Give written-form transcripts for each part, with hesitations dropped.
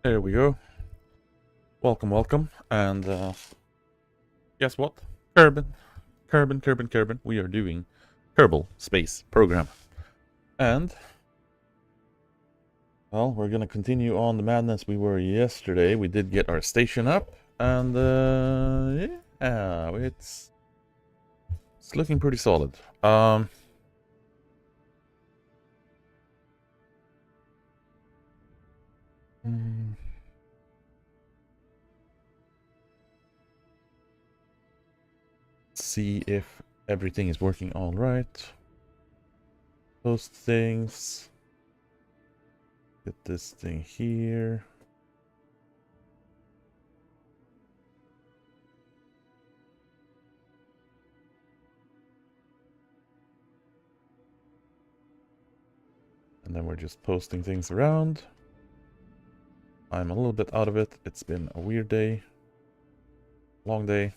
There we go. Welcome, welcome. And guess what? Kerbin. We are doing Kerbal Space Program. And, well, we're going to continue on the madness we were yesterday. We did get our station up. And, yeah, it's looking pretty solid. See if everything is working all right. Post things. Get this thing here. And then we're just posting things around. I'm a little bit out of it. It's been a weird day. Long day.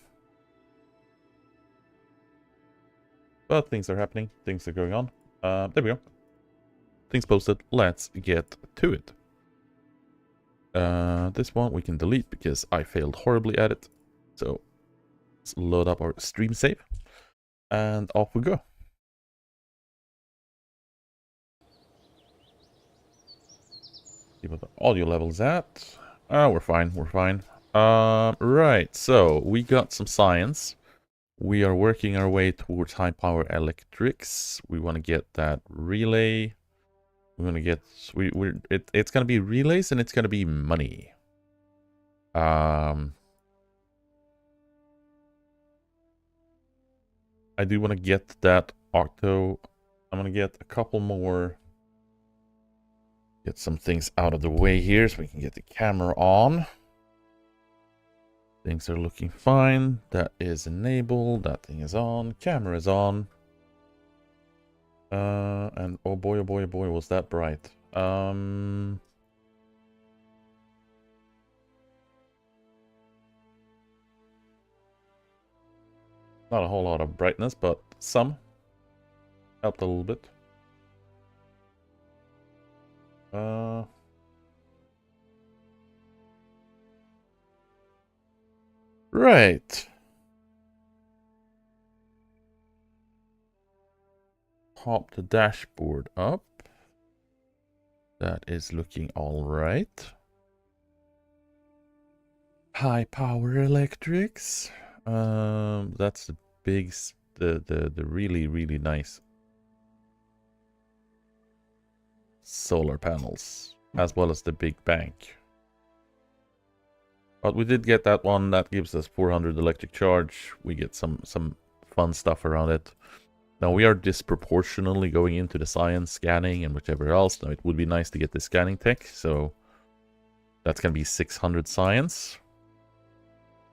But things are happening. Things are going on. There we go. Things posted. Let's get to it. This one we can delete because I failed horribly at it. So let's load up our stream save. And off we go. See what the audio level's at. We're fine. We're fine. Right. So we got some science. We are working our way towards high power electrics. We want to get that relay. We're gonna get it's gonna be relays and it's gonna be money. I do want to get that octo. I'm gonna get a couple more. Get some things out of the way here so we can get the camera on. Things are looking fine. That is enabled. That thing is on. Camera is on. And oh boy, was that bright. Not a whole lot of brightness, but some. Helped a little bit. Right. Pop the dashboard up. That is looking all right. High power electrics. That's the big, the really nice solar panels, as well as the big bank. But we did get that one that gives us 400 electric charge. We get some fun stuff around it. Now we are disproportionately going into the science, scanning, and whichever else. Now it would be nice to get the scanning tech, so that's gonna be 600 science.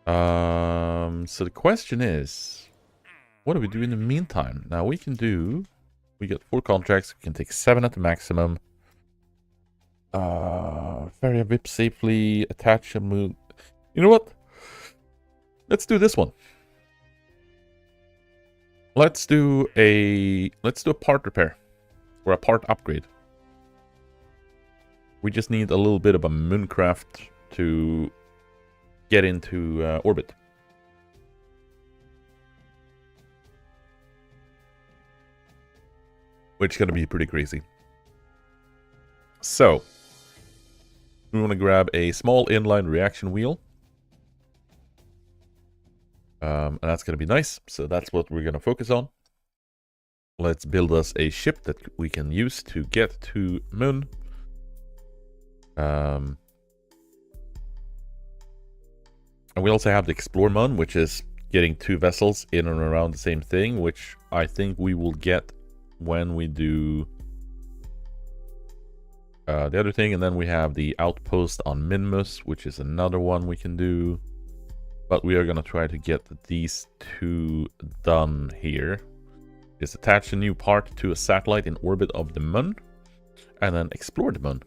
So the question is, what do we do in the meantime? Now we can do, we get 4 contracts, we can take 7 at the maximum. Ferry a VIP safely, attach a move. You know what? Let's do this one. Let's do a part repair or a part upgrade. We just need a little bit of a mooncraft to get into orbit. Which is going to be pretty crazy. So, we want to grab a small inline reaction wheel. And that's going to be nice. So that's what we're going to focus on. Let's build us a ship that we can use to get to Moon. And we also have the Explore Moon, which is getting 2 vessels in and around the same thing, which I think we will get when we do the other thing. And then we have the outpost on Minmus, which is another one we can do. But we are going to try to get these 2 done here. Just attach a new part to a satellite in orbit of the Moon. And then explore the Moon.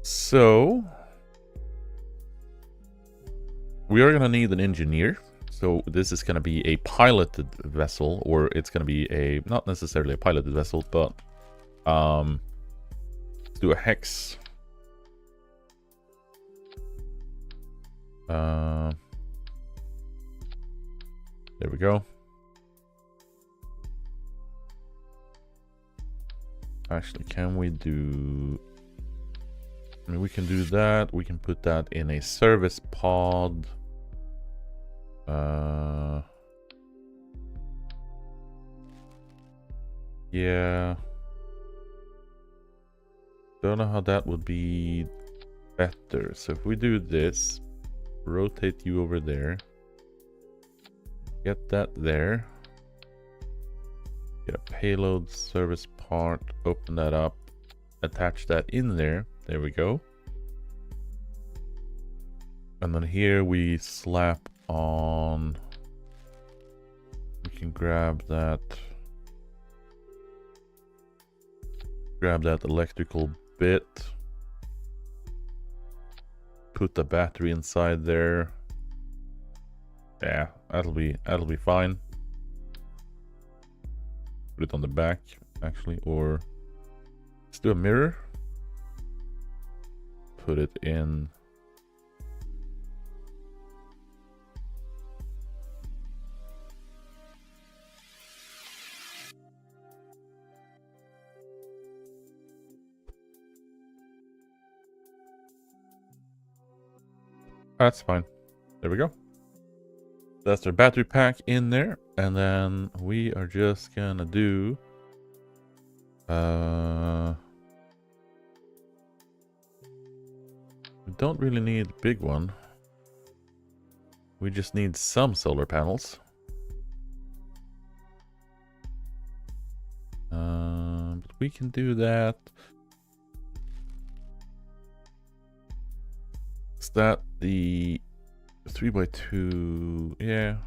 So, we are going to need an engineer. So this is going to be a piloted vessel, or it's going to be a, not necessarily a piloted vessel, but do a hex. There we go. Actually, can we do... I mean, we can do that. We can put that in a service pod. Yeah. Don't know how that would be better. So if we do this, rotate you over there. Get that there. Get a payload service part. Open that up. Attach that in there. There we go. And then here we slap on... We can grab that... Grab that electrical bit. Put the battery inside there. Yeah, that'll be fine. Put it on the back, actually, or let's do a mirror. Put it in. That's fine. There we go. That's our battery pack in there. And then we are just gonna do... we don't really need a big one. We just need some solar panels. But we can do that. Is that the 3x2? Yeah.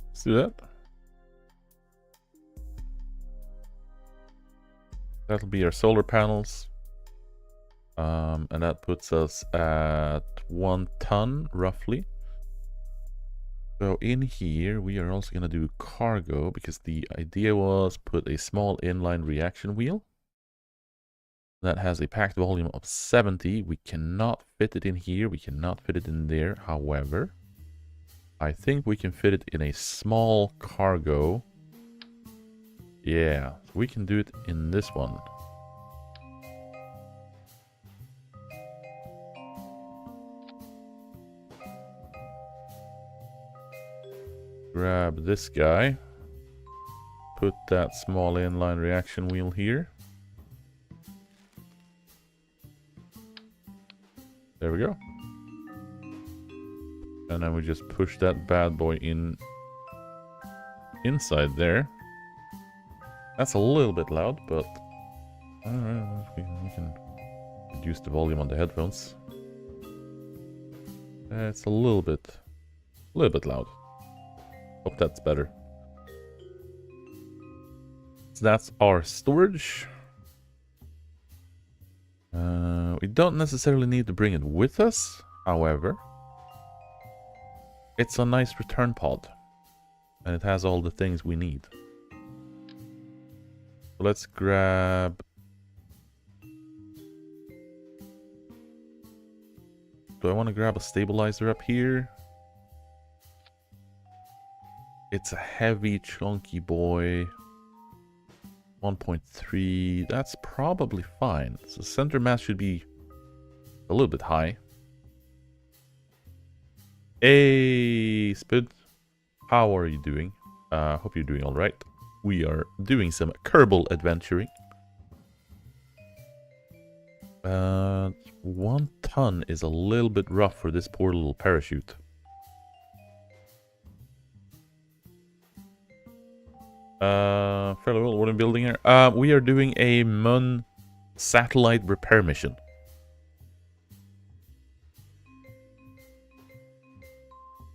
Let's do that. That'll be our solar panels. And that puts us at 1 ton, roughly. So in here, we are also going to do cargo, because the idea was put a small inline reaction wheel. That has a packed volume of 70. We cannot fit it in here. We cannot fit it in there. However, I think we can fit it in a small cargo. Yeah, so we can do it in this one. Grab this guy. Put that small inline reaction wheel here. There we go. And then we just push that bad boy in inside there. That's a little bit loud, but we can reduce the volume on the headphones. It's a little bit loud. Hope that's better. So that's our storage. We don't necessarily need to bring it with us. However, it's a nice return pod. And it has all the things we need. So let's grab... Do I want to grab a stabilizer up here? It's a heavy, chunky boy. 1.3. That's probably fine. So center mass should be a little bit high. Hey, Spud. How are you doing? Hope you're doing alright. We are doing some Kerbal adventuring. 1 ton is a little bit rough for this poor little parachute. Fairly well, what I'm building here. We are doing a Mun satellite repair mission.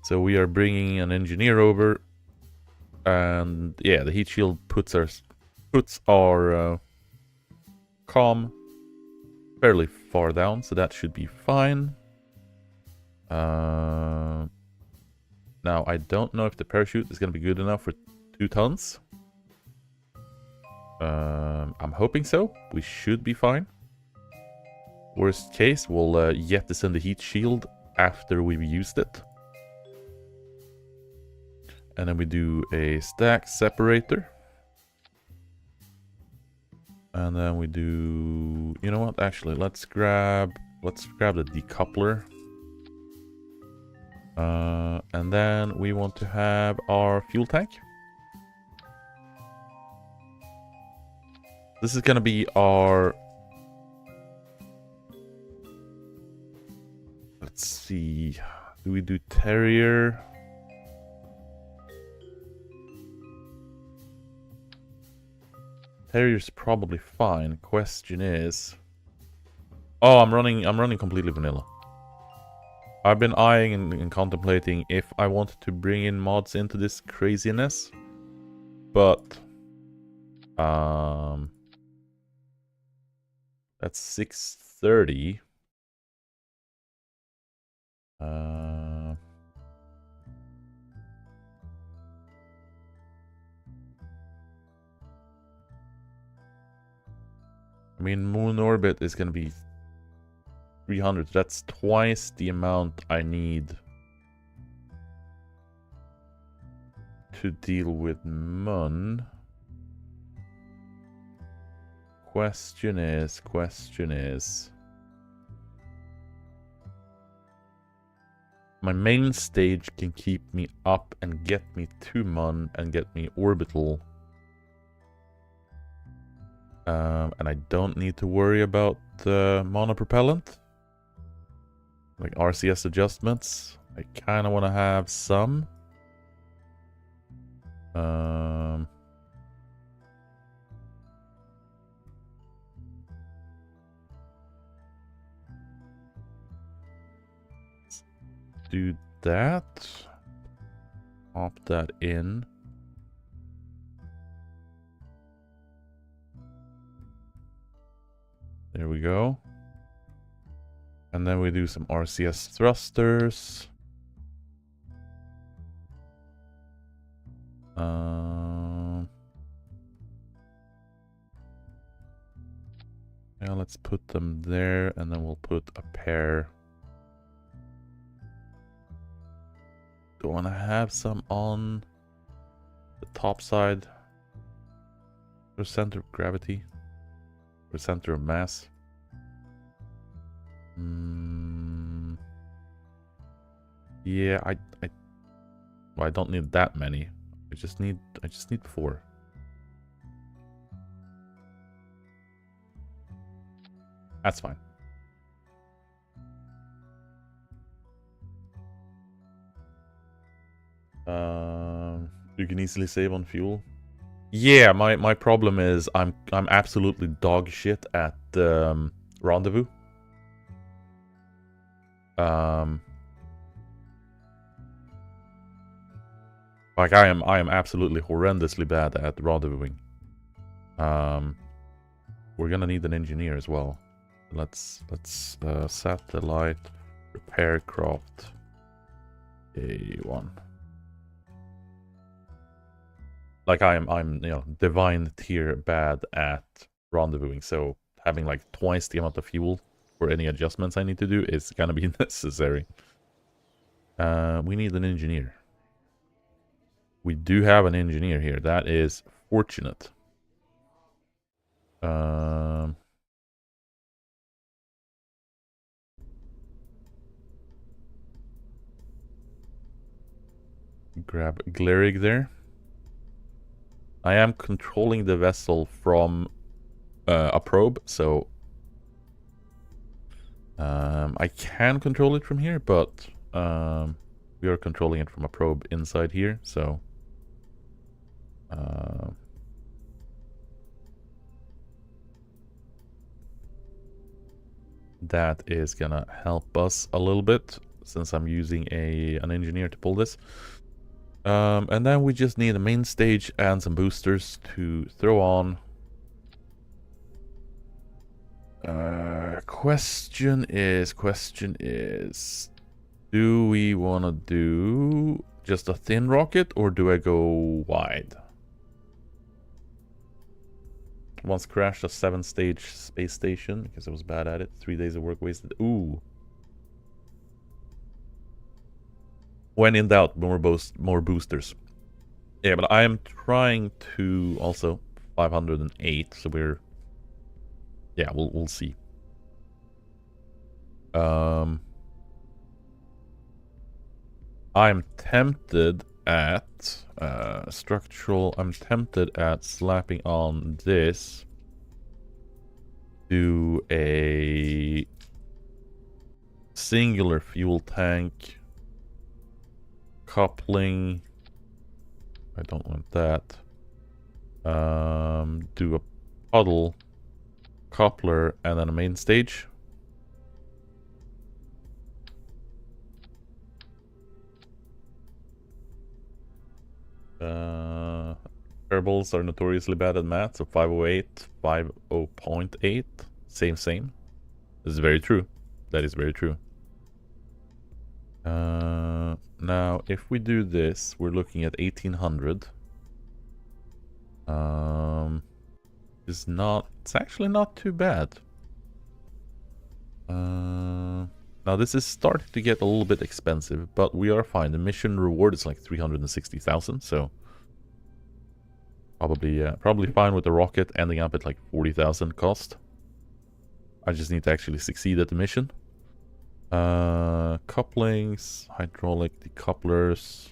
So we are bringing an engineer over, and yeah, the heat shield puts our comm fairly far down, so that should be fine. Now I don't know if the parachute is going to be good enough for 2 tons. I'm hoping so. We should be fine. Worst case, we'll jettison the heat shield after we've used it. And then we do a stack separator. And then we do... You know what? Actually, let's grab the decoupler. And then we want to have our fuel tank. This is gonna be our... Let's see. Do we do Terrier? Terrier's probably fine. Question is... Oh, I'm running completely vanilla. I've been eyeing and contemplating if I wanted to bring in mods into this craziness. But... That's 6:30. I mean, moon orbit is gonna be 300. That's twice the amount I need to deal with Mun. Question is... My main stage can keep me up and get me to Mun and get me orbital. And I don't need to worry about monopropellant. Like RCS adjustments. I kind of want to have some. Do that. Pop that in. There we go. And then we do some RCS thrusters. Yeah, let's put them there, and then we'll put a pair. Do I want to have some on the top side? Or center of gravity? Or center of mass? Yeah, well, I don't need that many. I just need 4. That's fine. You can easily save on fuel. Yeah, my problem is I'm absolutely dog shit at rendezvous. Like I am absolutely horrendously bad at rendezvousing. We're gonna need an engineer as well. Let's satellite repair craft A1. Like I'm you know, divine tier bad at rendezvousing, so having like twice the amount of fuel for any adjustments I need to do is gonna be necessary. We need an engineer. We do have an engineer here. That is fortunate. Grab Glerig there. I am controlling the vessel from a probe, so I can control it from here, but we are controlling it from a probe inside here, so that is gonna help us a little bit since I'm using an engineer to pull this. And then we just need a main stage and some boosters to throw on. Question is, do we want to do just a thin rocket or do I go wide? Once crashed a 7-stage space station because I was bad at it. 3 days of work wasted. Ooh. When in doubt, more boosters. Yeah, but I am trying to also 508, so we're... Yeah, we'll see. I'm tempted at structural. I'm tempted at slapping on this to a singular fuel tank coupling. I don't want that. Do a puddle coupler and then a main stage. Kerbals are notoriously bad at math, so 508, 50.8, same. This is very true. That is very true. Now, if we do this, we're looking at 1800. It's actually not too bad. Now this is starting to get a little bit expensive, but we are fine. The mission reward is like 360,000, so probably fine with the rocket ending up at like 40,000 cost. I just need to actually succeed at the mission. Couplings, hydraulic decouplers.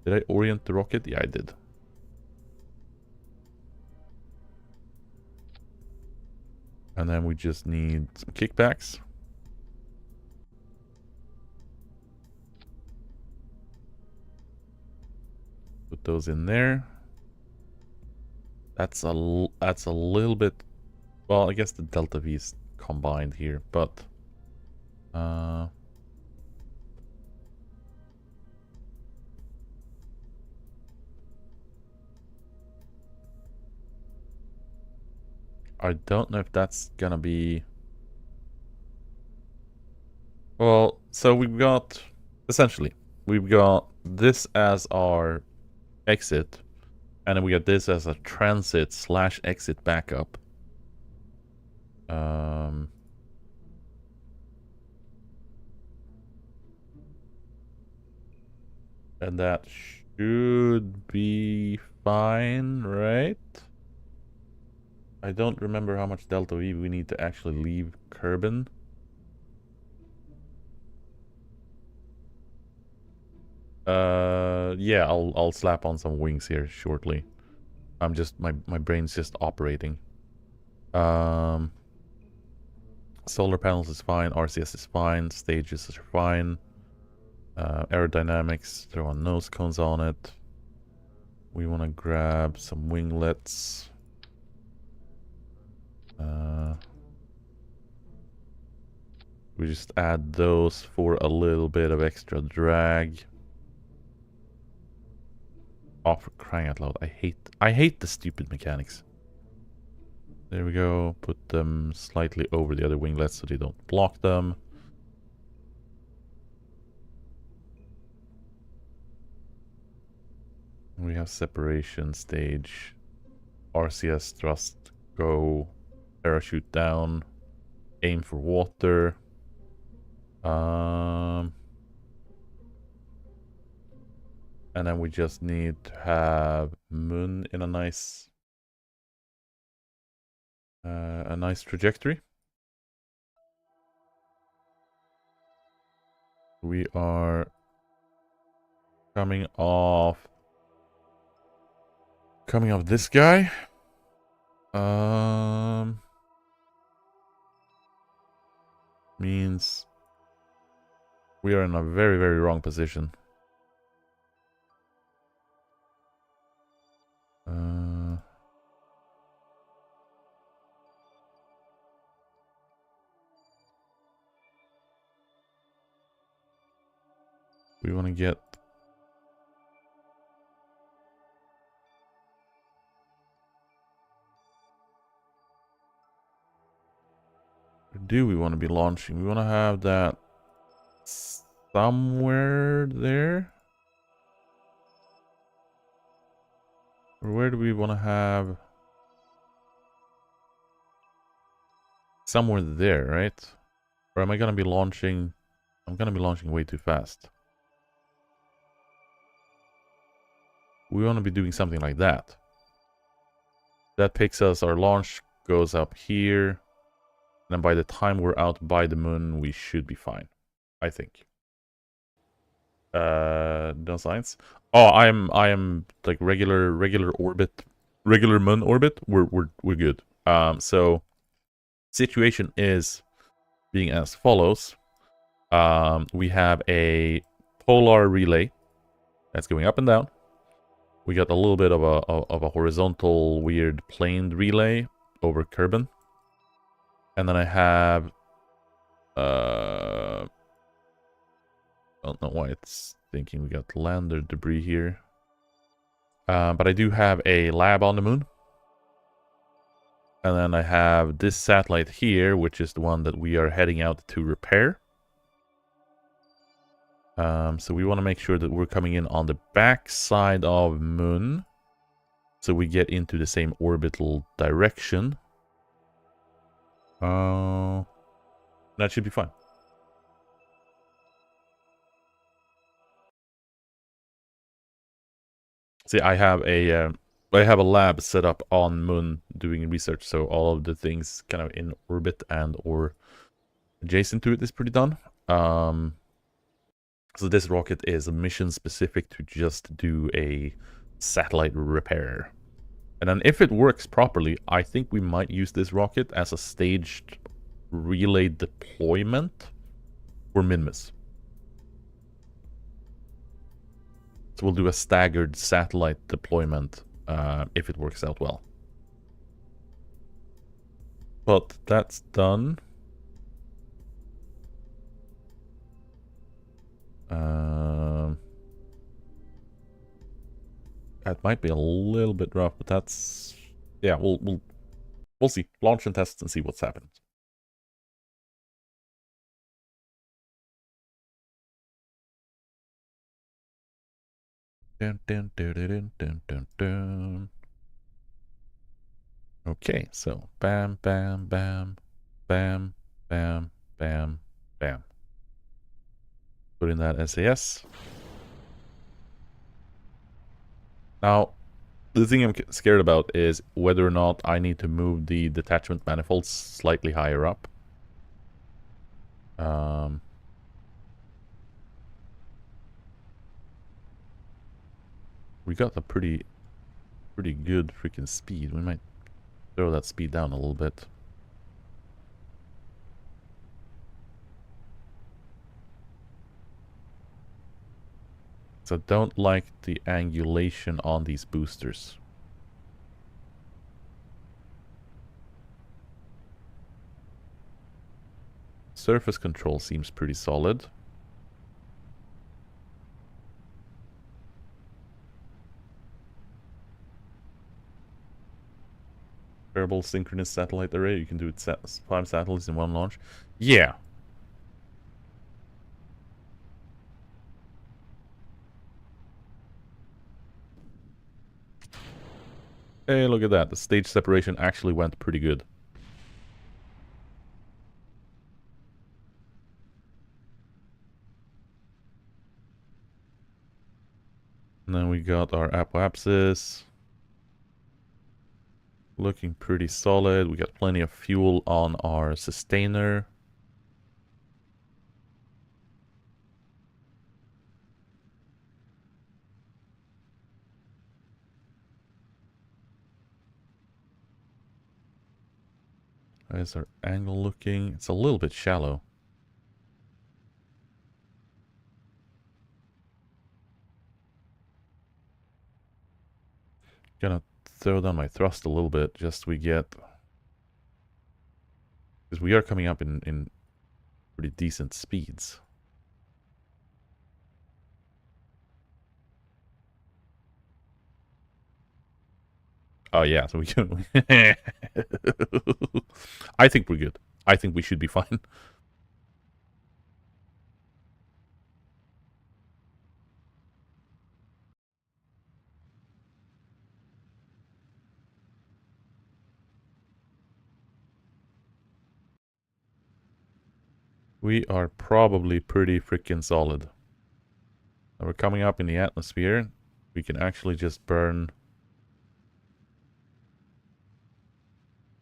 Did I orient the rocket? Yeah, I did. And then we just need some kickbacks. Put those in there. That's a little bit... Well, I guess the delta V is combined here, but... I don't know if that's gonna be... Well, so we've got... Essentially, we've got this as our exit, and then we got this as a transit / exit backup. And that should be fine, right? I don't remember how much delta V we need to actually leave Kerbin. Yeah, I'll slap on some wings here shortly. I'm just my brain's just operating. Solar panels is fine, RCS is fine, stages are fine. Aerodynamics, throw on nose cones on it. We want to grab some winglets. We just add those for a little bit of extra drag. Oh, for crying out loud. I hate the stupid mechanics. There we go. Put them slightly over the other winglets so they don't block them. We have separation stage. RCS thrust go. Parachute down. Aim for water. And then we just need to have Moon in a nice trajectory. We are coming off this guy. Means we are in a very, very wrong position. We want to get... Where do we want to be launching? We want to have that somewhere there. Or where do we want to have... Somewhere there, right? Or am I going to be launching... I'm going to be launching way too fast. We want to be doing something like that. That picks us, our launch goes up here. And by the time we're out by the moon, we should be fine. I think. No science. Oh, I am like regular orbit, regular moon orbit. We're good. So situation is being as follows. We have a polar relay that's going up and down. We got a little bit of a horizontal weird planed relay over Kerbin. And then I have I don't know why it's thinking we got lander debris here. But I do have a lab on the moon. And then I have this satellite here, which is the one that we are heading out to repair. So we want to make sure that we're coming in on the back side of moon. So we get into the same orbital direction. That should be fine. See, I have a lab set up on moon doing research, so all of the things kind of in orbit and or adjacent to it is pretty done. So this rocket is mission specific to just do a satellite repair. And then if it works properly, I think we might use this rocket as a staged relay deployment for Minmus. So we'll do a staggered satellite deployment if it works out well. But that's done. That might be a little bit rough, but that's... Yeah, we'll see. Launch and test and see what's happened. Dun, dun, dun, dun, dun, dun, dun. Okay, so bam, bam, bam, bam, bam, bam, bam. Put in that SAS. Now, the thing I'm scared about is whether or not I need to move the detachment manifolds slightly higher up. We got a pretty good freaking speed. We might throw that speed down a little bit. So I don't like the angulation on these boosters. Surface control seems pretty solid. Variable synchronous satellite array. You can do it 5 satellites in one launch. Yeah. Hey, look at that. The stage separation actually went pretty good. And then we got our apoapsis. Looking pretty solid. We got plenty of fuel on our sustainer. How is our angle looking? It's a little bit shallow. Gonna throw down my thrust a little bit just so we get... Because we are coming up in pretty decent speeds. Oh yeah, so we can... I think we're good. I think we should be fine. We are probably pretty freaking solid. Now we're coming up in the atmosphere. We can actually just burn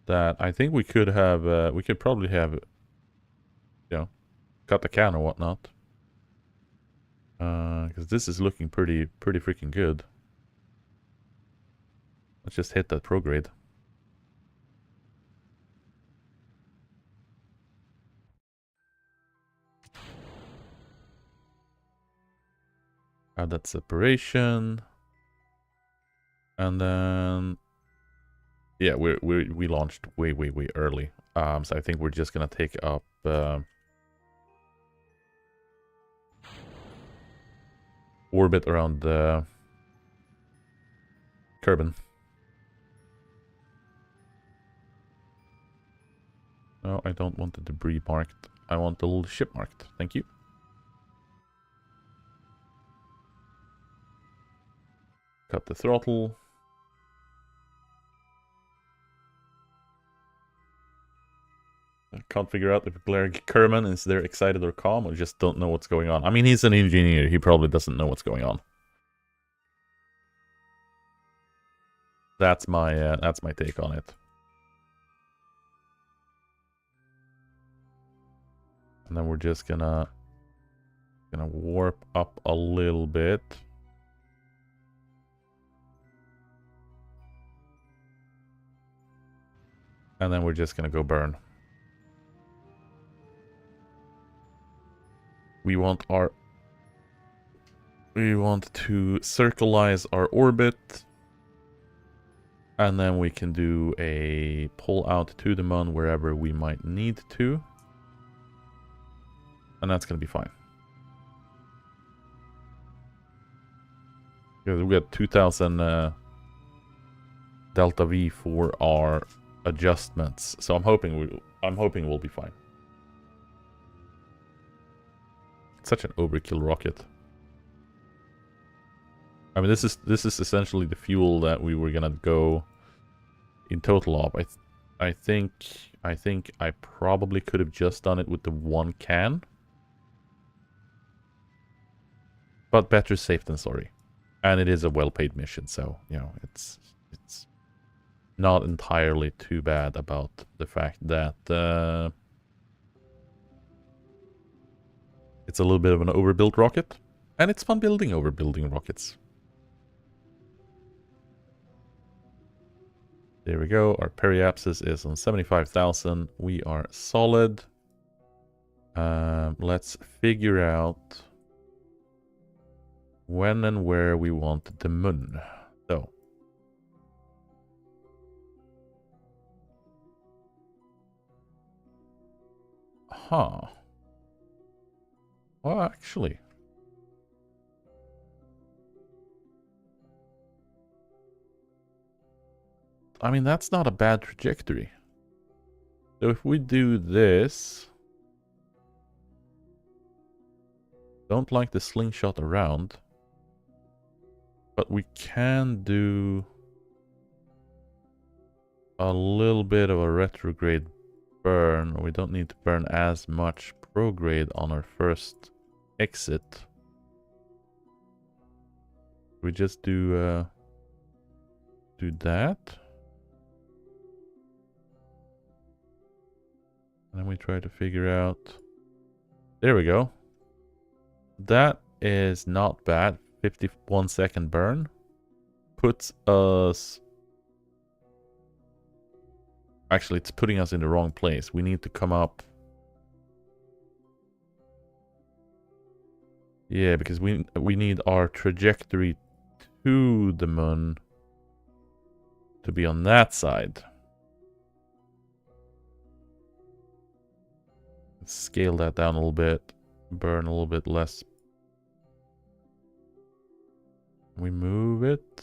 that. I think we could have, we could probably have, you know, cut the can or whatnot. Because this is looking pretty freaking good. Let's just hit that prograde. Add that separation. And then, yeah, we launched way early. So I think we're just gonna take up orbit around the Kerbin. No, I don't want the debris marked. I want the little ship marked. Thank you. Cut the throttle. I can't figure out if Blair Kerman is there excited or calm or just don't know what's going on. I mean, he's an engineer. He probably doesn't know what's going on. That's my take on it. And then we're just gonna warp up a little bit. And then we're just gonna go burn. We want to circleize our orbit. And then we can do a pull out to the moon wherever we might need to. And that's going to be fine. Because we got 2000 delta V for our adjustments. So I'm hoping we'll be fine. It's such an overkill rocket. I mean, this is essentially the fuel that we were gonna go in total of. I think I probably could have just done it with the one can. But better safe than sorry. And it is a well-paid mission, so, you know, it's not entirely too bad about the fact that it's a little bit of an overbuilt rocket. And it's fun overbuilding rockets. There we go. Our periapsis is on 75,000. We are solid. Let's figure out when and where we want the moon. So. Huh. Well, actually. I mean, that's not a bad trajectory. So if we do this... Don't like the slingshot around. But we can do... a little bit of a retrograde burn. We don't need to burn as much prograde on our first exit. We just do that. And then we try to figure out... There we go. That is not bad. 51-second burn. Puts us... Actually, it's putting us in the wrong place. We need to come up... Yeah, because we need our trajectory to the moon to be on that side. Let's scale that down a little bit. Burn a little bit less. We move it.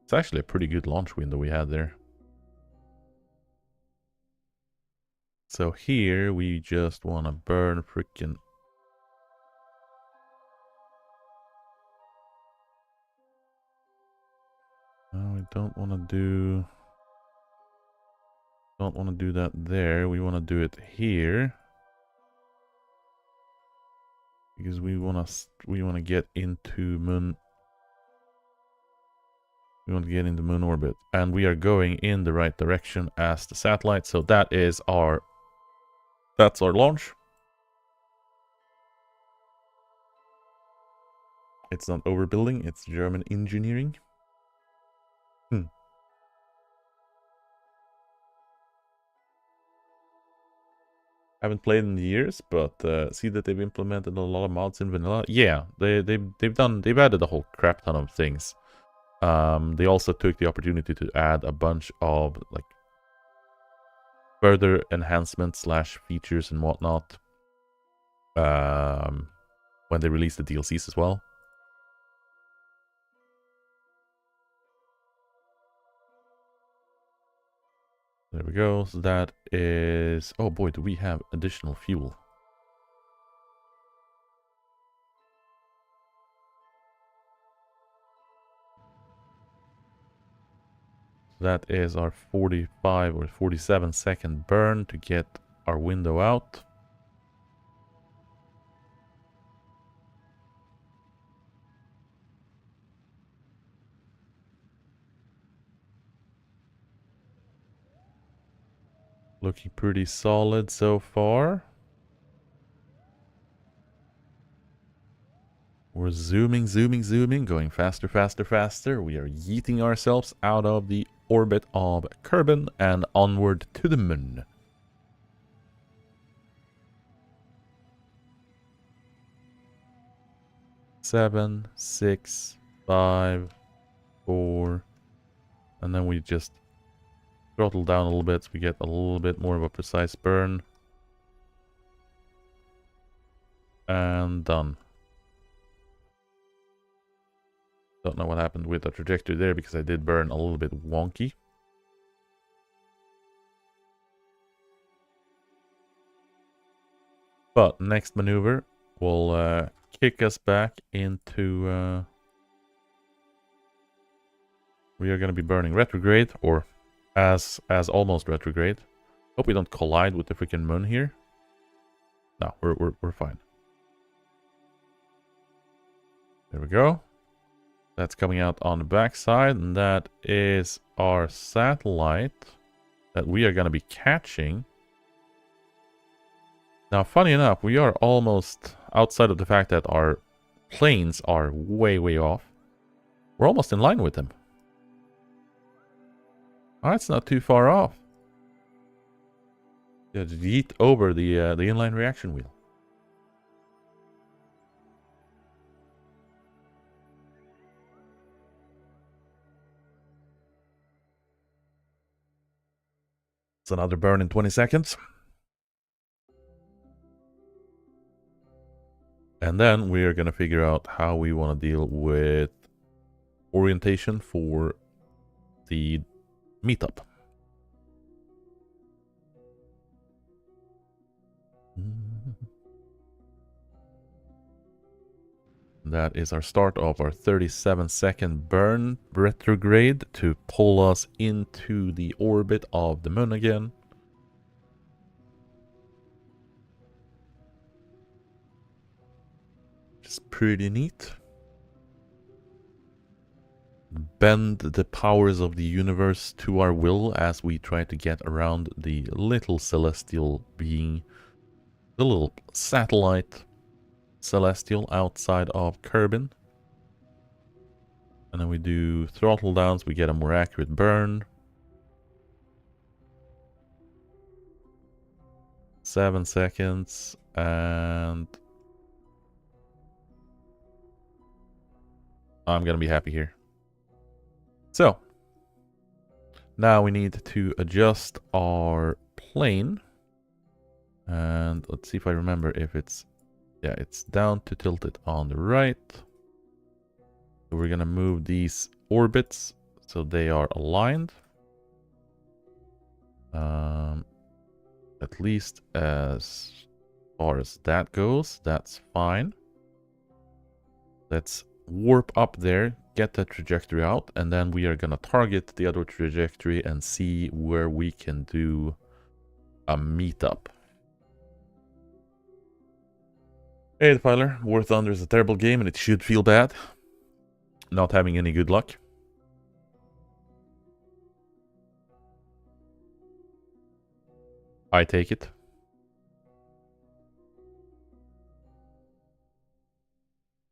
It's actually a pretty good launch window we had there. So here we just want to burn freaking... We don't want to do... Don't want to do that there. We want to do it here. Because we want to get into moon... We want to get into moon orbit. And we are going in the right direction as the satellite. So that is our... That's our launch. It's not overbuilding, it's German engineering. Haven't played in years, but see that they've implemented a lot of mods in vanilla. Yeah, they've added a whole crap ton of things. They also took the opportunity to add a bunch of like further enhancements slash features and whatnot. When they released the DLCs as well. There we go. So that is... Oh boy, do we have additional fuel. That is our 45 or 47 second burn to get our window out. Looking pretty solid so far. We're zooming, going faster, faster, faster. We are yeeting ourselves out of the orbit of Kerbin and onward to the moon. Seven, 6, 5, 4, and then we just throttle down a little bit so we get a little bit more of a precise burn. And done. Don't know what happened with the trajectory there because I did burn a little bit wonky. But next maneuver will kick us back into... we are going to be burning retrograde, or as almost retrograde. Hope we don't collide with the freaking moon here. No, we're fine. There we go. That's coming out on the backside, and that is our satellite that we are going to be catching. Now, funny enough, we are almost outside of the fact that our planes are way, way off. We're almost in line with them. Oh, that's not too far off. Yeah, just yeet over the inline reaction wheel. It's another burn in 20 seconds. And then we are going to figure out how we want to deal with orientation for the meetup. That is our start of our 37-second burn retrograde to pull us into the orbit of the moon again. Just pretty neat. Bend the powers of the universe to our will as we try to get around the little celestial being, the little satellite celestial outside of Kerbin. And then we do throttle downs, we get a more accurate burn. 7 seconds, and I'm gonna be happy here. So, now we need to adjust our plane. And let's see if I remember if it's... Yeah, it's down to tilt it on the right. So we're gonna move these orbits so they are aligned. At least as far as that goes, that's fine. Let's warp up there get that trajectory out, and then we are gonna target the other trajectory and see where we can do a meetup. Hey, Defiler, War Thunder is a terrible game and it should feel bad. Not having any good luck. I take it.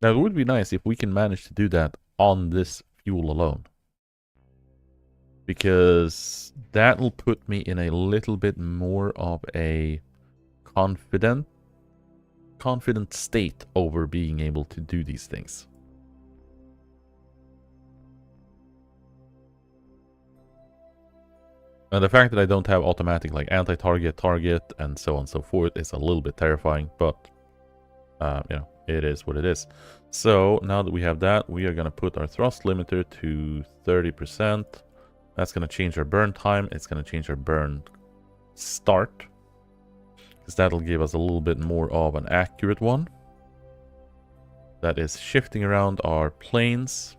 Now, it would be nice if we can manage to do that on this fuel alone. Because that'll put me in a little bit more of a confident state over being able to do these things. And the fact that I don't have automatic like anti-target, target, and so on and so forth is a little bit terrifying, but you know, it is what it is. So now that we have that, we are going to put our thrust limiter to 30%. That's going to change our burn time. It's going to change our burn start, because that'll give us a little bit more of an accurate one. That is shifting around our planes.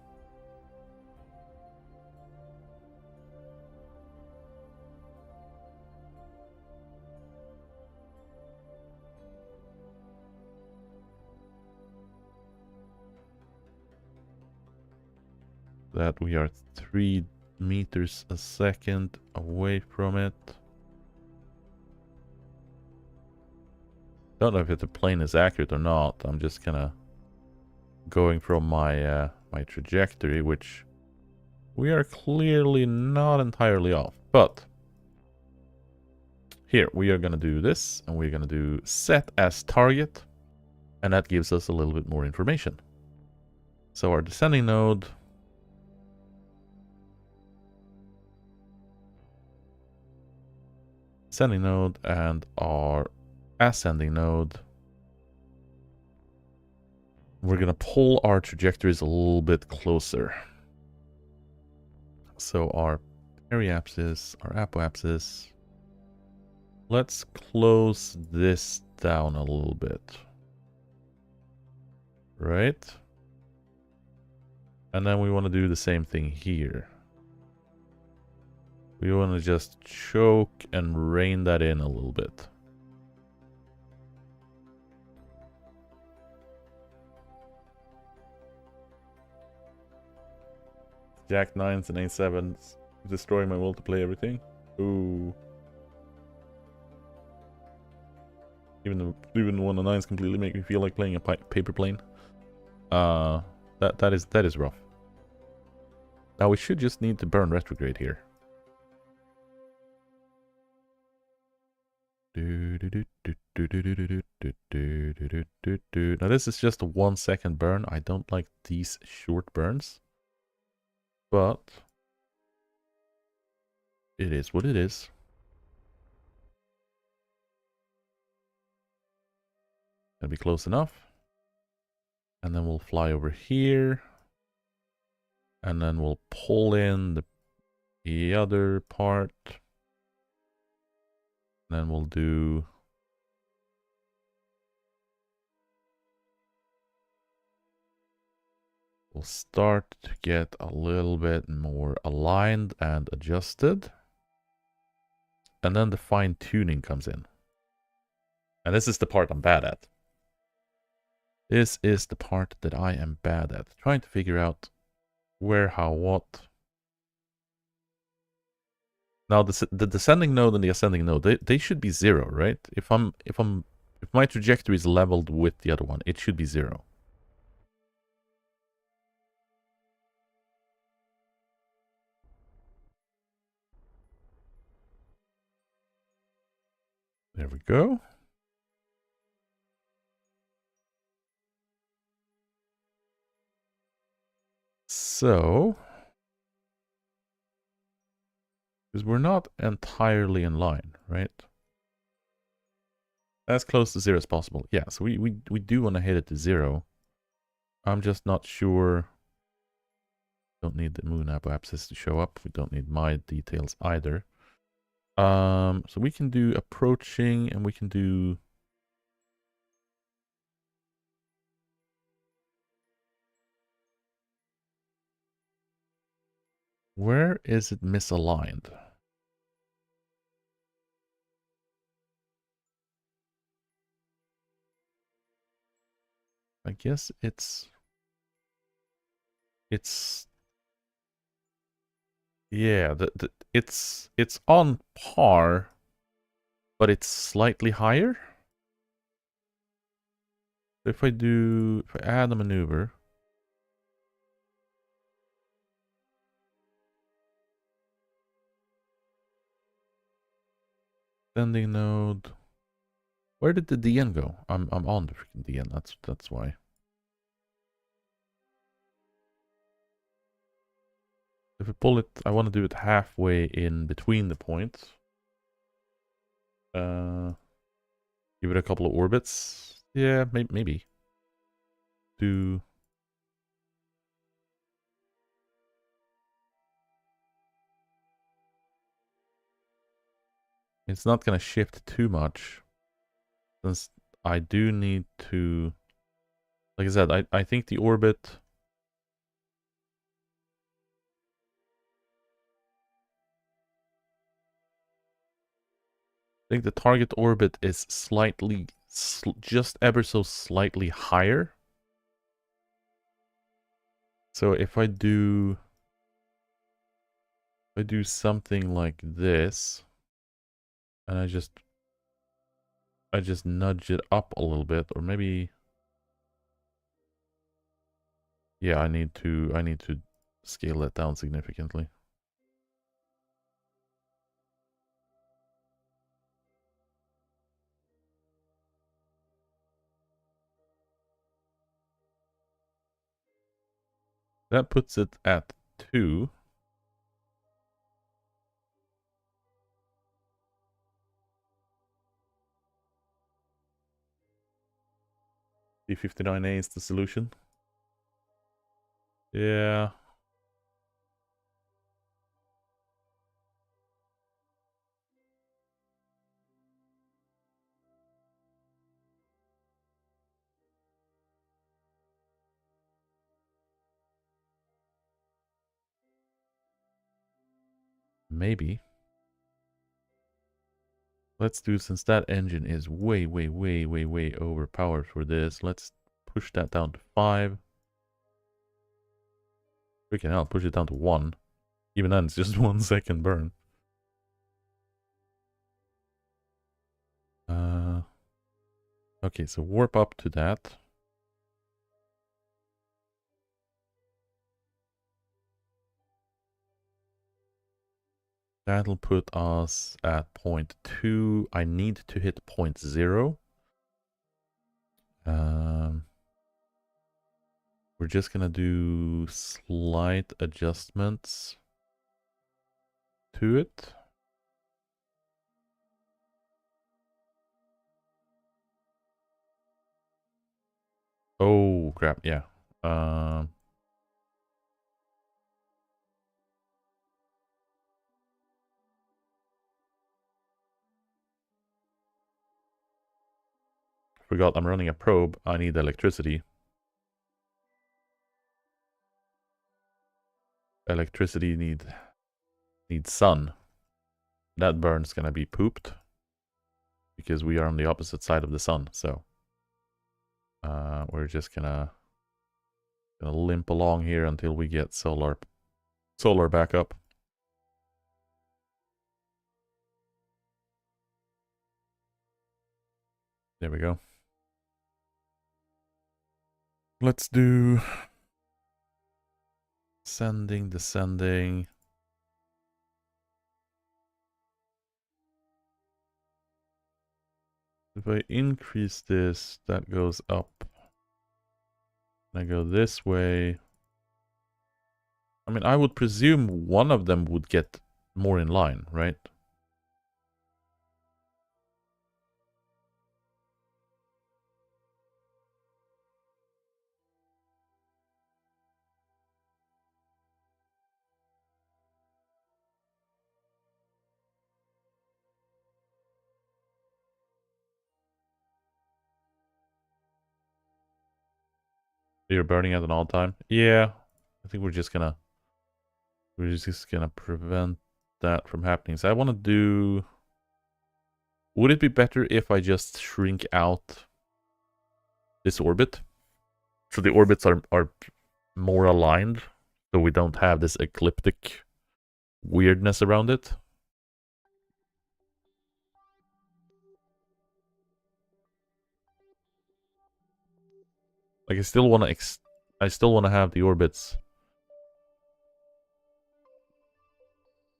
That we are 3 meters a second away from it. Don't know if the plane is accurate or not. I'm just kind of going from my my trajectory, which we are clearly not entirely off. But here we are going to do this, and we're going to do set as target, and that gives us a little bit more information. So our descending node and our ascending node, we're going to pull our trajectories a little bit closer. So our periapsis, our apoapsis, let's close this down a little bit. Right? And then we want to do the same thing here. We want to just choke and rein that in a little bit. Jack 9s and A7s destroying my will to play everything. Ooh. Even one of the 9s completely make me feel like playing a paper plane. That is rough. Now we should just need to burn retrograde here. Now this is just a 1 second burn. I don't like these short burns, but it is what it is. Gonna be close enough. And then we'll fly over here. And then we'll pull in the other part. And then we'll do... We'll start to get a little bit more aligned and adjusted. And then the fine tuning comes in. And this is the part I'm bad at. This is the part that I am bad at. Trying to figure out where, how, what. Now the descending node and the ascending node, they should be 0, right? If my trajectory is leveled with the other one, it should be 0. There we go. So, because we're not entirely in line, right? As close to 0 as possible. Yeah, so we do want to hit it to 0. I'm just not sure. Don't need the moon apoapsis to show up. We don't need my details either. So we can do approaching, and we can do... Where is it misaligned? I guess it's yeah, it's on par, but it's slightly higher. If I add a maneuver, sending node. Where did the DN go? I'm on the freaking DN. That's why. If I pull it, I want to do it halfway in between the points. Give it a couple of orbits. Yeah, maybe. Do it's not gonna shift too much, since I do need to. Like I said, I think the orbit. I think the target orbit is slightly, just ever so slightly higher. So if I do something like this, and I just nudge it up a little bit, or maybe, yeah, I need to scale it down significantly. That puts it at 2. D59A is the solution. Yeah. Maybe. Let's do, since that engine is way overpowered for this, let's push that down to 5. Freaking hell, push it down to 1. Even then, it's just 1 second burn. Okay, so warp up to that. That'll put us at 0.2. I need to hit 0.0. We're just gonna do slight adjustments to it. Oh crap, yeah. Forgot I'm running a probe. I need electricity. Electricity needs sun. That burn's gonna be pooped because we are on the opposite side of the sun. So we're just gonna limp along here until we get solar backup. There we go. Let's do ascending, descending. If I increase this, that goes up. I go this way. I mean, I would presume one of them would get more in line, right? You're burning at an all time? Yeah. I think we're just gonna We're just gonna prevent that from happening. So I want to do... Would it be better if I just shrink out this orbit? So the orbits are more aligned, so we don't have this ecliptic weirdness around it. Like I still want to have the orbits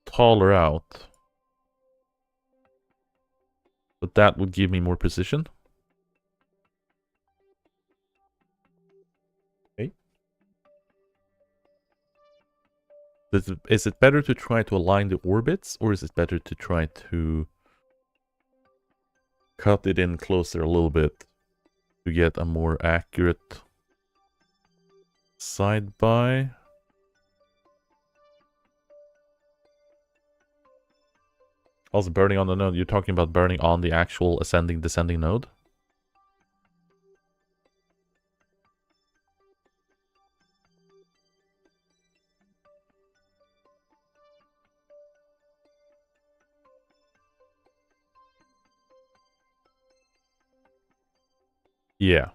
taller out, but that would give me more precision. Okay. Is it better to try to align the orbits, or is it better to try to cut it in closer a little bit to get a more accurate side by? Also burning on the node. You're talking about burning on the actual ascending descending node? Yeah.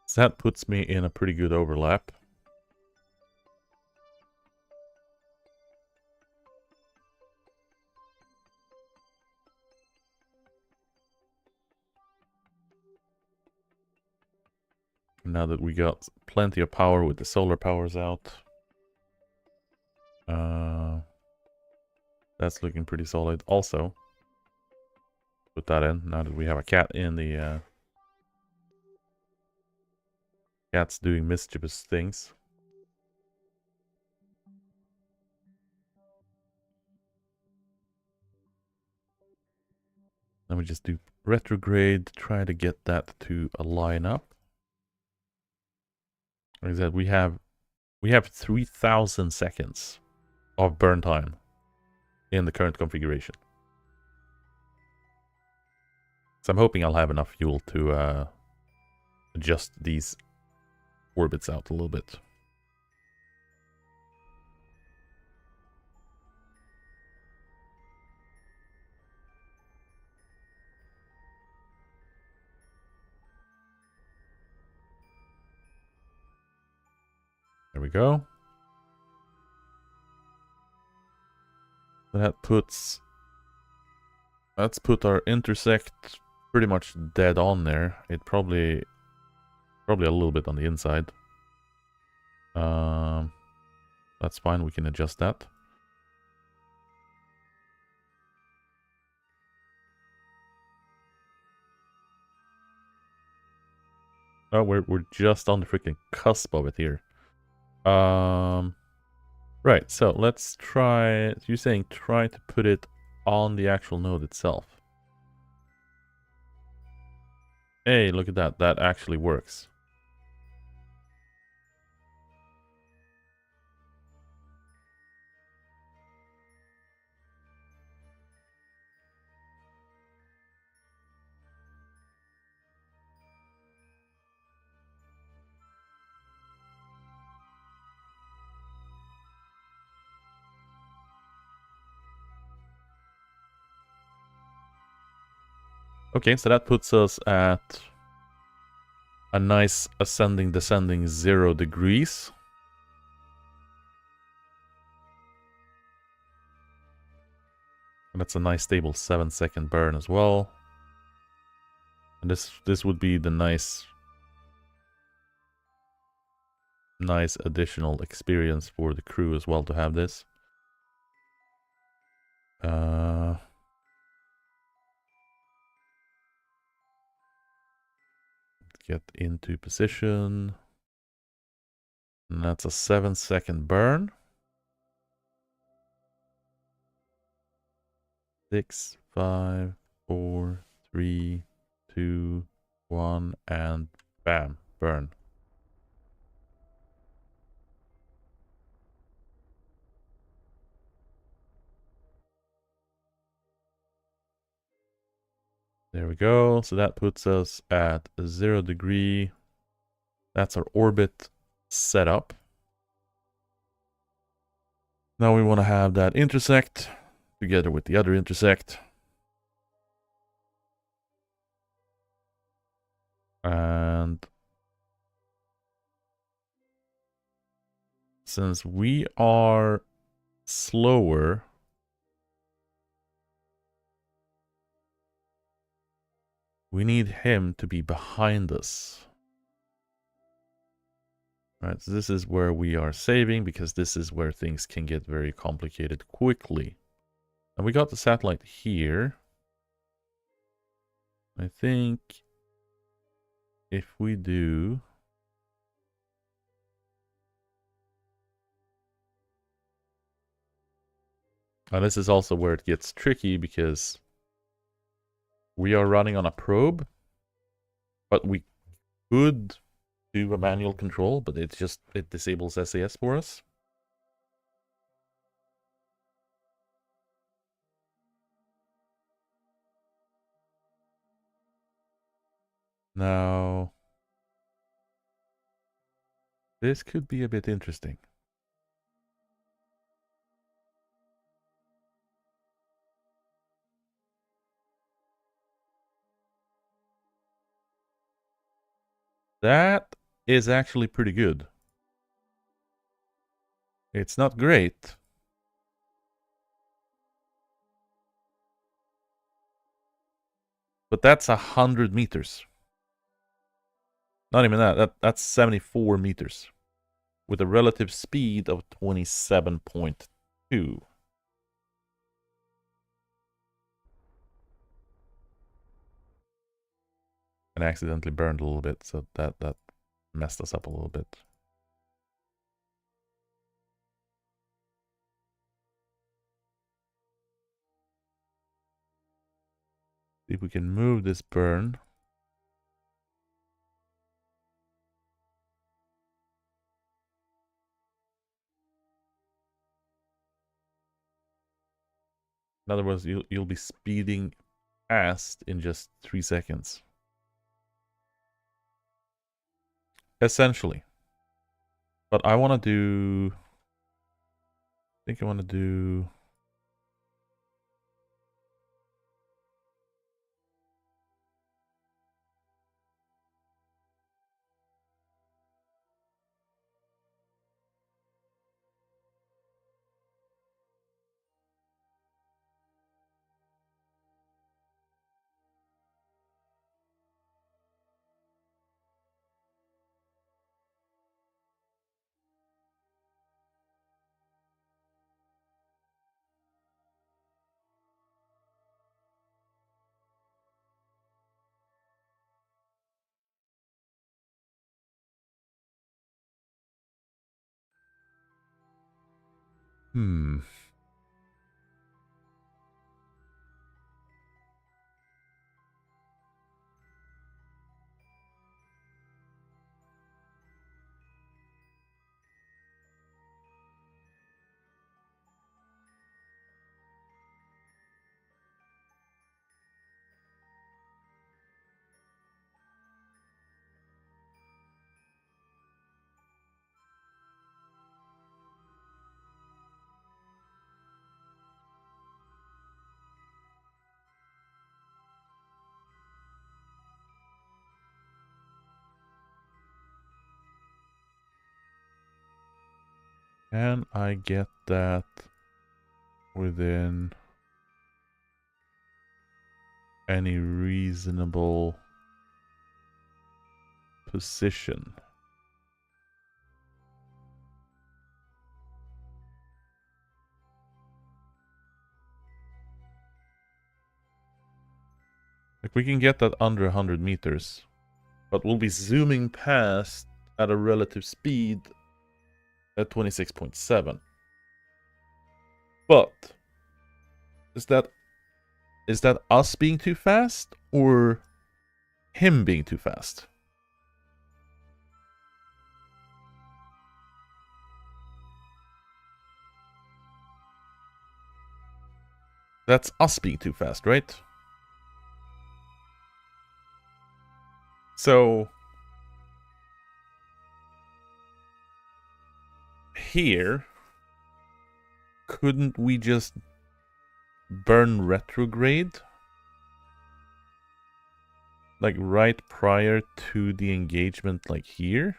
So that puts me in a pretty good overlap. Now that we got plenty of power with the solar powers out. That's looking pretty solid. Also, put that in, now that we have a cat in the... cat's doing mischievous things. Then we just do retrograde, try to get that to align up. Like I said, we have 3,000 seconds of burn time in the current configuration. So I'm hoping I'll have enough fuel to adjust these orbits out a little bit. There we go. Let's put our intersect pretty much dead on there. It probably a little bit on the inside. That's fine, we can adjust that. Oh, we're just on the freaking cusp of it here. Right, so let's try... You're saying try to put it on the actual node itself. Hey, look at that. That actually works. Okay, so that puts us at a nice ascending, descending 0 degrees. And that's a nice stable 7-second burn as well. And this would be the nice nice additional experience for the crew as well to have this. Get into position. And that's a 7-second burn. 6, 5, 4, 3, 2, 1, and bam, burn. There we go. So that puts us at 0 degree. That's our orbit setup. Now we want to have that intersect together with the other intersect. And since we are slower, we need him to be behind us. Right, so this is where we are saving, because this is where things can get very complicated quickly. And we got the satellite here. I think if we do... Now this is also where it gets tricky, because we are running on a probe, but we could do a manual control, but it disables SAS for us. Now, this could be a bit interesting. That is actually pretty good. It's not great. But that's 100 meters. Not even that. That's 74 meters. With a relative speed of 27.2. And accidentally burned a little bit, so that messed us up a little bit. See if we can move this burn. In other words, you'll be speeding past in just 3 seconds. Essentially. But I want to do... I think I want to do... Can I get that within any reasonable position? Like, we can get that under 100 meters. But we'll be zooming past at a relative speed at 26.7. But is that us being too fast or him being too fast? That's us being too fast, right? So here, couldn't we just burn retrograde? Like right prior to the engagement, like here?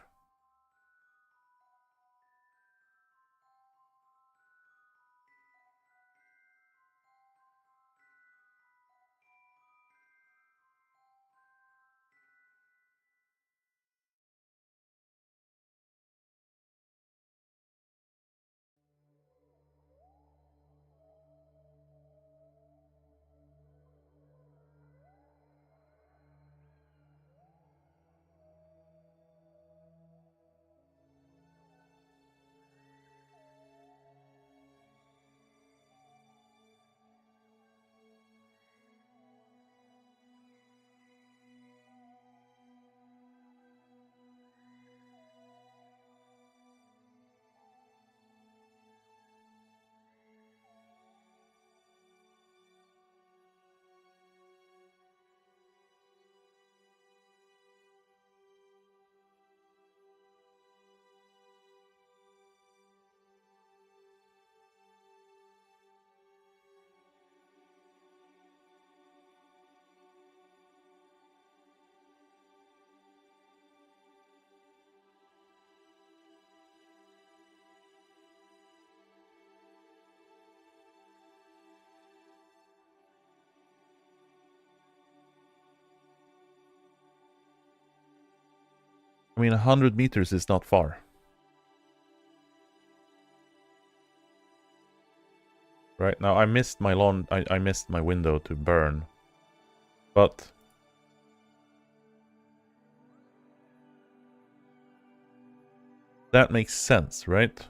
I mean, 100 meters is not far. Right, now I missed my lawn, I missed my window to burn. But that makes sense, right?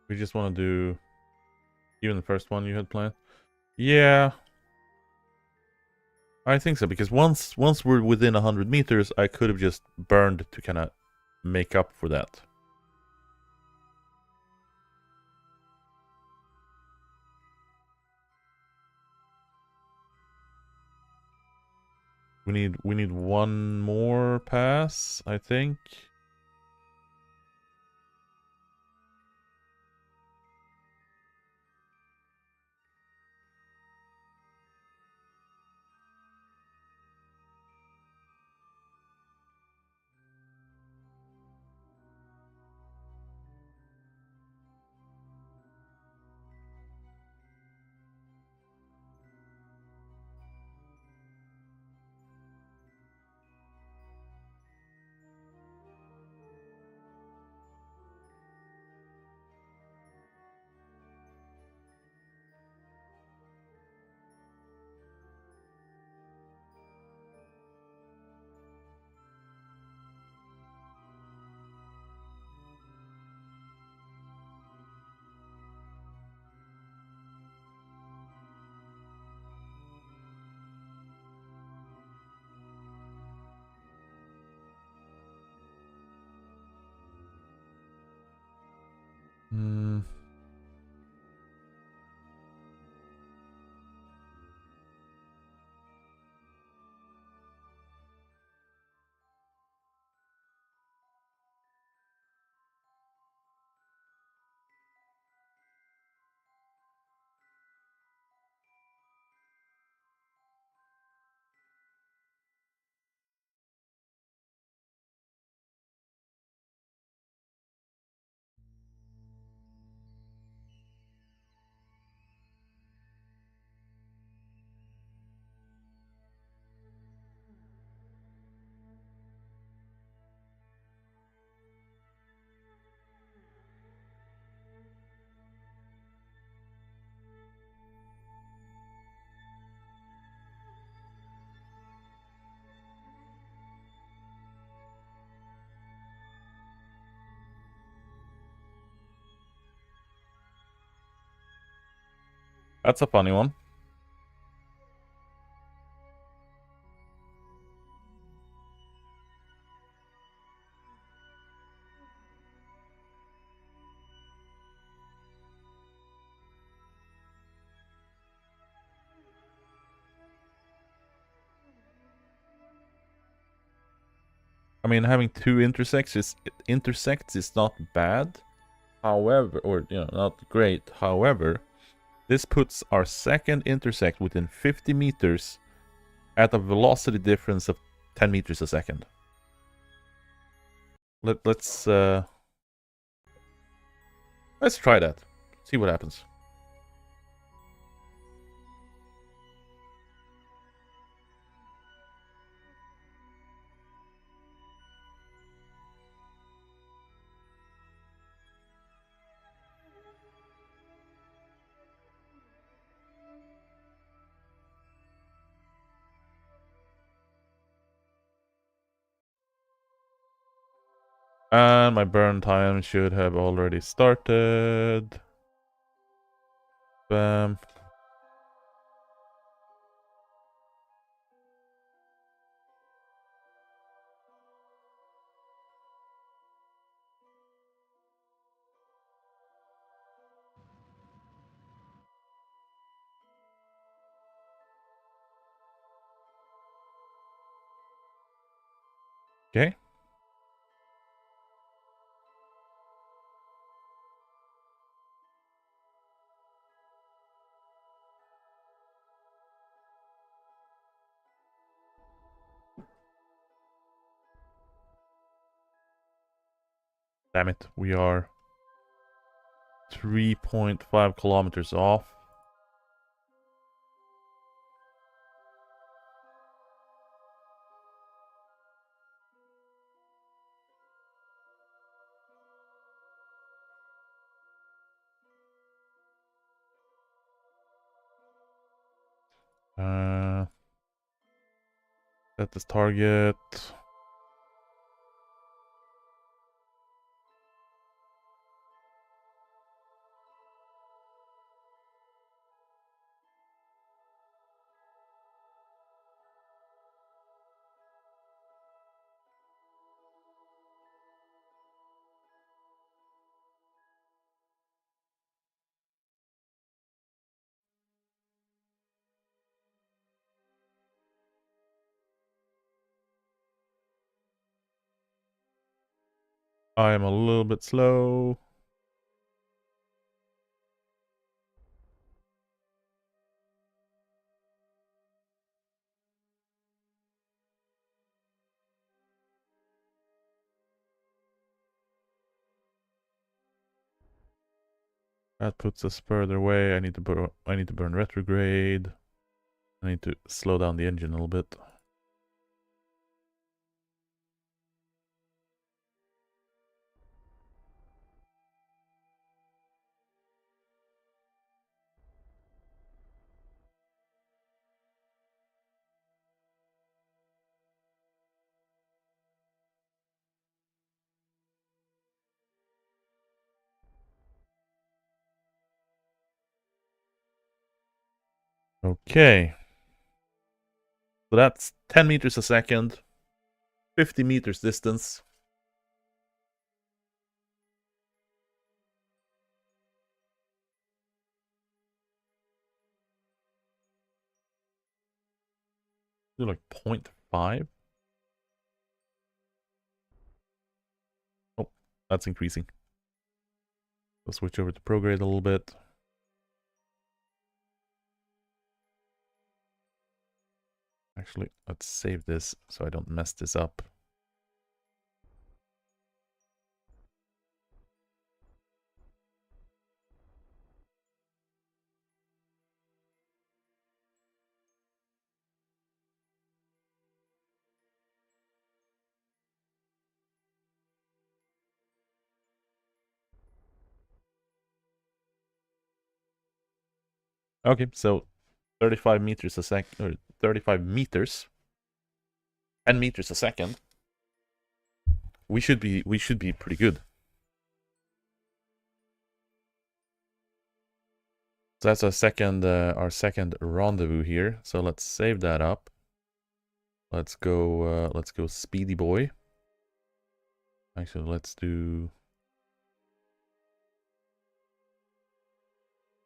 We just want to do even the first one you had planned. Yeah, I think so, because once we're within 100 meters, I could have just burned to kind of make up for that. We need one more pass, I think. Hmm. That's a funny one. I mean, having two intersects is not bad. However, or not great. However, this puts our second intersect within 50 meters at a velocity difference of 10 meters a second. Let's try that. See what happens. And my burn time should have already started. Bam. Okay. Damn it, we are 3.5 kilometers off. Set this target. I am a little bit slow. That puts us further away. I need to burn retrograde. I need to slow down the engine a little bit. Okay. So that's 10 meters a second, 50 meters distance. Do like 0.5. Oh, that's increasing. I'll switch over to prograde a little bit. Actually, let's save this so I don't mess this up. Okay, so 35 meters a sec, or 35 meters, 10 meters a second. We should be pretty good. So that's our second rendezvous here. So let's save that up. Let's go Speedy Boy. Actually, let's do...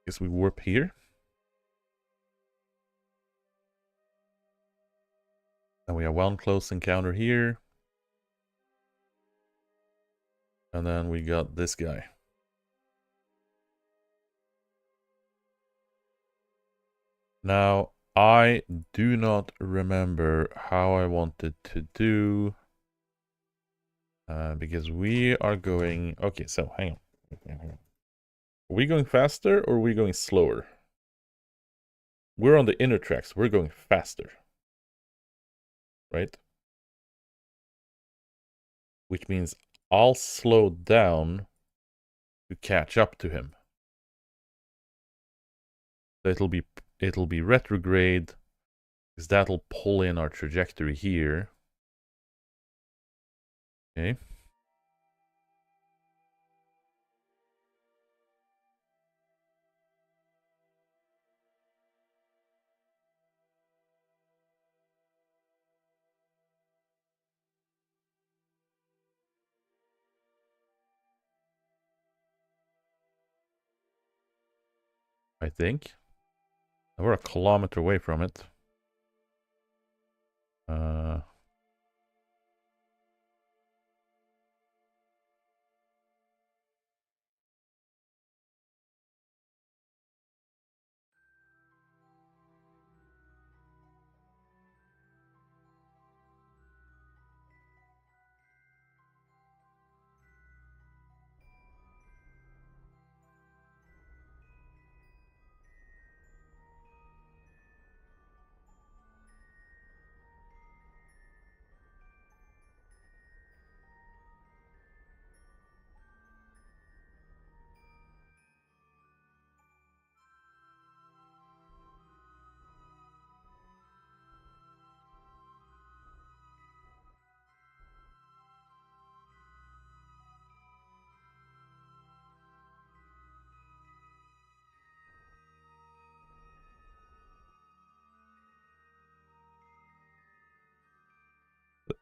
Guess we warp here. And we have one close encounter here. And then we got this guy. Now, I do not remember how I wanted to do... because we are going... Okay, so hang on. Are we going faster or are we going slower? We're on the inner tracks. We're going faster. Right? Which means I'll slow down to catch up to him. So it'll be retrograde, because that'll pull in our trajectory here. Okay. I think. We're a kilometer away from it.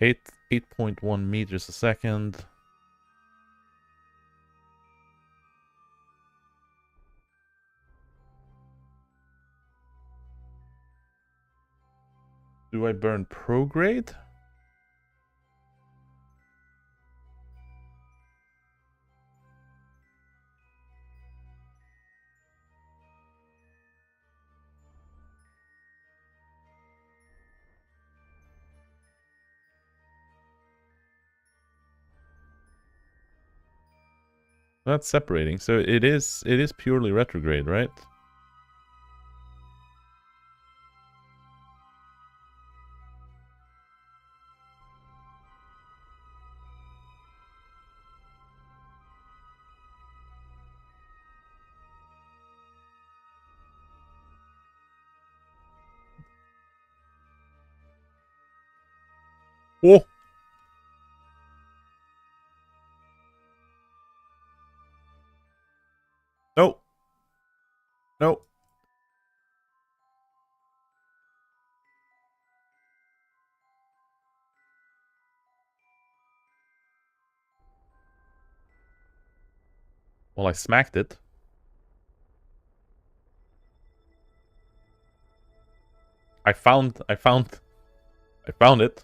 Eight 8.1 meters a second. Do I burn prograde? That's separating. So it is purely retrograde, right? Oh. No. No. Well, I smacked it. I found it.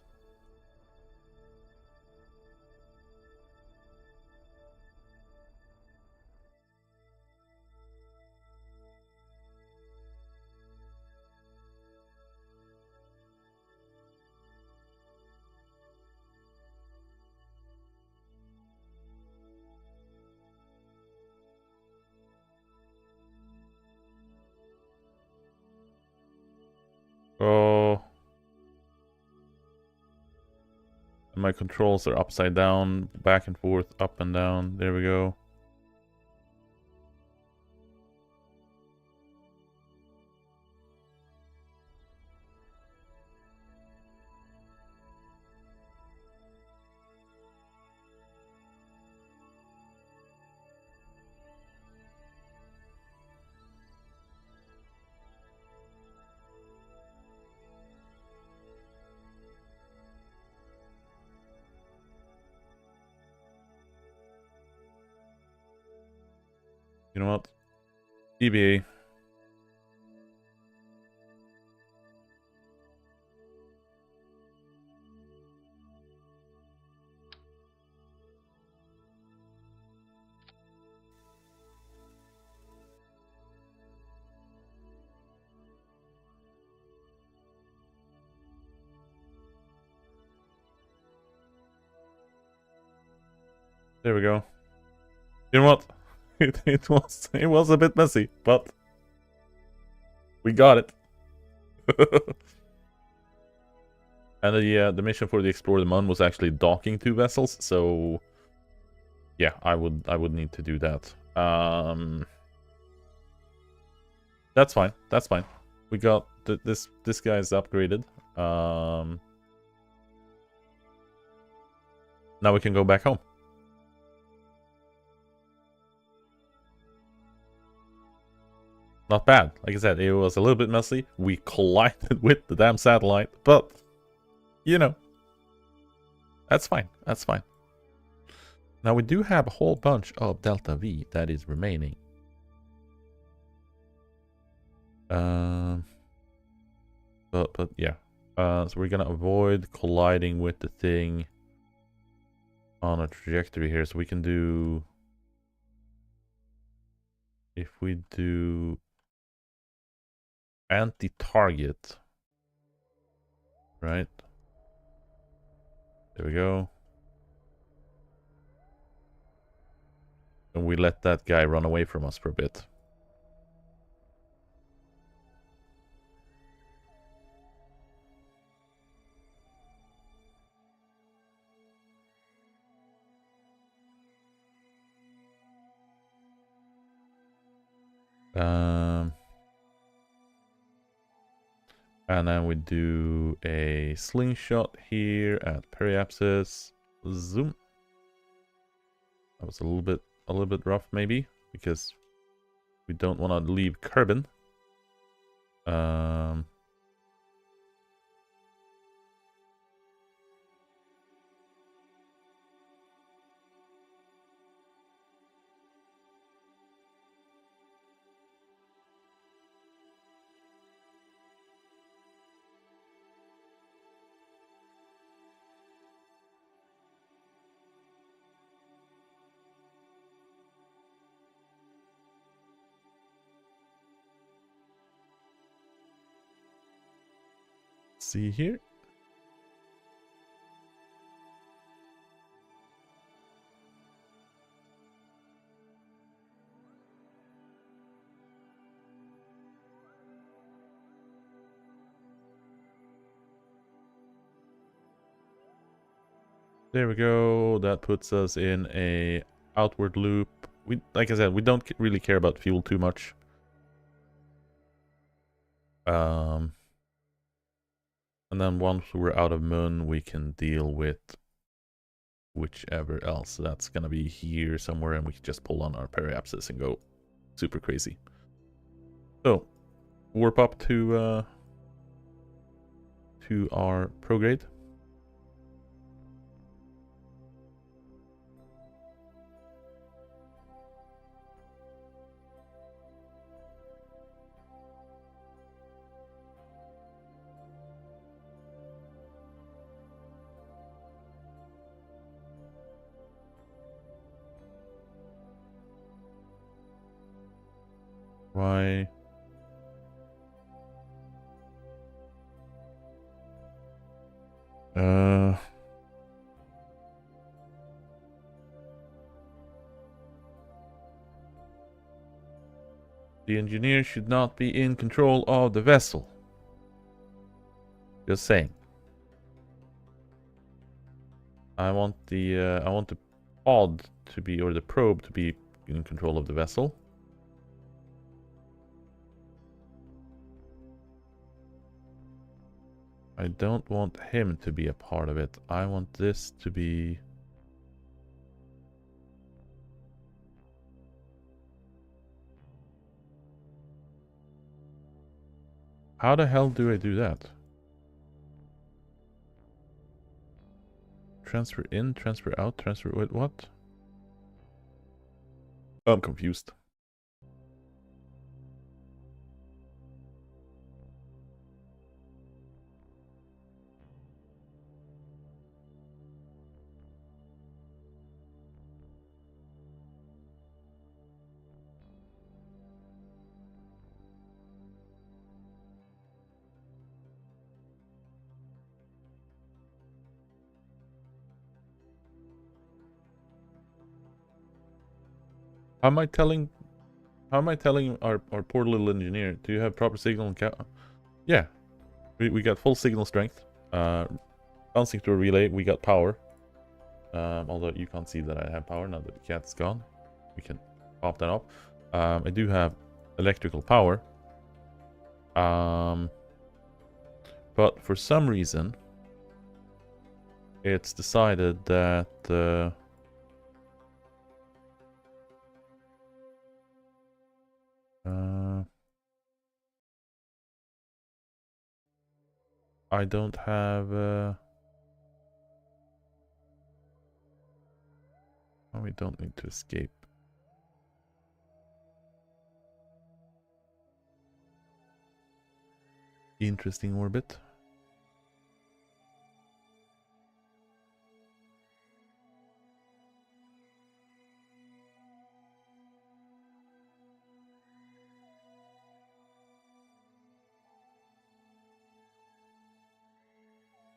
Oh. My controls are upside down, back and forth, up and down. There we go. You know what? EBA. There we go. You know what? It was a bit messy, but we got it. And the mission for the Explore the Mun was actually docking 2 vessels, so yeah, I would need to do that. That's fine. That's fine. We got this guy is upgraded. Now we can go back home. Not bad. Like I said, it was a little bit messy. We collided with the damn satellite, but you know, that's fine. That's fine. Now we do have a whole bunch of Delta V that is remaining. But yeah. So we're gonna avoid colliding with the thing on a trajectory here. So we can do, if we do anti-target, right? There we go. And we let that guy run away from us for a bit. And then we do a slingshot here at periapsis. Zoom. That was a little bit rough, maybe, because we don't want to leave Kerbin. See here. There we go. That puts us in a outward loop. We, like I said, we don't really care about fuel too much. And then once we're out of Mun, we can deal with whichever else. So that's gonna be here somewhere, and we can just pull on our periapsis and go super crazy. So warp up to our prograde. Why? The engineer should not be in control of the vessel. Just saying. I want the pod to be, or the probe to be in control of the vessel. I don't want him to be a part of it. I want this to be... How the hell do I do that? Transfer in, transfer out, transfer with what? I'm confused. How am I telling our poor little engineer? Do you have proper signal and yeah. We got full signal strength. Bouncing through a relay, we got power. Although you can't see that I have power now that the cat's gone. We can pop that up. I do have electrical power. But for some reason, it's decided that I don't have oh, we don't need to escape. Interesting orbit.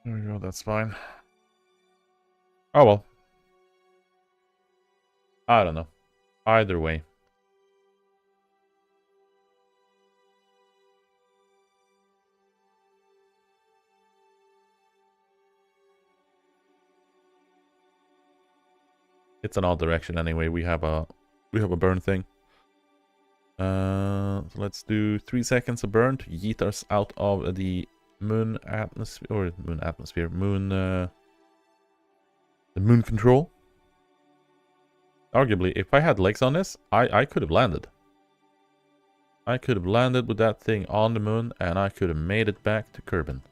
There we go, that's fine. Oh well. I don't know. Either way. It's an odd direction anyway. We have a burn thing. So let's do 3 seconds of burn to yeet us out of the moon atmosphere, or the moon control. Arguably, if I had legs on this, I could have landed. I could have landed with that thing on the moon, and I could have made it back to Kerbin.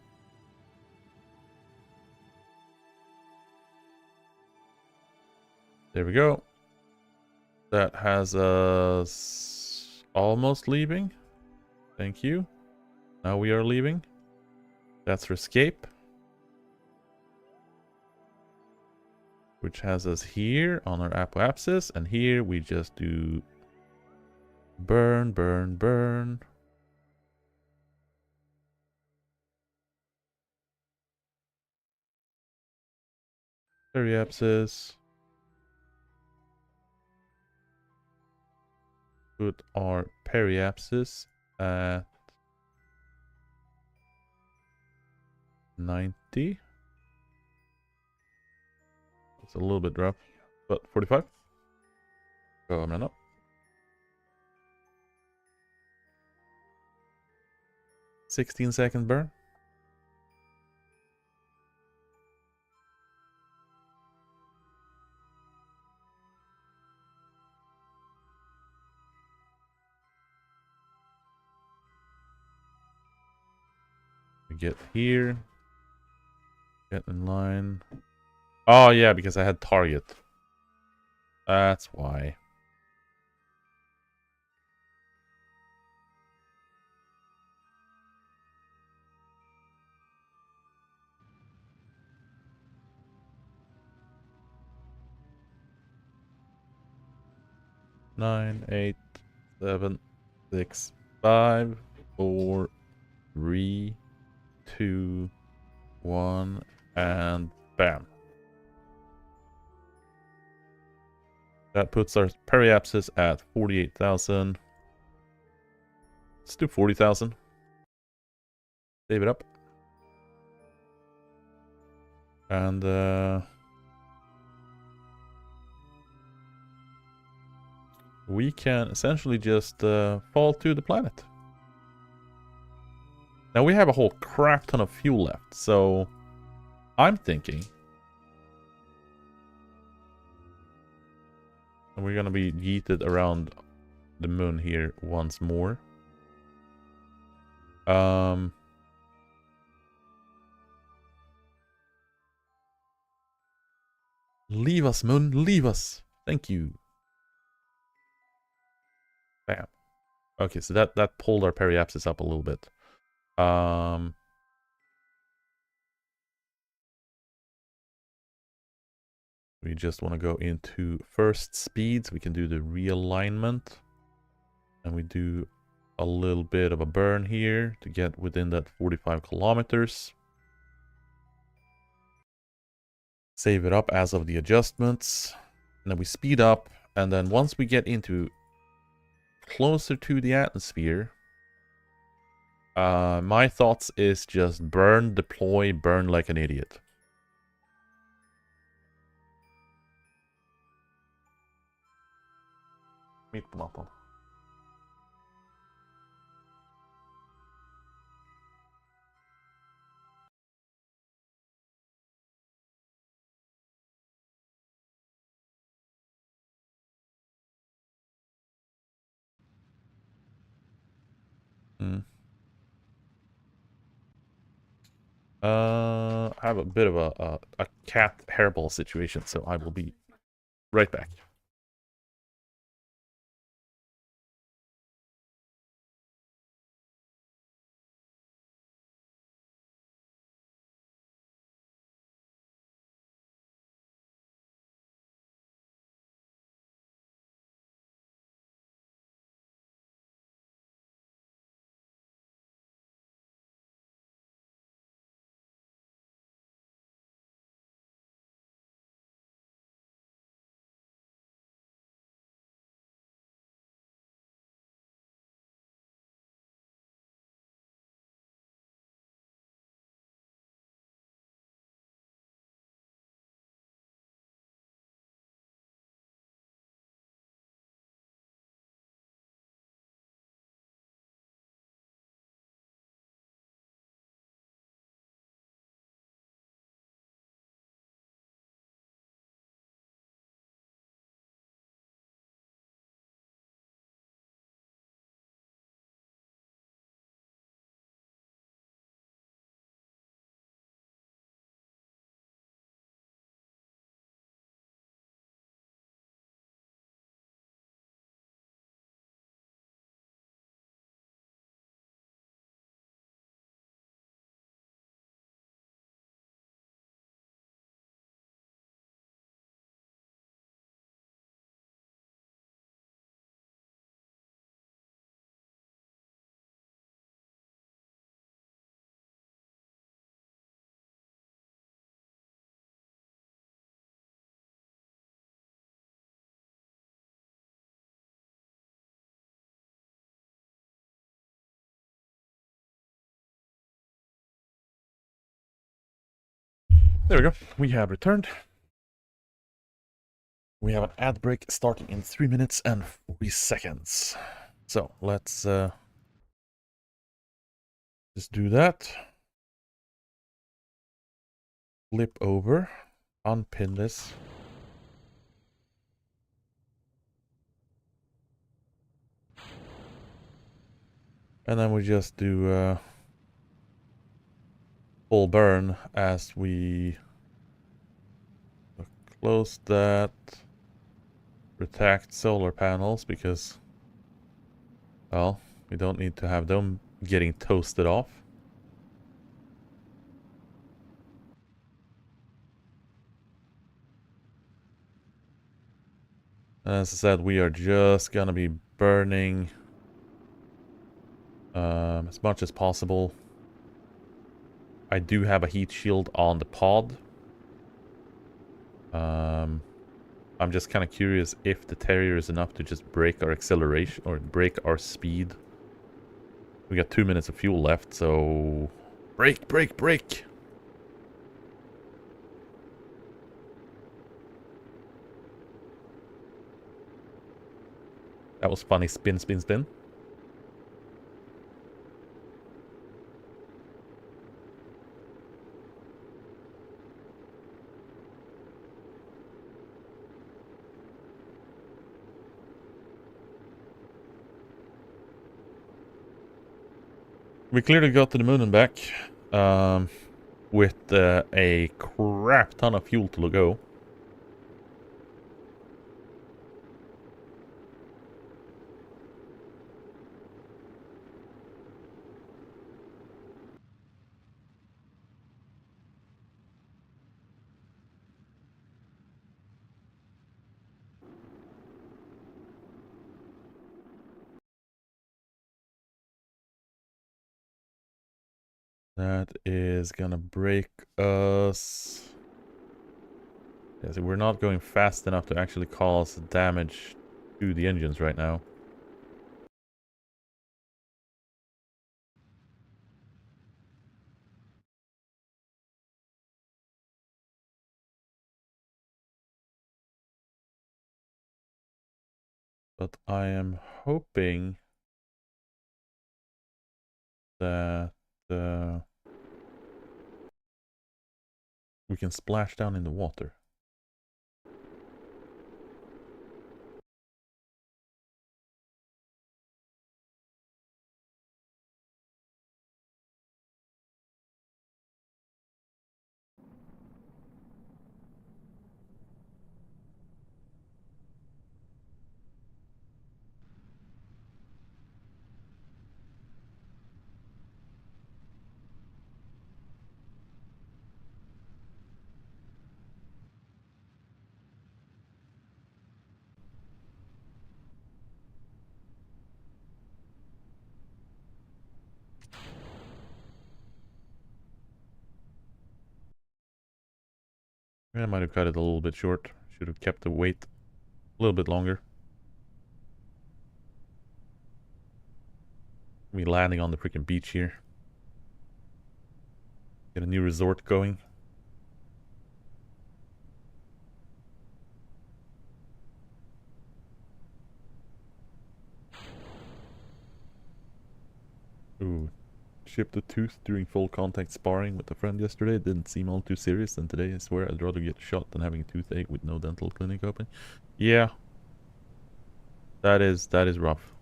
There we go. That has us almost leaving. Thank you. Now we are leaving. That's for escape. Which has us here on our apoapsis. And here we just do burn, burn, burn. Periapsis. Put our periapsis at 90. It's a little bit rough, but 45. Go on and up. $16-second burn. We get here. Get in line. Oh yeah, because I had target. That's why. Nine, 8, 7, 6, 5, 4, 3, 2, 1, and bam. That puts our periapsis at 48,000. Let's do 40,000. Save it up. And we can essentially just fall to the planet. Now we have a whole crap ton of fuel left, so I'm thinking we're gonna be yeeted around the moon here once more. Leave us, moon, leave us. Thank you. Bam. Okay, so that pulled our periapsis up a little bit. We just want to go into first speeds. We can do the realignment. And we do a little bit of a burn here to get within that 45 kilometers. Save it up as of the adjustments. And then we speed up And then once we get into closer to the atmosphere, my thoughts is just burn, deploy, burn like an idiot. Meet them up. I have a bit of a cat hairball situation, so I will be right back. There we go. We have returned. We have an ad break starting in 3 minutes and 40 seconds. So let's just do that. Flip over, unpin this. And then we just do full burn as we close that, protect solar panels because, well, we don't need to have them getting toasted off. As I said, we are just gonna be burning as much as possible. I do have a heat shield on the pod. I'm just kind of curious if the Terrier is enough to just break our acceleration or break our speed. We got 2 minutes of fuel left, so break, break, break. That was funny. Spin, spin, spin. We clearly got to the moon and back with a crap ton of fuel to go. That is gonna break us Yeah, so we're not going fast enough to actually cause damage to the engines right now. But I am hoping that we can splash down in the water. I might have cut it a little bit short. Should have kept the weight a little bit longer. Me landing on the freaking beach here. Get a new resort going. Ooh. Shipped a tooth during full contact sparring with a friend yesterday. It didn't seem all too serious, and today I swear I'd rather get shot than having a toothache with no dental clinic open. Yeah. That is rough.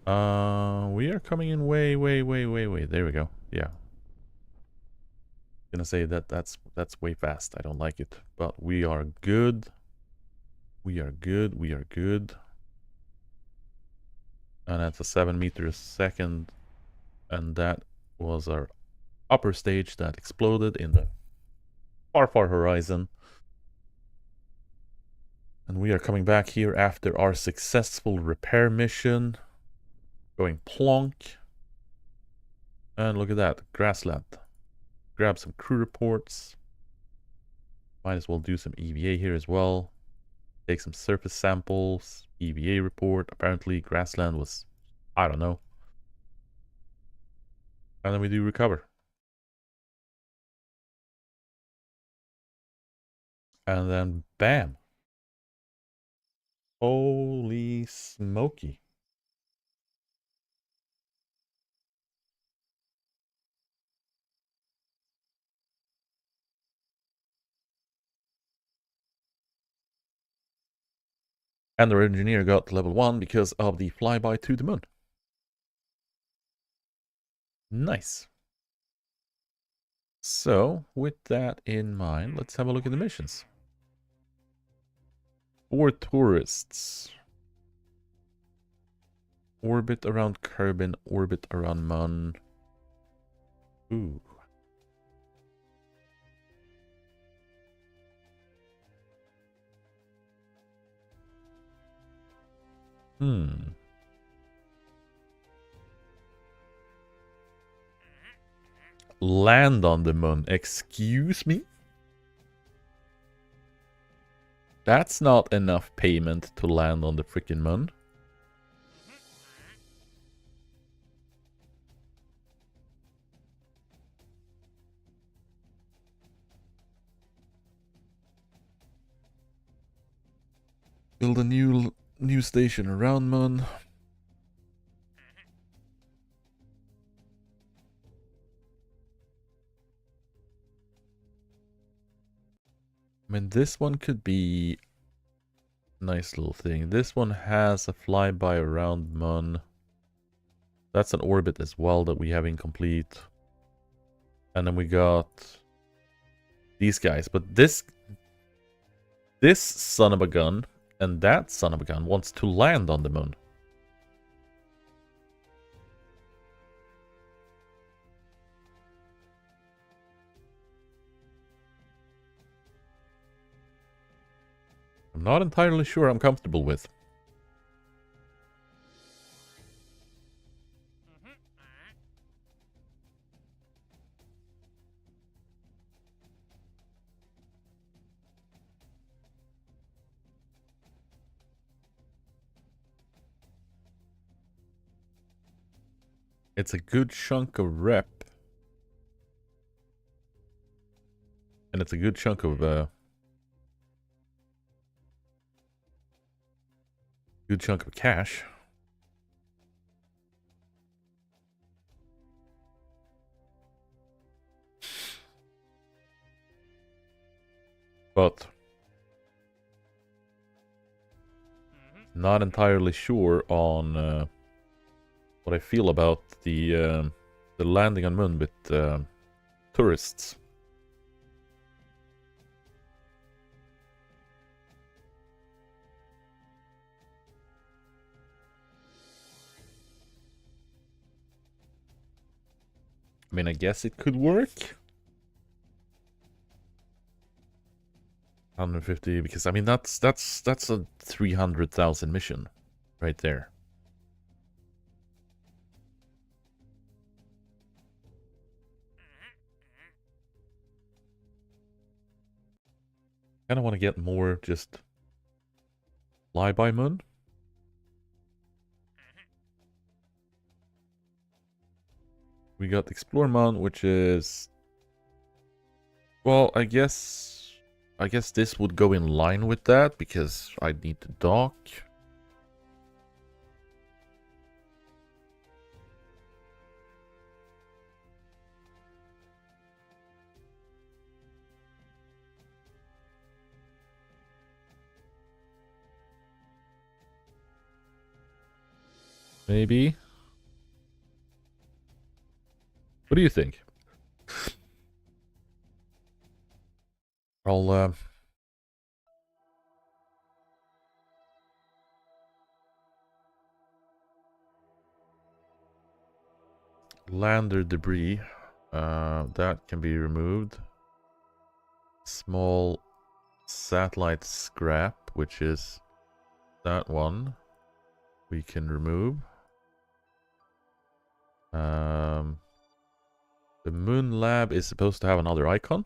We are coming in way. There we go. Yeah. Gonna say that's way fast. I don't like it. But we are good. We are good. And that's a 7 meters a second. And that was our upper stage that exploded in the far horizon. And we are coming back here after our successful repair mission. Going plonk. And look at that, grassland. Grab some crew reports. Might as well do some EVA here as well. Take some surface samples. EVA report. Apparently grassland was, I don't know. And then we do recover. And then bam. Holy smoky. And our engineer got level 1 because of the flyby to the moon. Nice. So, with that in mind, let's have a look at the missions. For tourists. Orbit around Kerbin, orbit around Mun. Ooh. Land on the moon. Excuse me? That's not enough payment to land on the freaking moon. Build a new station around moon. I mean, this one could be a nice little thing. This one has a flyby around moon. That's an orbit as well that we have incomplete. And then we got these guys. But this son of a gun and that son of a gun wants to land on the moon. I'm not entirely sure I'm comfortable with. It's a good chunk of rep. And it's a good chunk of cash. But not entirely sure on what I feel about the landing on Moon with tourists. I mean, I guess it could work. 150, because I mean that's a 300,000 mission right there. Kind of want to get more just flyby Moon. We got Explore Moon, which is, well, I guess this would go in line with that because I need to dock. Maybe. What do you think? I'll lander debris. That can be removed. Small satellite scrap, which is that one, we can remove. The Moon Lab is supposed to have another icon.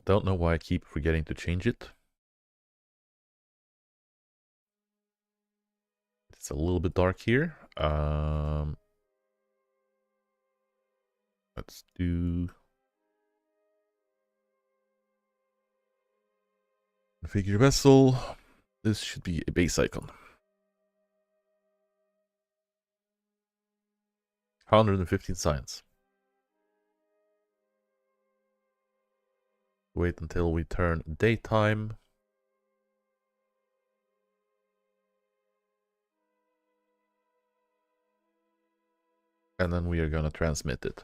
Don't know why I keep forgetting to change it. It's a little bit dark here. Let's do configure vessel. This should be a base icon. 115 science. Wait until we turn daytime. And then we are gonna transmit it.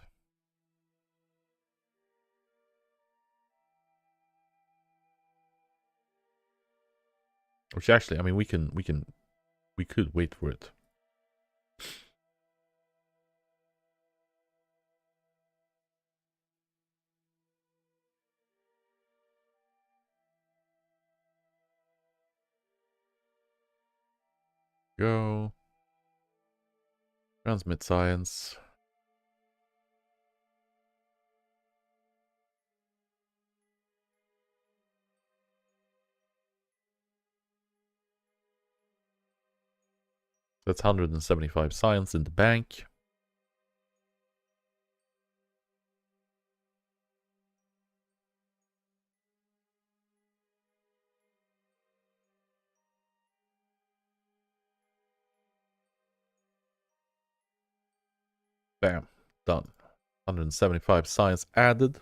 Which actually, I mean, we could wait for it. Go. Transmit science. That's 175 science in the bank. Bam. Done. 175 science added.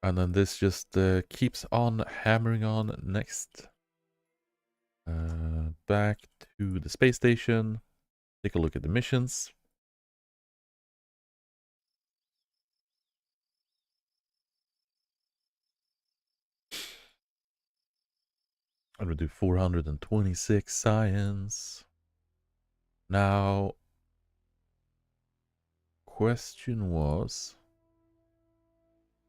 And then this just keeps on hammering on next. Back to the space station. Take a look at the missions. And we'll do 426 science. Now, question was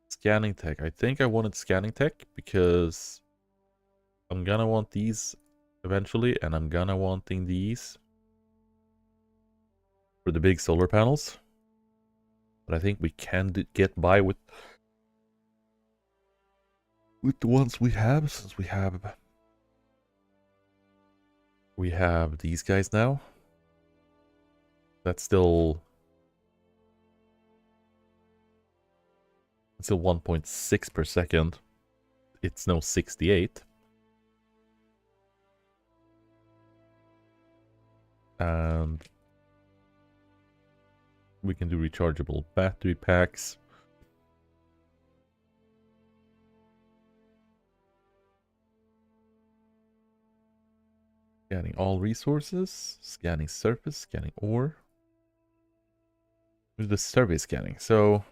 scanning tech. I think I wanted scanning tech because I'm gonna want these eventually, and I'm gonna wanting these for the big solar panels. But I think we can get by with the ones we have, since we have We have these guys now. That's still 1.6 per second. It's no 68. And we can do rechargeable battery packs. Scanning all resources, scanning surface, scanning ore. Do the survey scanning. So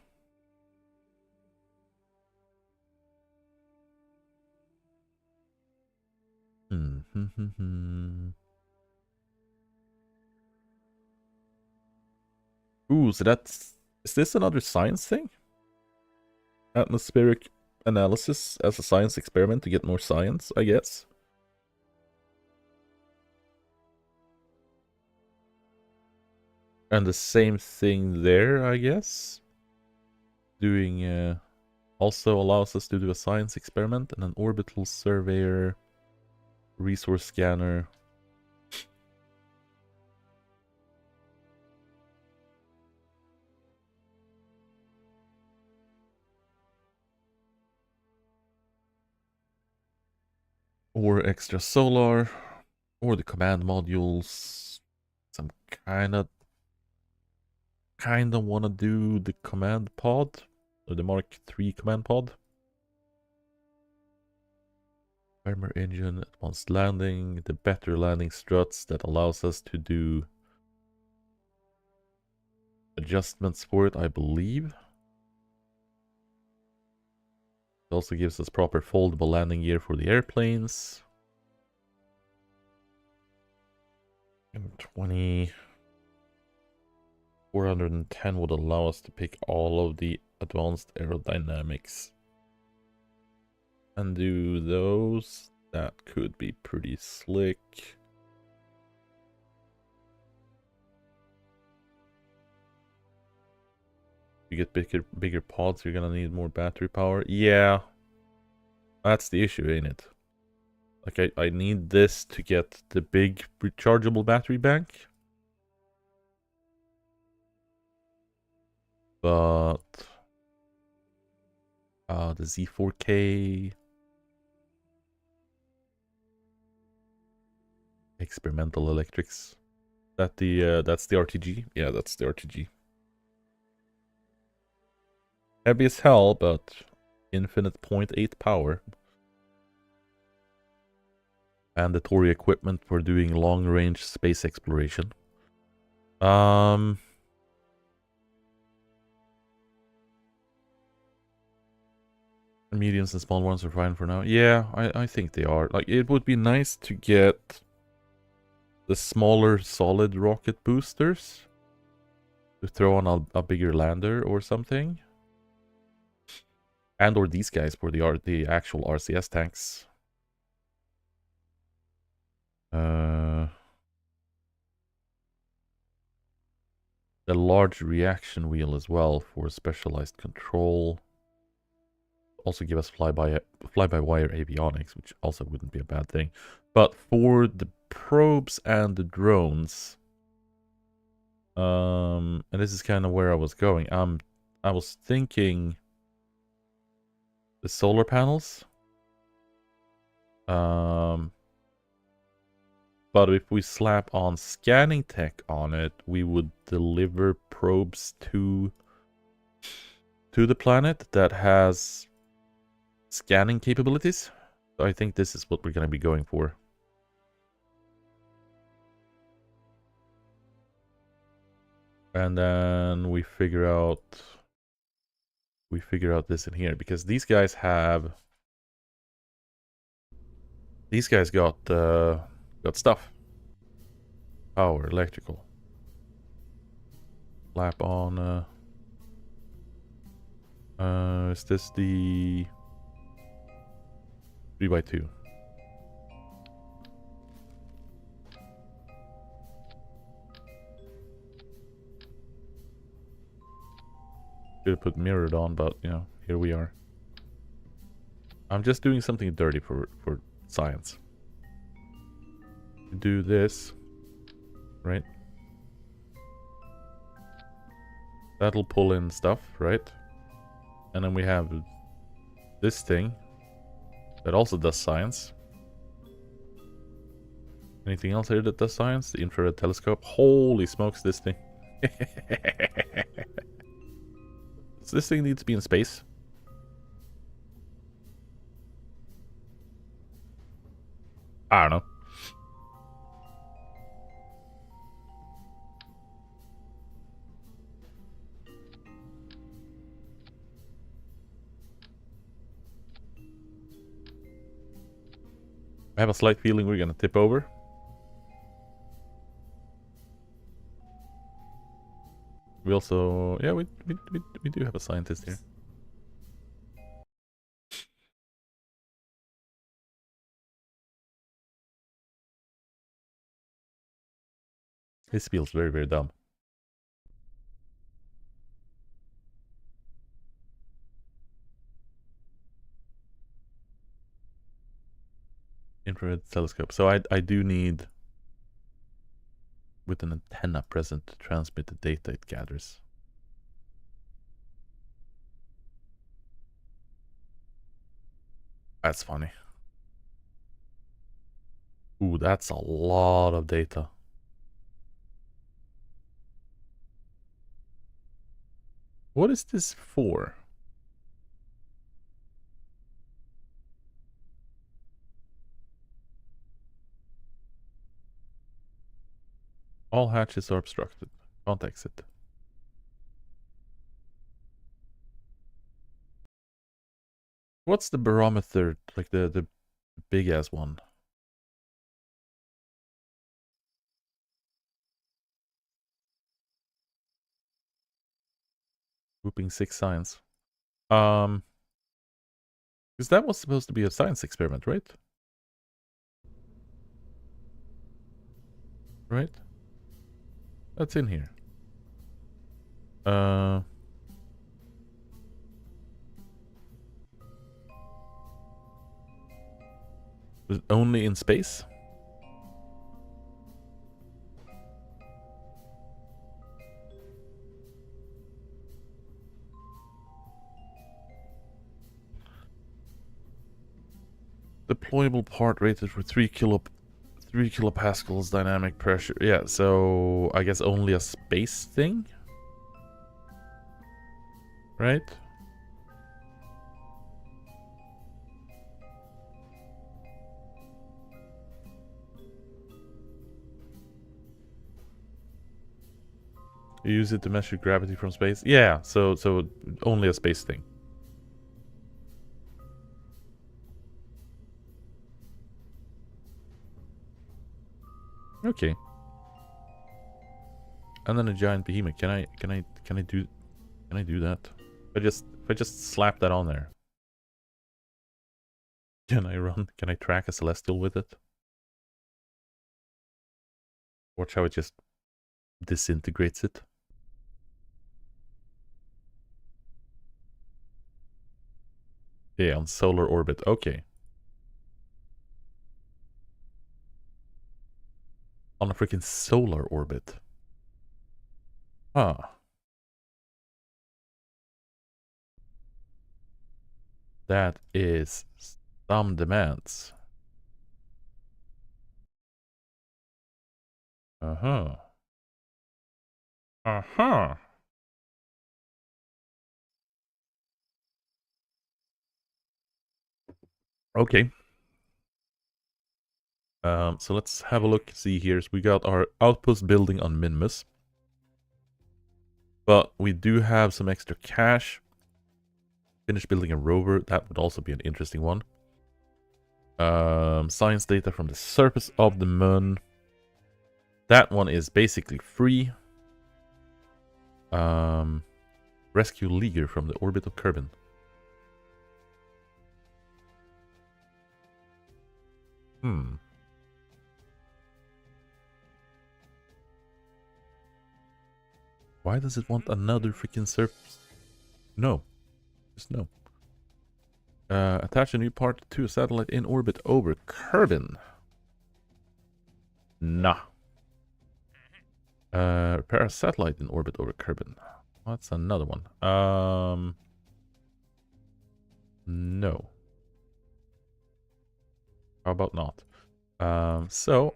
Ooh, so is this another science thing? Atmospheric analysis as a science experiment to get more science, I guess. And the same thing there, I guess. Doing also allows us to do a science experiment and an orbital surveyor, resource scanner. Or extra solar, or the command modules. Some kind of want to do the command pod, or the Mark III command pod. Armor engine, advanced landing, the better landing struts that allows us to do adjustments for it, I believe. It also gives us proper foldable landing gear for the airplanes. And 410 would allow us to pick all of the advanced aerodynamics and do those. That could be pretty slick. You get bigger pods, you're gonna need more battery power. Yeah, that's the issue, ain't it? Like, I need this to get the big rechargeable battery bank. But the Z4K experimental electrics. That's the RTG. Yeah, that's the RTG. Heavy as hell, but infinite 0.8 power. Mandatory equipment for doing long-range space exploration. Mediums and small ones are fine for now. Yeah, I think they are. Like, it would be nice to get the smaller solid rocket boosters to throw on a bigger lander or something. And or these guys for the actual RCS tanks. The large reaction wheel as well for specialized control. Also give us fly-by-wire avionics, which also wouldn't be a bad thing. But for the probes and the drones, and this is kind of where I was going. I was thinking the solar panels. But if we slap on scanning tech on it, we would deliver probes to the planet that has scanning capabilities. So I think this is what we're going to be going for. And then we figure out this in here, because these guys got stuff. Power, electrical. Lap on is this the 3x2? Should have put mirrored on, but you know, here we are. I'm just doing something dirty for science. do this, right? That'll pull in stuff, right? And then we have this thing that also does science. Anything else here that does science? The infrared telescope. Holy smokes, this thing. Does this thing need to be in space? I don't know. I have a slight feeling we're gonna tip over. We also... yeah, we do have a scientist here. This feels very, very dumb. Infrared telescope. So I do need... with an antenna present to transmit the data it gathers. That's funny. Ooh, that's a lot of data. What is this for? All hatches are obstructed. Can't exit. What's the barometer? Like the big ass one. Whooping 6 science. Because that was supposed to be a science experiment, right? Right? That's in here. Was it only in space? Deployable part rated for 3 kilopascals dynamic pressure. Yeah, so I guess only a space thing? Right? You use it to measure gravity from space? Yeah, so only a space thing. Okay. And then a giant behemoth. Can I do that? If I just slap that on there. Can I track a celestial with it? Watch how it just disintegrates it. Yeah, on solar orbit. Okay. On a freaking solar orbit. Huh. That is some demands. Uh-huh. Uh-huh. Okay. So let's have a look, see here. So we got our outpost building on Minmus. But we do have some extra cash. Finish building a rover. That would also be an interesting one. Science data from the surface of the moon. That one is basically free. Rescue Leaguer from the orbit of Kerbin. Why does it want another freaking surface? No. Just no. Attach a new part to a satellite in orbit over Kerbin. Nah. Repair a satellite in orbit over Kerbin. That's another one. No. How about not? So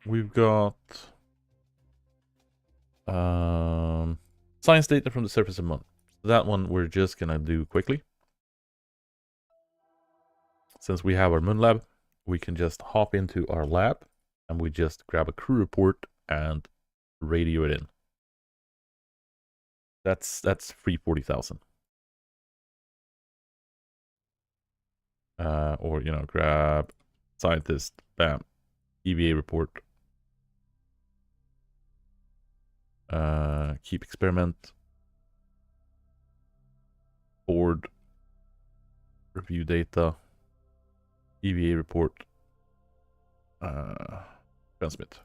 we've got science data from the surface of Moon. That one we're just gonna do quickly. Since we have our Moon lab, we can just hop into our lab and we just grab a crew report and radio it in. That's free 40,000. Or you know, grab scientist, bam, EVA report. Keep experiment. Board. Review data. EVA report. Transmit.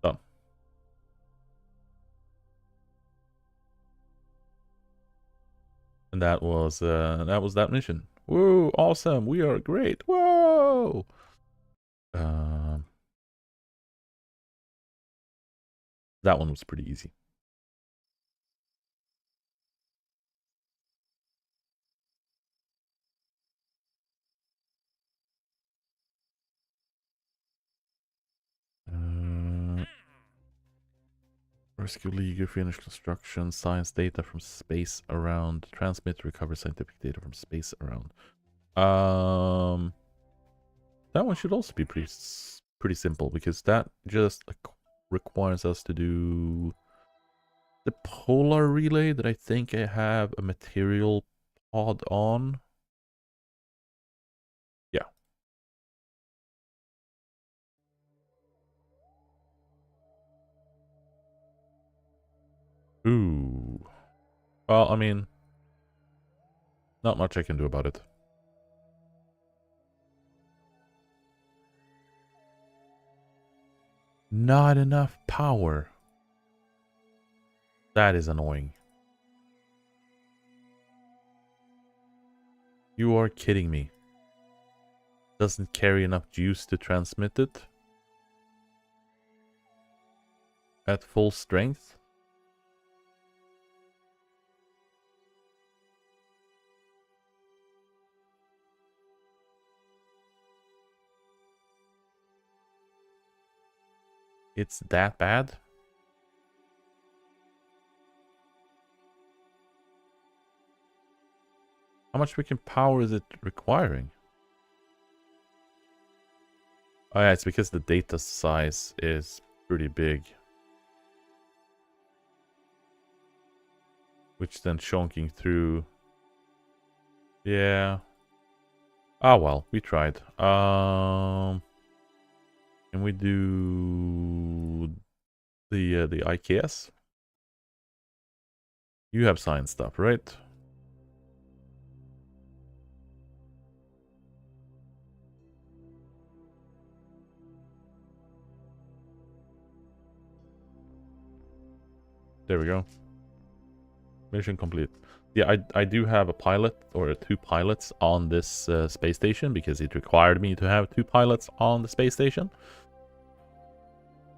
Done. And that was that mission. Whoa, awesome. We are great. Whoa. That one was pretty easy. Rescue League, finish construction, science data from space around, transmit, recover scientific data from space around. That one should also be pretty simple because that just requires us to do the polar relay that I think I have a material pod on. Yeah. Ooh. Well, I mean, not much I can do about it. Not enough power. That is annoying. You are kidding me. Doesn't carry enough juice to transmit it? At full strength? It's that bad? How much freaking power is it requiring? Oh yeah, it's because the data size is pretty big. Which then chunking through... Yeah. Ah well, we tried. Can we do the IKS? You have science stuff, right? There we go. Mission complete. Yeah, I do have a pilot, or 2 pilots on this space station, because it required me to have 2 pilots on the space station.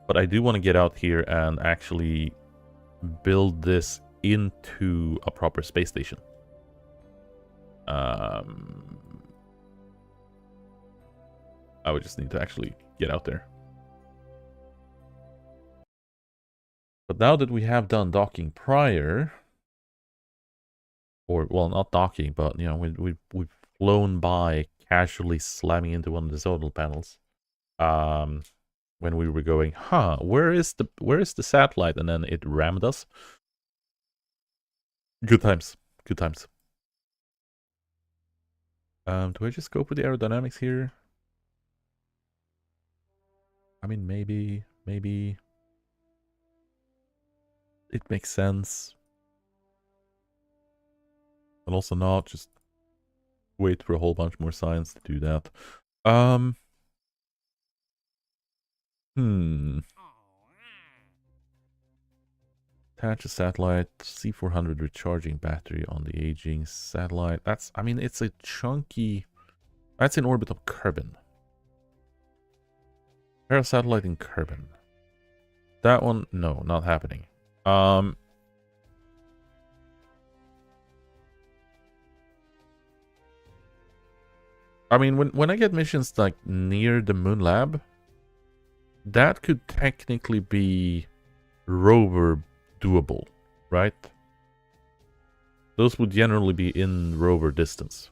But I do want to get out here and actually build this into a proper space station. I would just need to actually get out there. But now that we have done docking prior, or well, not docking, but you know, we've flown by, casually slamming into one of the zonal panels. When we were going, where is the satellite? And then it rammed us. Good times. Good times. Do I just go for the aerodynamics here? I mean, maybe it makes sense. But also not, just wait for a whole bunch more science to do that. Attach a satellite, C400 recharging battery on the aging satellite. That's, I mean, it's a chunky... That's in orbit of Kerbin. Parasatellite in Kerbin. That one, no, not happening. I mean, when I get missions like near the Moon Lab, that could technically be rover doable, right? Those would generally be in rover distance.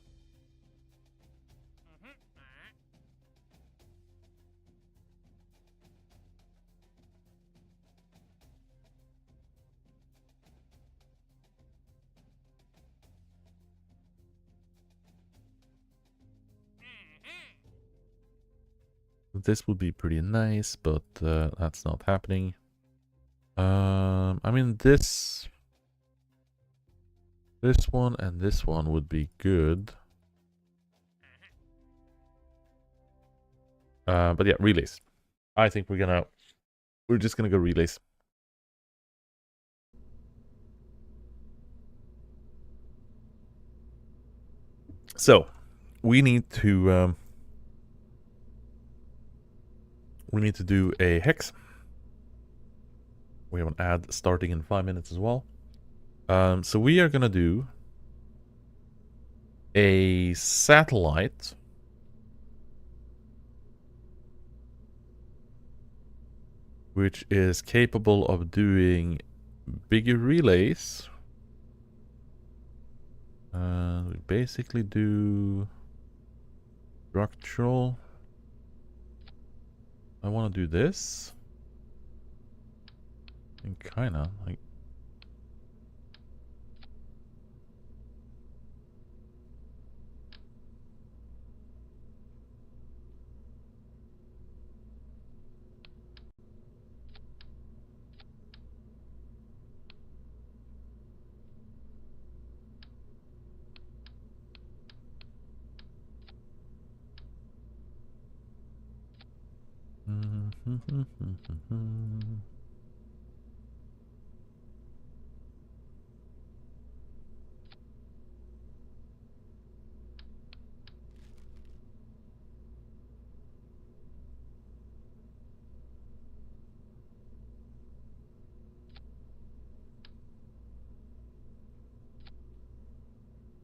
This would be pretty nice, but that's not happening. I mean, this one and this one would be good. But yeah, relays. I think we're just gonna go relays. So, we need to do a hex. We have an ad starting in 5 minutes as well. So we are gonna do a satellite which is capable of doing bigger relays. We basically do structural. I want to do this. And kinda like.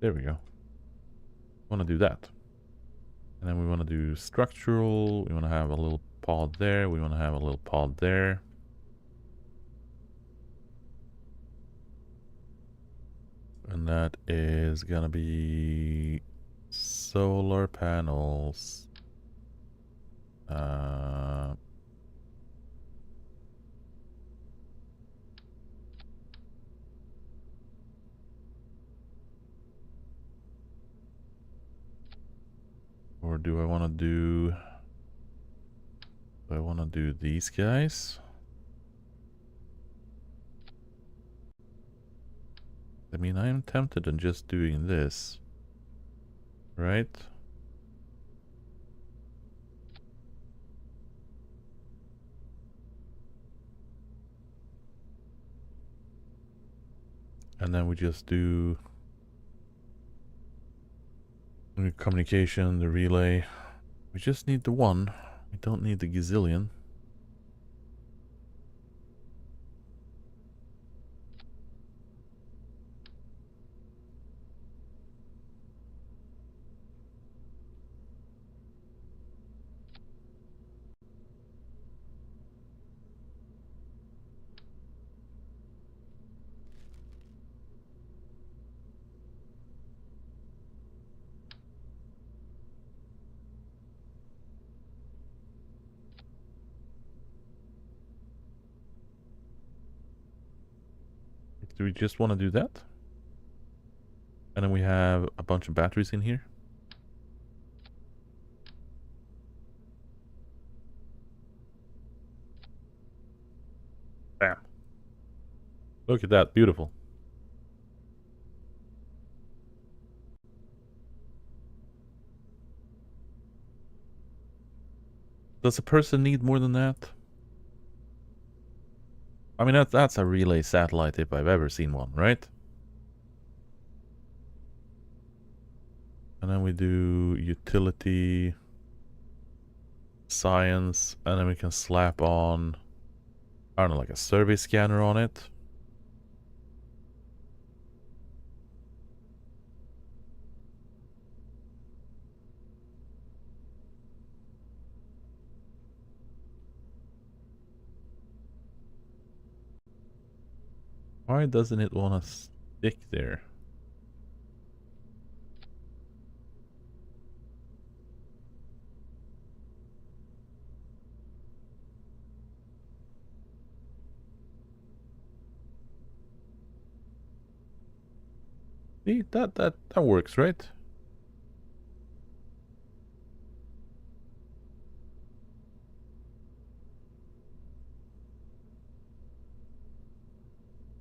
There we go. Want to do that. And then we want to do structural. We want to have a little pod there. We want to have a little pod there. And that is gonna be solar panels. Or do I want to do... these guys? I mean, I am tempted on just doing this. Right? And then we just do... the communication, the relay. We just need the one. We don't need the gazillion. Do we just want to do that? And then we have a bunch of batteries in here. Bam. Look at that, beautiful. Does a person need more than that? I mean, that's a relay satellite if I've ever seen one, right? And then we do utility. Science, and then we can slap on, I don't know, like a survey scanner on it. Why doesn't it want to stick there? See, that works, right?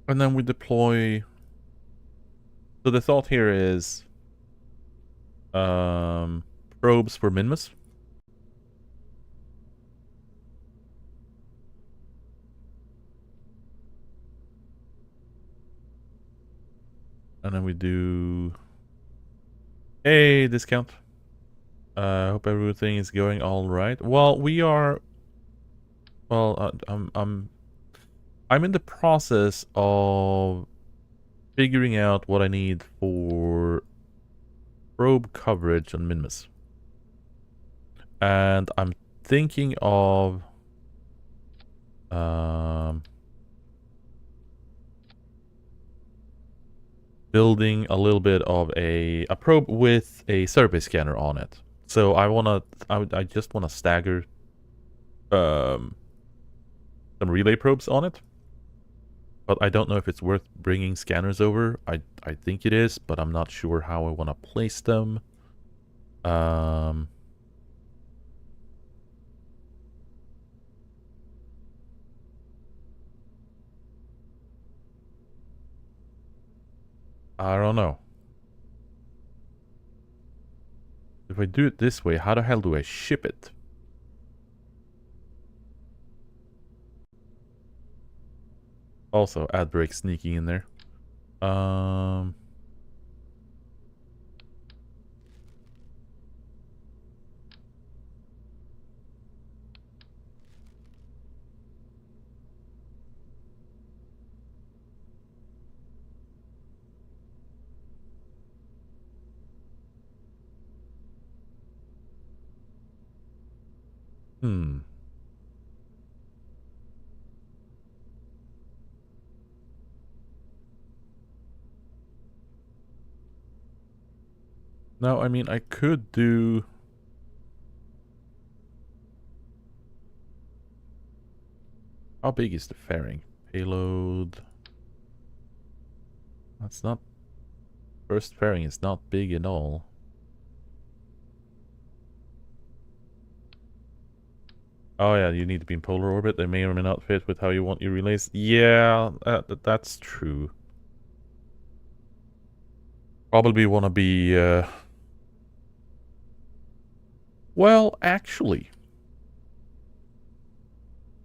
And then we deploy. So the thought here is probes for Minmus. And then we do a discount. Hope everything is going all right. Well, we are. Well, I'm in the process of figuring out what I need for probe coverage on Minmus, and I'm thinking of building a little bit of a probe with a survey scanner on it. So I just wanna stagger some relay probes on it. But I don't know if it's worth bringing scanners over. I think it is, but I'm not sure how I want to place them. I don't know. If I do it this way, how the hell do I ship it? Also, ad break sneaking in there. Hmm. No, I mean, I could do... How big is the fairing? Payload... That's not... First fairing is not big at all. Oh yeah, you need to be in polar orbit. They may or may not fit with how you want your relays. Yeah, that's true. Probably want to be... Well, actually...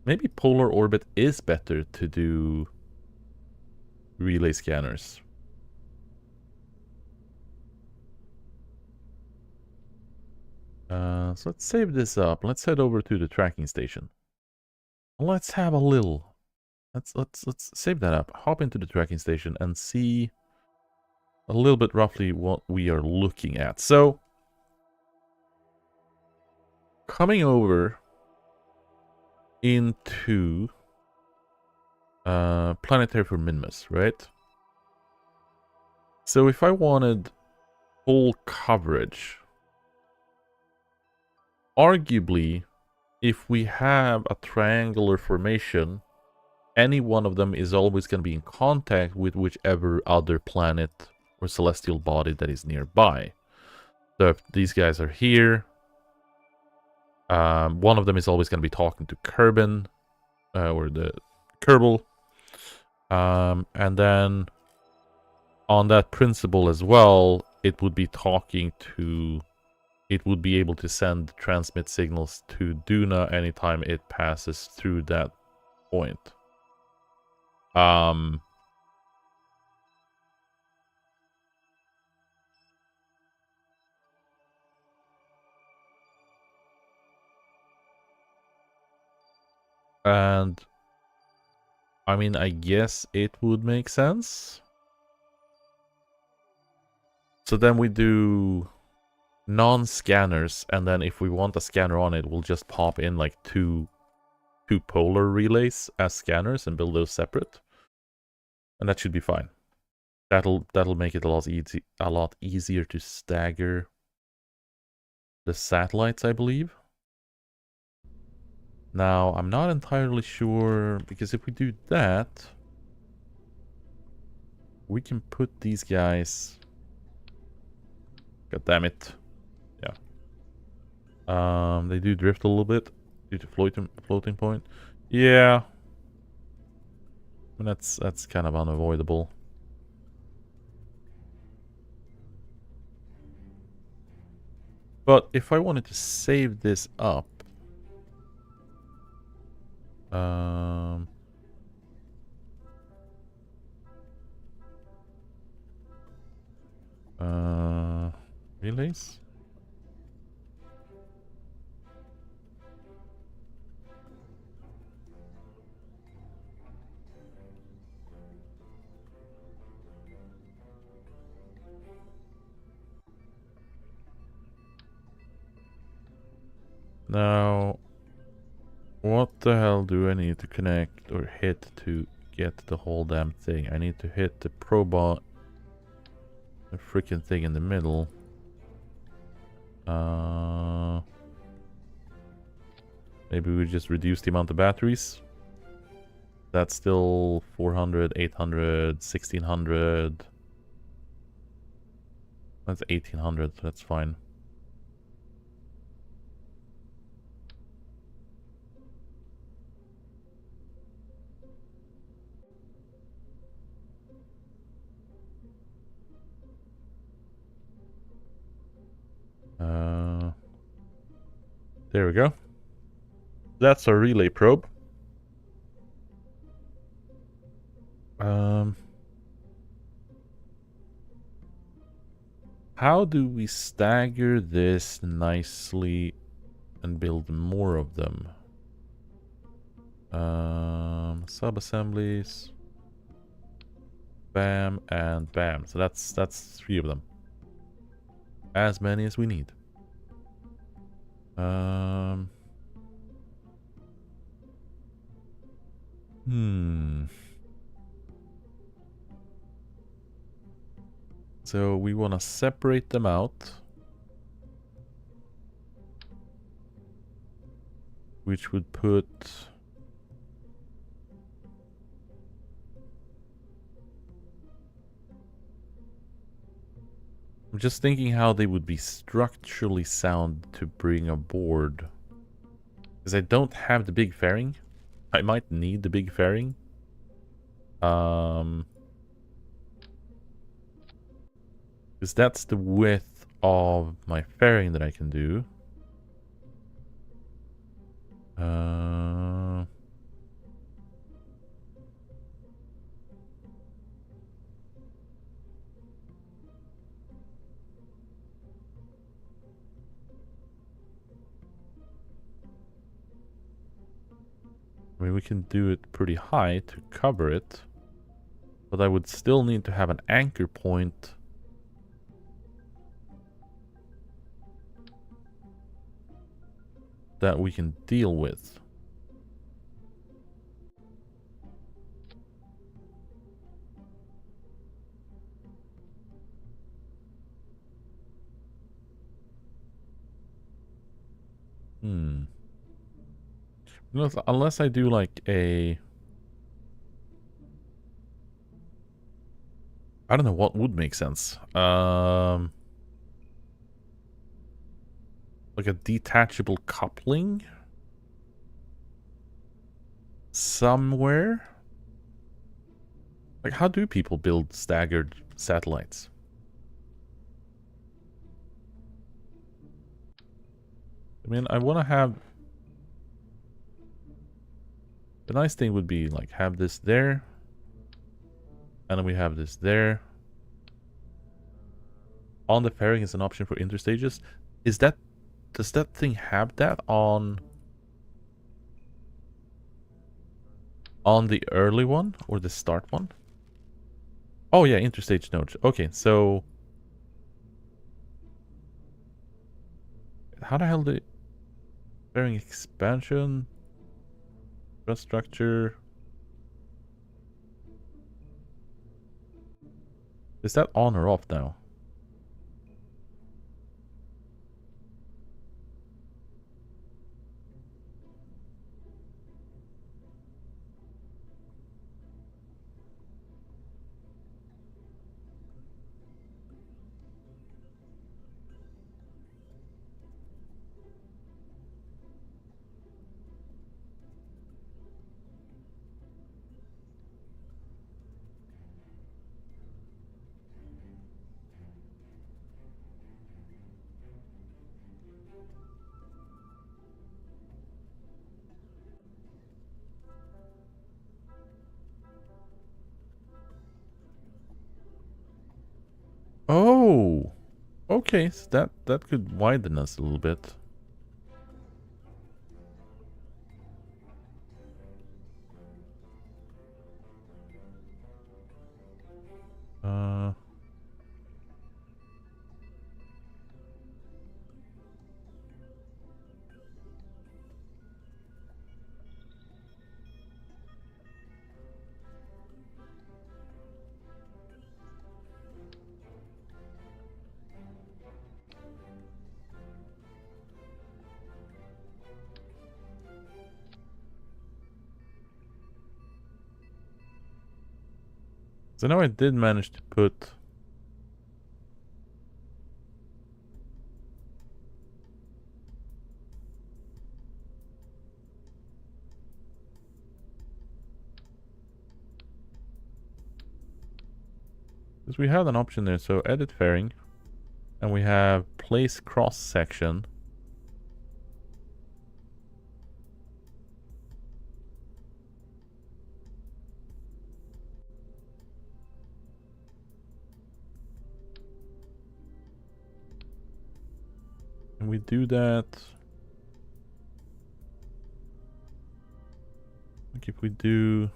Maybe polar orbit is better to do relay scanners. So let's save this up. Let's head over to the tracking station. Let's have a little. Let's save that up. Hop into the tracking station and see a little bit roughly what we are looking at. So coming over into planetary for Minmus, right? So if I wanted full coverage, arguably, if we have a triangular formation, any one of them is always going to be in contact with whichever other planet or celestial body that is nearby. So if these guys are here, one of them is always going to be talking to Kerbin, or the Kerbal. And then on that principle as well, it would be talking to... It would be able to transmit signals to Duna anytime it passes through that point. And I mean, I guess it would make sense. So then we do non-scanners, and then if we want a scanner on it, we'll just pop in like two polar relays as scanners and build those separate. And that should be fine. That'll make it a lot easier to stagger the satellites, I believe. Now, I'm not entirely sure, because if we do that, we can put these guys... God damn it. Yeah. They do drift a little bit due to floating point. Yeah. I mean, that's kind of unavoidable. But if I wanted to save this up... relays? Now, what the hell do I need to connect or hit to get the whole damn thing? I need to hit the probot, the freaking thing in the middle. Maybe we just reduce the amount of batteries. That's still 400, 800, 1600. That's 1800, that's fine. There we go. That's our relay probe. How do we stagger this nicely and build more of them? Sub-assemblies. Bam and bam. So that's 3 of them. As many as we need. So we want to separate them out. Which would put... I'm just thinking how they would be structurally sound to bring aboard. Because I don't have the big fairing. I might need the big fairing. Because that's the width of my fairing that I can do. I mean, we can do it pretty high to cover it. But I would still need to have an anchor point that we can deal with. Unless I do like a... I don't know what would make sense. Like a detachable coupling? Somewhere? Like, how do people build staggered satellites? I mean, I want to have... The nice thing would be, like, have this there. And then we have this there. On the fairing is an option for interstages. Is that... Does that thing have that on... On the early one or the start one? Oh yeah, interstage nodes. Okay, so how the hell did bearing expansion infrastructure? Is that on or off now? Oh, okay. So that could widen us a little bit. Uh, so now I did manage to put. Because we have an option there, so edit fairing. And we have place cross section. And we do that. Like if we do.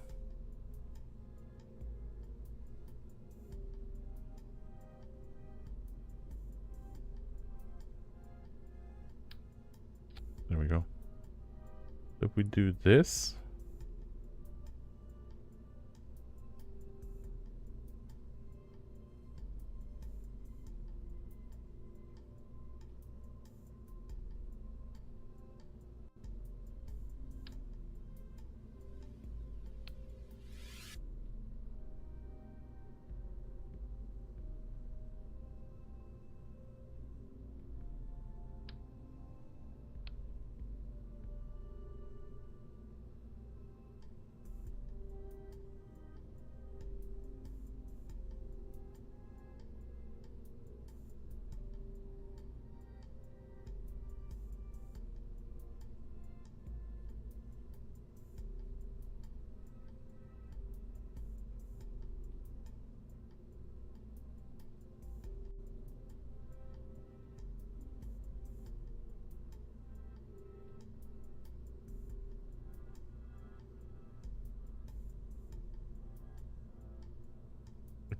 There we go. If we do this.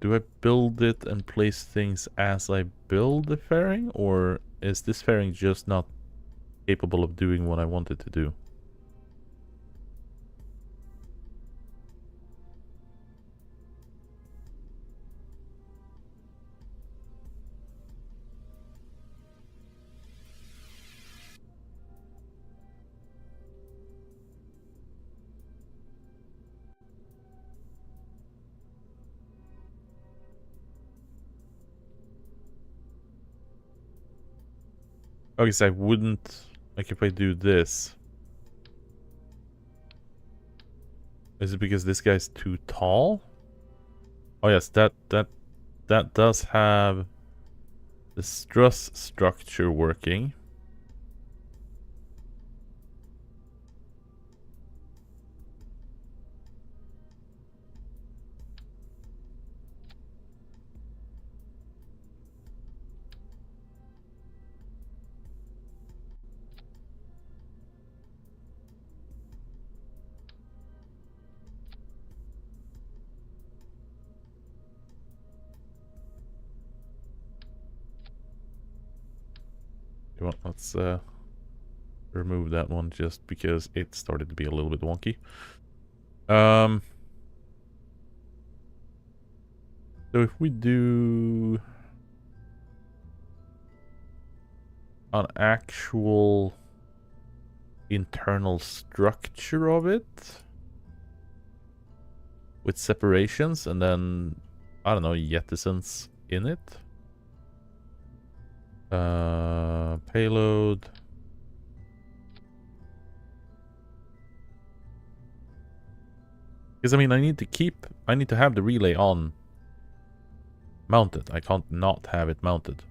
Do I build it and place things as I build the fairing? Or is this fairing just not capable of doing what I want it to do? Okay, so I wouldn't... Like if I do this... Is it because this guy's too tall? Oh yes, that does have the stress structure working. You want, let's remove that one just because it started to be a little bit wonky. So if we do an actual internal structure of it with separations and then, I don't know, jettisons in it. Payload. Because I mean, I need to have the relay on mounted. I can't not have it mounted.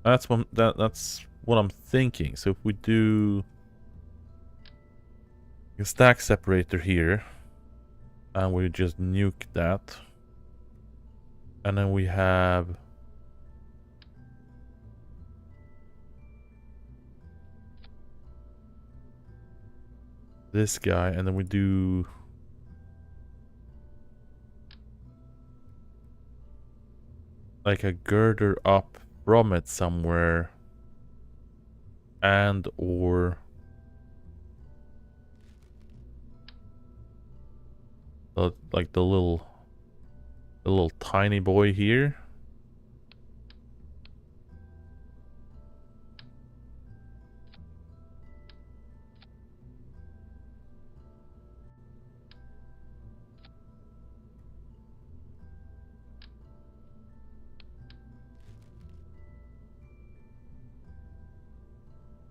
That's what I'm thinking. So if we do a stack separator here, and we just nuke that, and then we have this guy, and then we do like a girder up from it somewhere, and or like the little tiny boy here.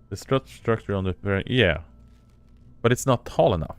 The structure on the very, yeah, but it's not tall enough.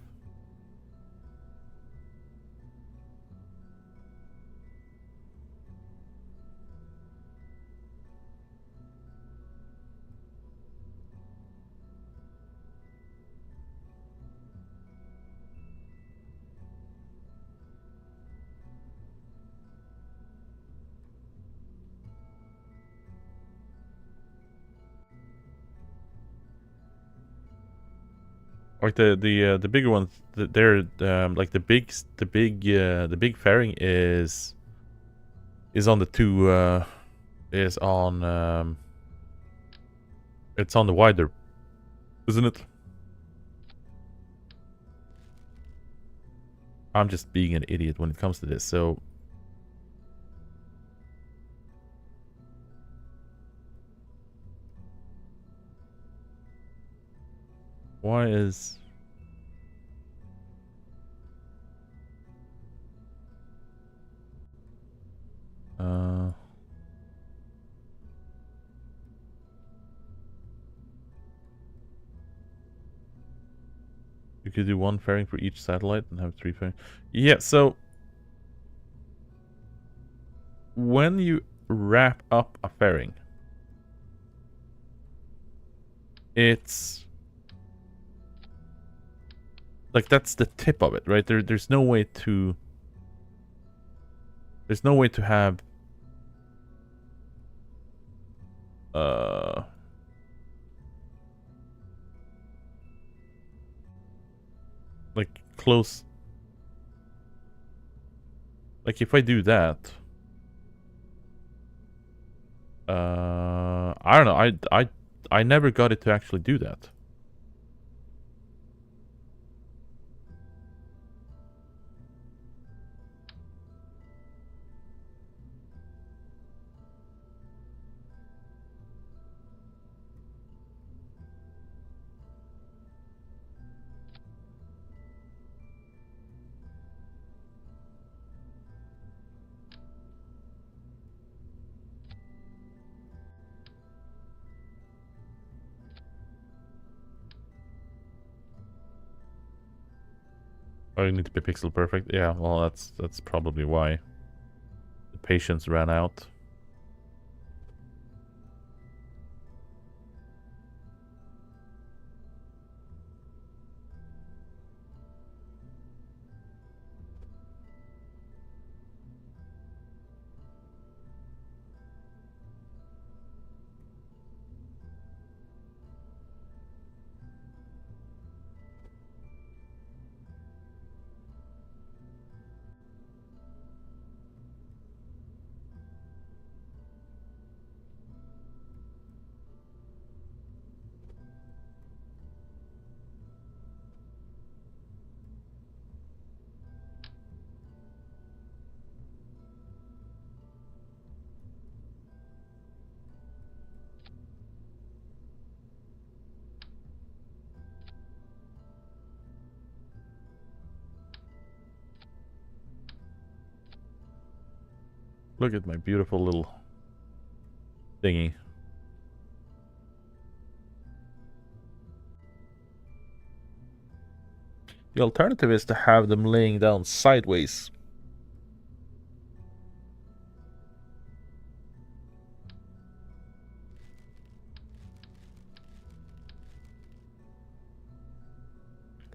Like the bigger ones, they're like the big fairing is on the two is on it's on the wider, isn't it? I'm just being an idiot when it comes to this. So why is you could do one fairing for each satellite and have 3 fairing. Yeah, so when you wrap up a fairing, it's like that's the tip of it, right? There's no way to have like close, like if I do that, I don't know, I never got it to actually do that. Oh, you need to be pixel perfect. Yeah, well, that's probably why the patience ran out. Look at my beautiful little thingy. The alternative is to have them laying down sideways.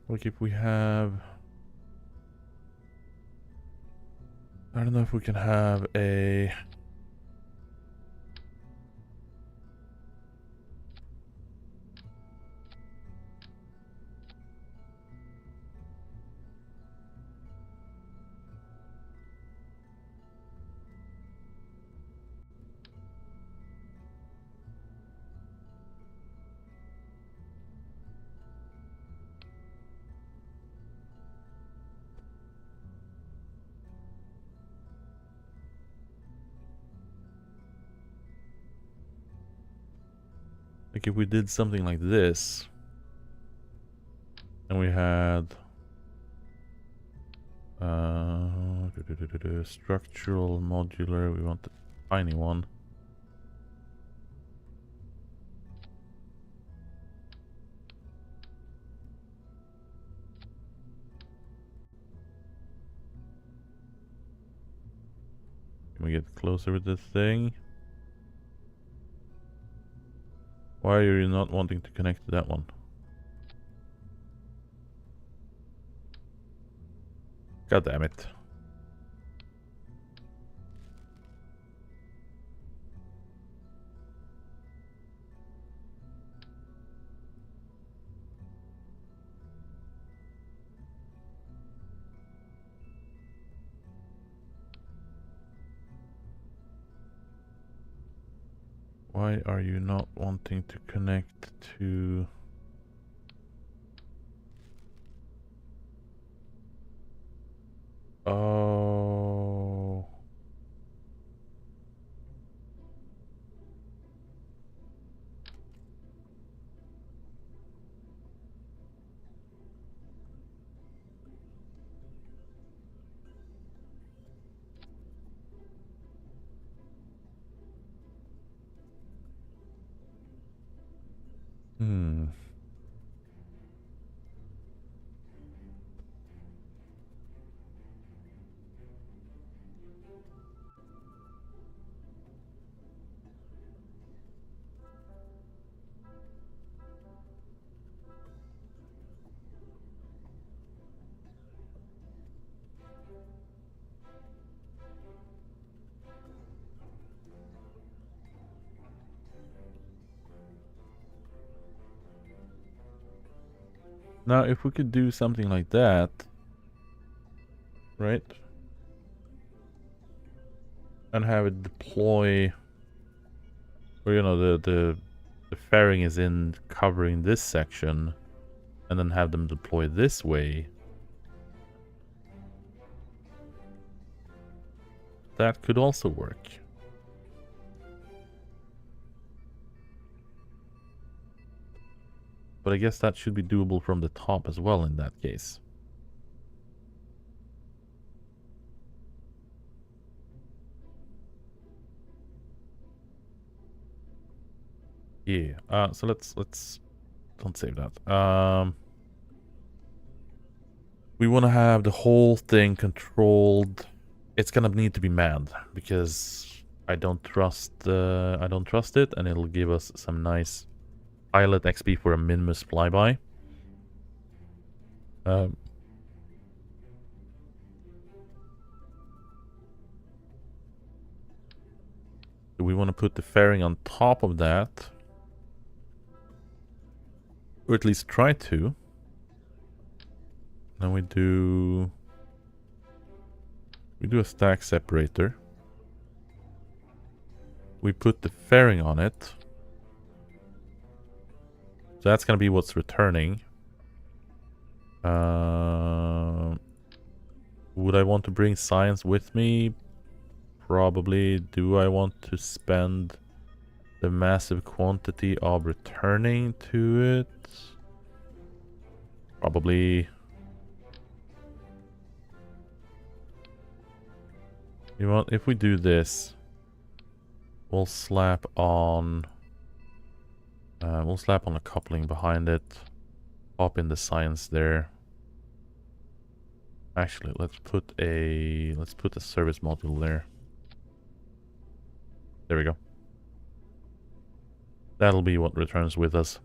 Like if we have... I don't know if we can have a... Like if we did something like this, and we had structural modular, we want the tiny one. Can we get closer with this thing? Why are you not wanting to connect to that one? God damn it. Why are you not wanting to connect to... Oh... Hmm. Now, if we could do something like that, right? And have it deploy, or you know, the fairing is in covering this section, and then have them deploy this way. That could also work. But I guess that should be doable from the top as well in that case. Yeah. So let's don't save that. We want to have the whole thing controlled. It's gonna need to be manned because I don't trust it, and it'll give us some nice pilot XP for a Minmus flyby. Do we want to put the fairing on top of that? Or at least try to. Then we do a stack separator. We put the fairing on it. So that's gonna be what's returning. Would I want to bring science with me? Probably. Do I want to spend the massive quantity of returning to it? Probably. You know what? If we do this, we'll slap on a coupling behind it. Pop in the science there. Actually, let's put a service module there. There we go. That'll be what returns with us.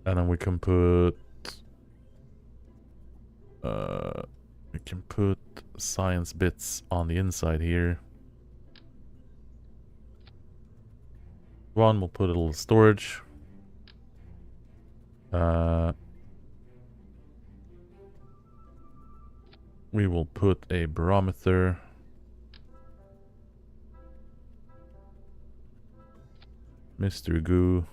And then we can put science bits on the inside here. One, we'll put a little storage. We will put a barometer. Mr. Goo.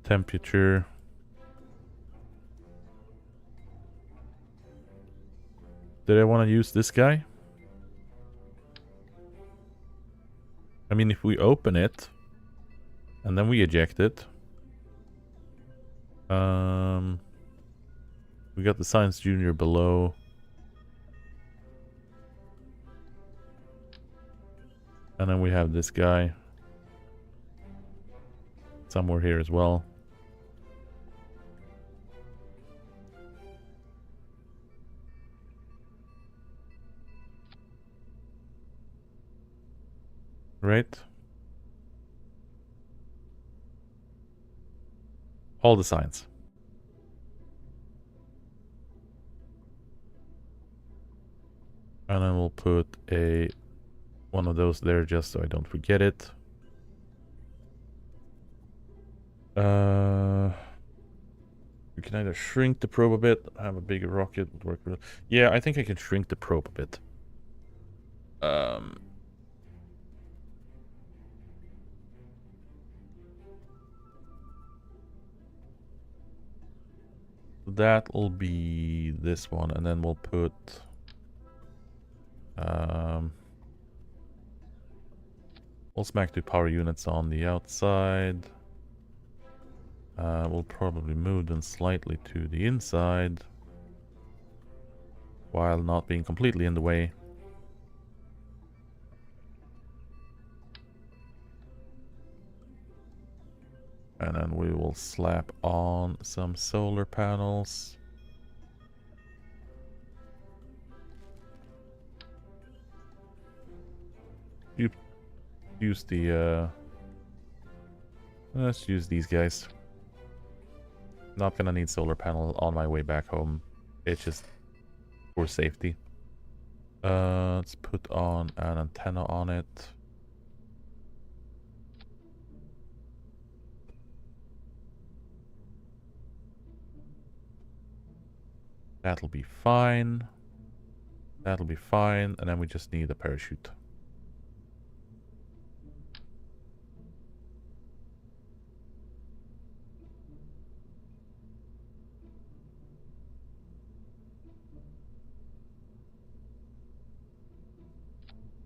Temperature. Did I want to use this guy? I mean, if we open it and then we eject it, we got the Science Junior below. And then we have this guy somewhere here as well. Right? All the signs. And then we'll put one of those there just so I don't forget it. We can either shrink the probe a bit, have a bigger rocket, would work really. Yeah, I think I can shrink the probe a bit. That'll be this one, and then we'll put we'll smack 2 power units on the outside. We'll probably move them slightly to the inside while not being completely in the way. And then we will slap on some solar panels. Use the let's use these guys. Not gonna need solar panel on my way back home. It's just for safety. Let's put on an antenna on it. That'll be fine. That'll be fine. And then we just need a parachute.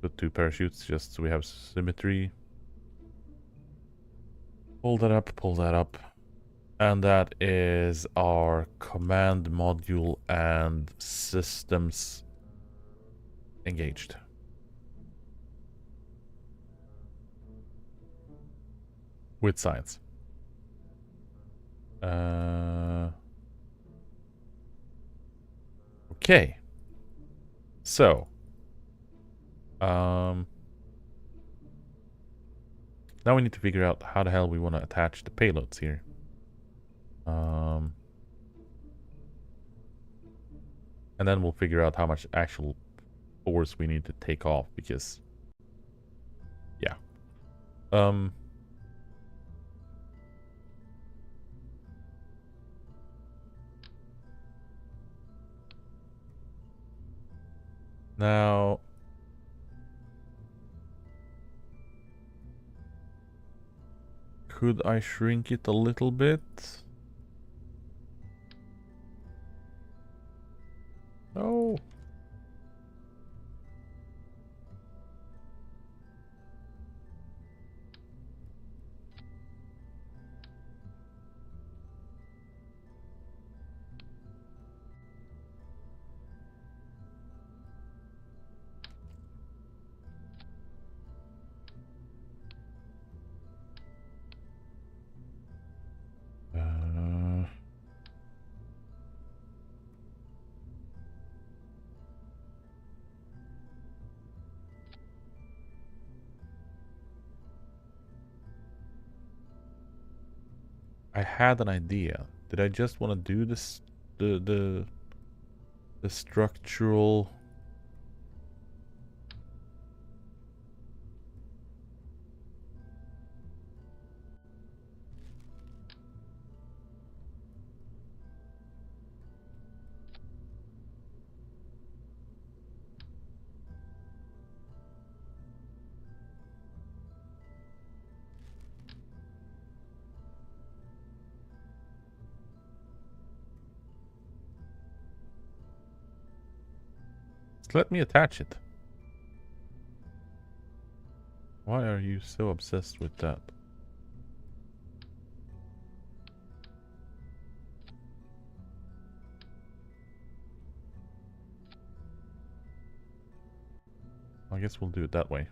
Put 2 parachutes just so we have symmetry. Pull that up, pull that up. And that is our command module and systems engaged. With science. Okay. So. Now we need to figure out how the hell we want to attach the payloads here. And then we'll figure out how much actual force we need to take off, because yeah. Now could I shrink it a little bit? No. I had an idea. Did I just want to do this, the structural? Just let me attach it. Why are you so obsessed with that? I guess we'll do it that way.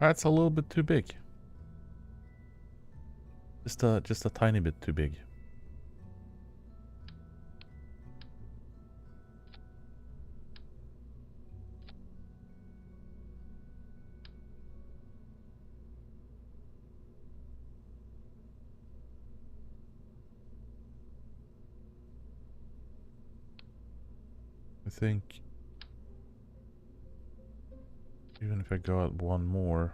That's a little bit too big. Just a tiny bit too big. I think even if I go out one more.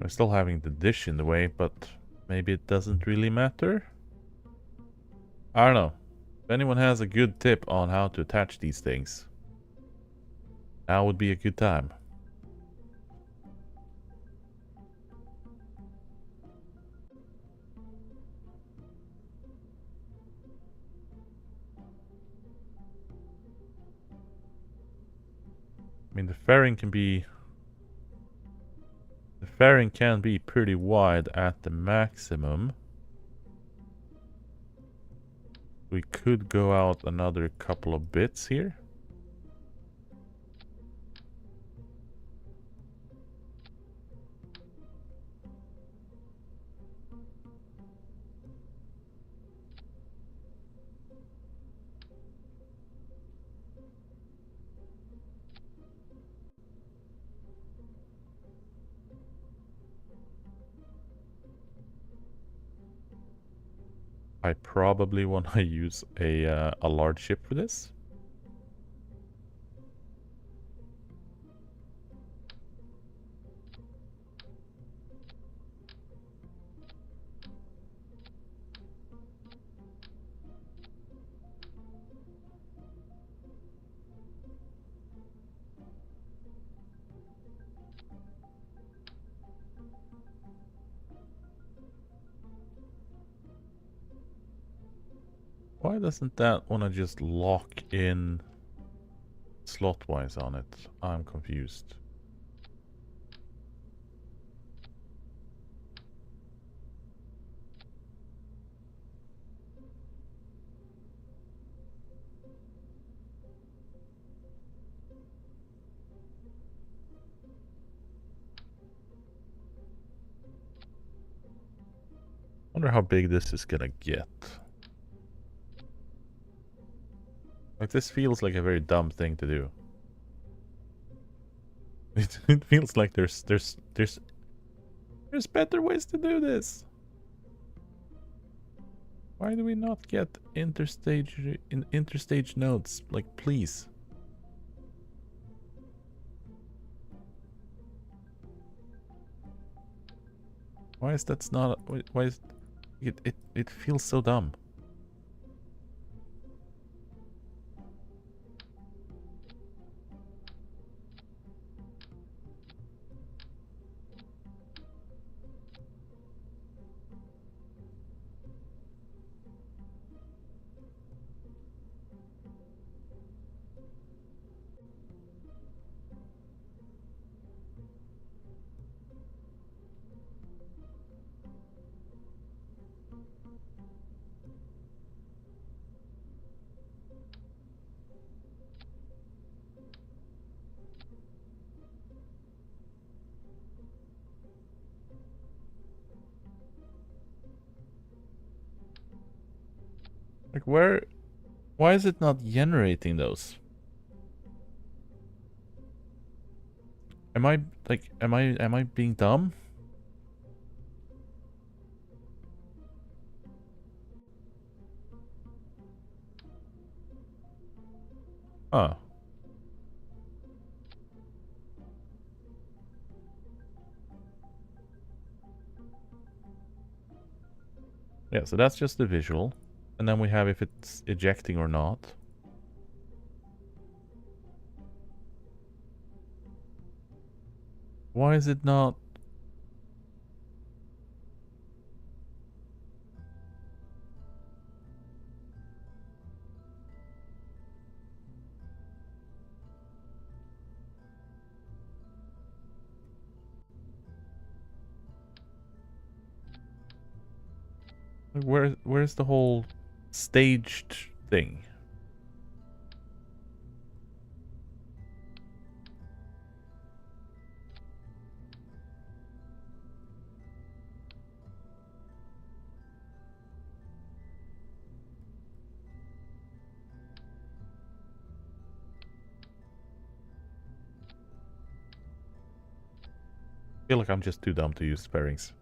I'm still having the dish in the way, but maybe it doesn't really matter. I don't know. If anyone has a good tip on how to attach these things, now would be a good time. I mean, the fairing can be pretty wide at the maximum. We could go out another couple of bits here. I probably want to use a large ship for this. Why doesn't that want to just lock in slot-wise on it? I'm confused. Wonder how big this is gonna get. Like, this feels like a very dumb thing to do. It feels like there's better ways to do this. Why do we not get interstage nodes? Like, please. Why is that not? Why is it feels so dumb? Like, why is it not generating those? Am I like am I being dumb? Huh. Yeah, so that's just the visual. And then we have if it's ejecting or not. Why is it not? Like, where's the whole staged thing? I feel like I'm just too dumb to use pairings.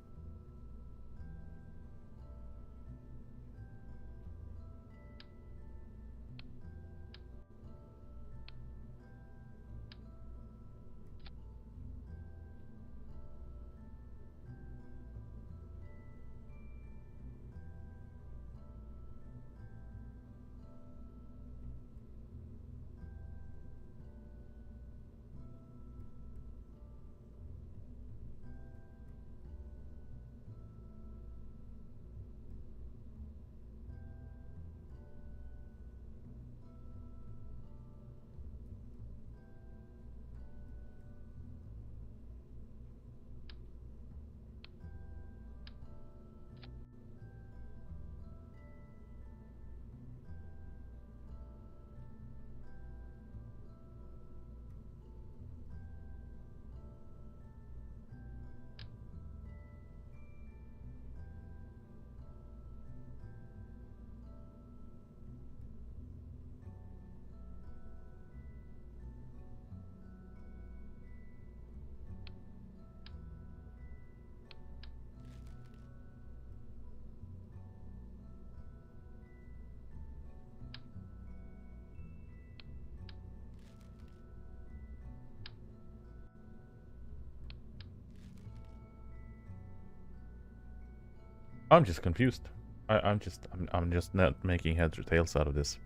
I'm just confused. I'm just not making heads or tails out of this.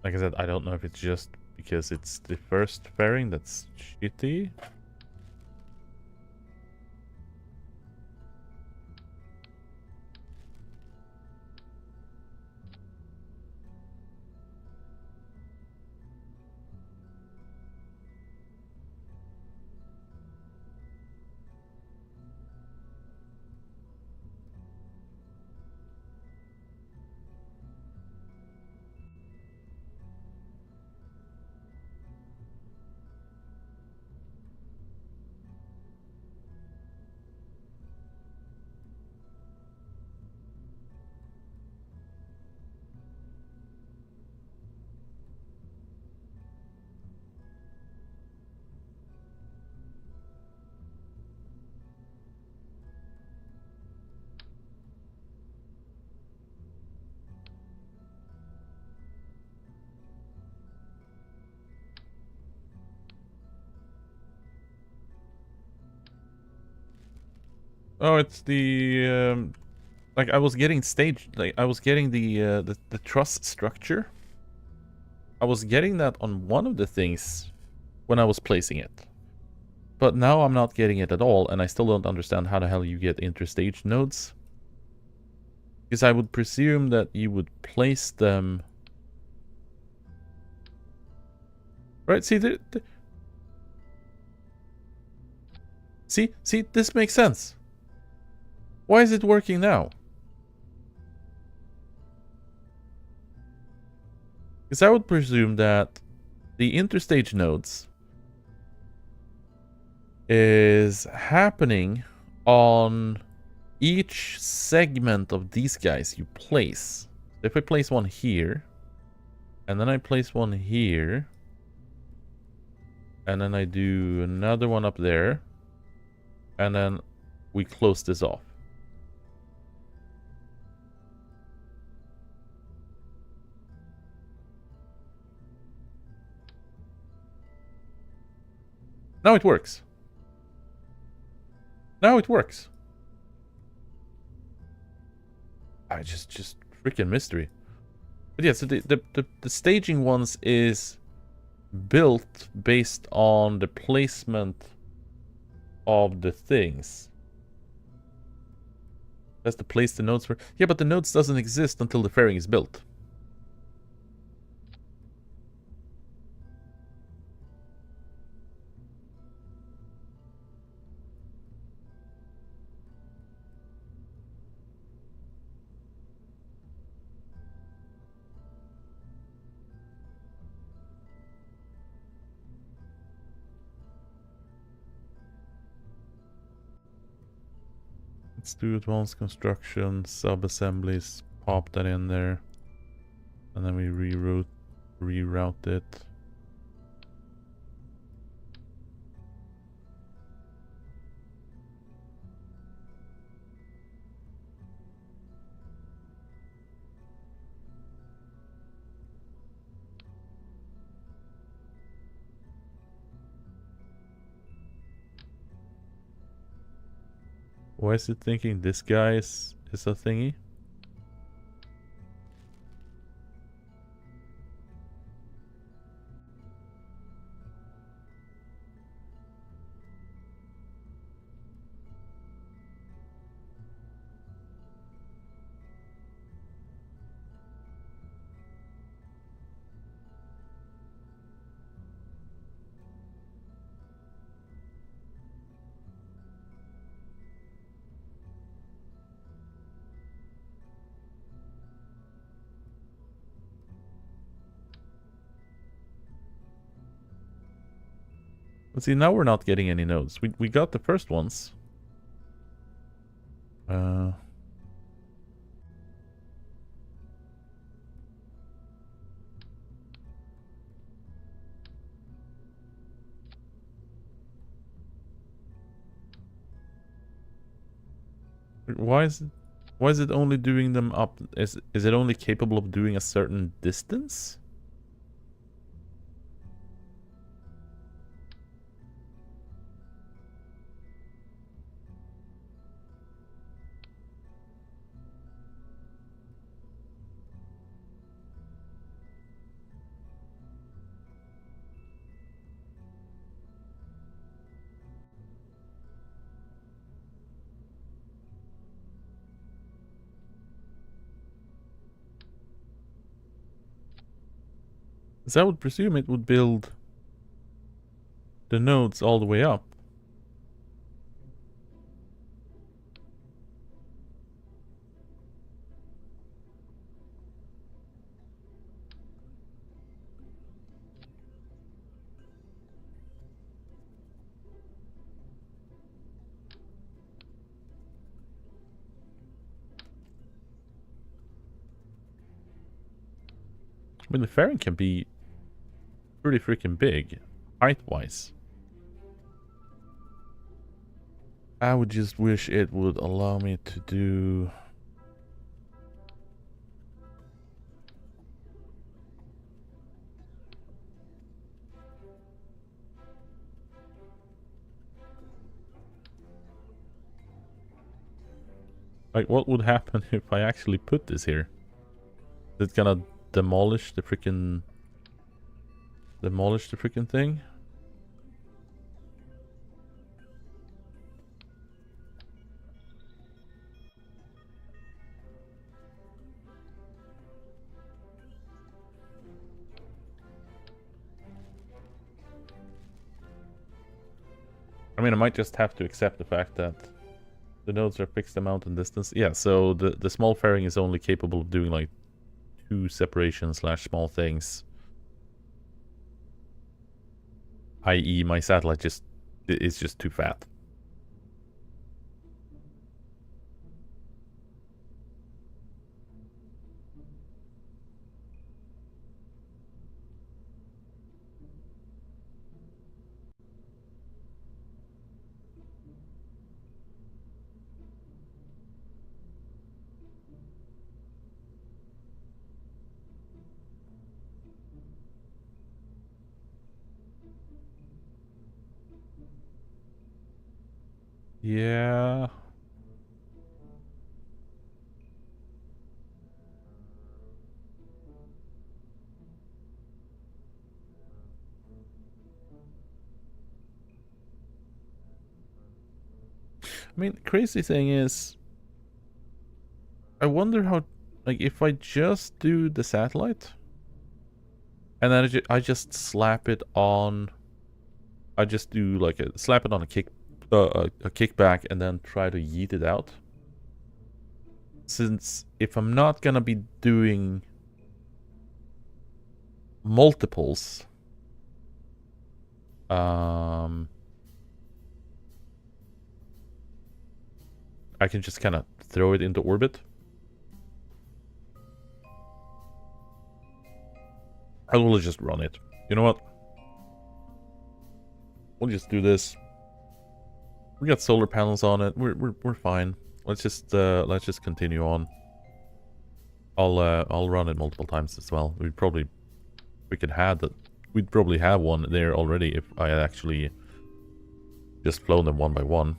Like I said, I don't know if it's just because it's the first pairing that's shitty. Oh, it's the like I was getting I was getting the truss structure. I was getting that on one of the things when I was placing it. But now I'm not getting it at all, and I still don't understand how the hell you get interstage nodes. Because I would presume that you would place them... Right, see, see, this makes sense. Why is it working now? Because I would presume that the interstage nodes is happening on each segment of these guys you place. If I place one here, and then I place one here, and then I do another one up there, and then we close this off. Now it works. Now it works. I just freaking mystery. But yeah, so the staging ones is built based on the placement of the things. That's the place the nodes were. Yeah, but the nodes doesn't exist until the fairing is built. Let's do advanced construction, sub-assemblies, pop that in there. And then we reroute it. Why is it thinking this guy is a thingy? But see, now we're not getting any nodes. We got the first ones. Why is it only doing them up? Is it only capable of doing a certain distance? Because I would presume it would build the nodes all the way up. I mean, the fairing can be pretty freaking big, height-wise. I would just wish it would allow me to do... Like, what would happen if I actually put this here? Is it gonna demolish the freaking thing? I mean, I might just have to accept the fact that the nodes are fixed amount and distance. Yeah, so the small fairing is only capable of doing like 2 separation / small things. I.e. my satellite is just too fat. Yeah. I mean, the crazy thing is, I wonder how, like, if I just do the satellite, and then I just slap it on, I just do like slap it on a kickback, and then try to yeet it out. Since if I'm not gonna be doing multiples, I can just kind of throw it into orbit. I will just run it. You know what? We'll just do this. We got solar panels on it. We're fine. Let's just continue on. I'll run it multiple times as well. We'd probably have one there already if I had actually just flown them one by one.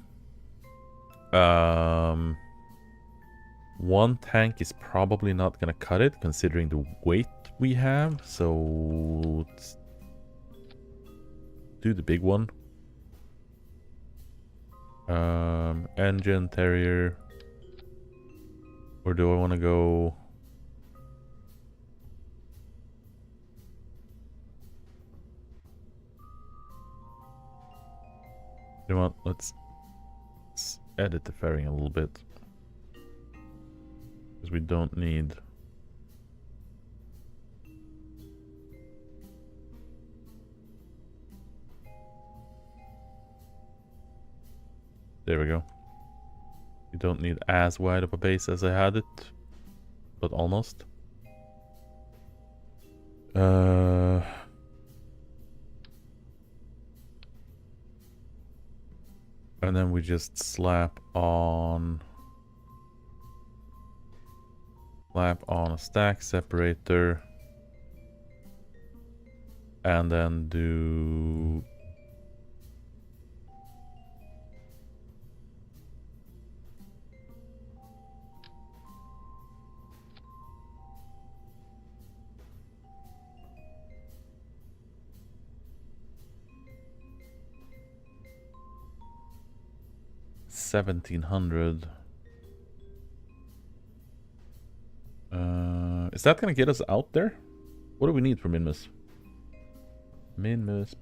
One tank is probably not gonna cut it considering the weight we have, so let's do the big one. Engine, Terrier, or do I want to go? You know what? Let's edit the fairing a little bit, because we don't need. There we go. You don't need as wide of a base as I had it, but almost. And then we just slap on a stack separator, and then do $1,700. Is that gonna get us out there? What do we need for Minmus? Minmus.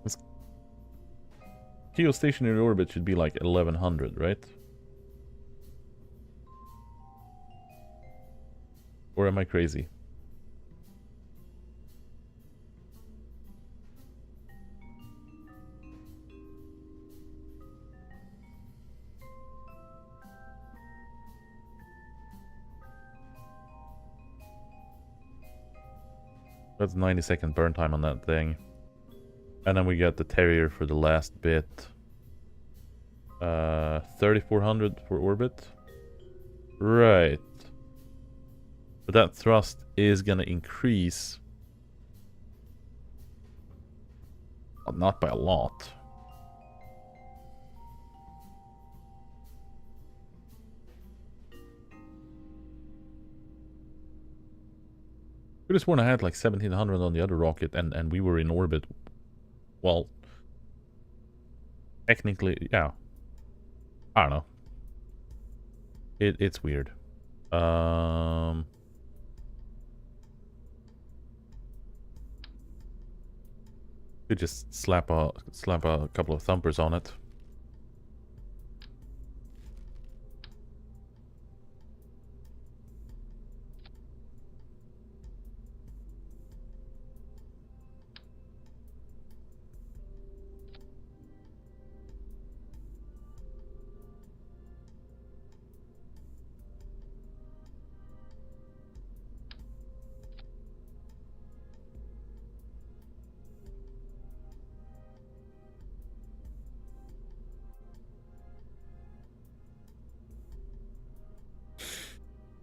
This geostationary orbit should be like 1100, right? Or am I crazy? That's 90-second burn time on that thing. And then we got the Terrier for the last bit. 3,400 for orbit. Right. But that thrust is gonna increase. But not by a lot. Could have sworn I had like 1700 on the other rocket and we were in orbit. Well, technically, yeah. I don't know. It's weird. Could just slap a couple of thumpers on it.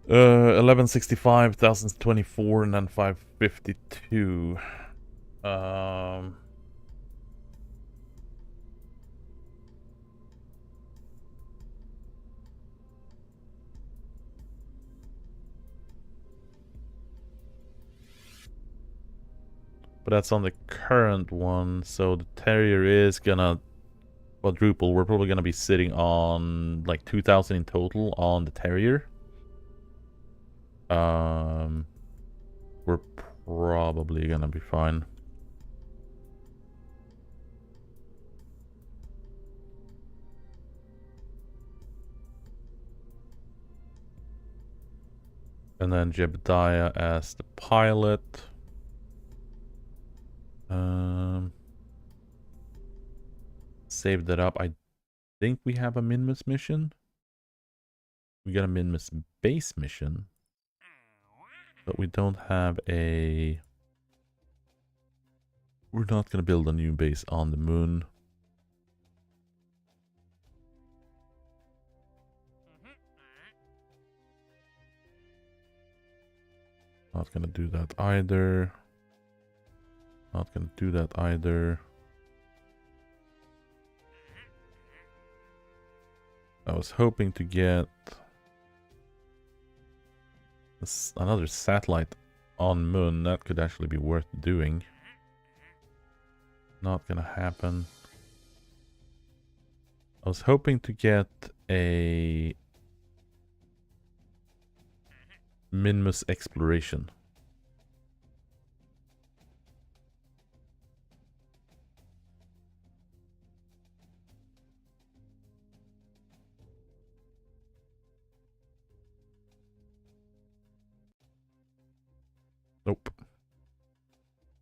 Uh, 1165, 1024, and then 552. But that's on the current one, so the Terrier is gonna quadruple. We're probably gonna be sitting on like 2000 in total on the Terrier. We're probably gonna be fine. And then Jebediah as the pilot. Save that up. I think we have a Minmus mission. We got a Minmus base mission. But we don't have a... We're not gonna build a new base on the moon. Not gonna do that either. Not gonna do that either. I was hoping to get another satellite on moon. That could actually be worth doing. Not gonna happen. I was hoping to get a Minmus exploration. Nope.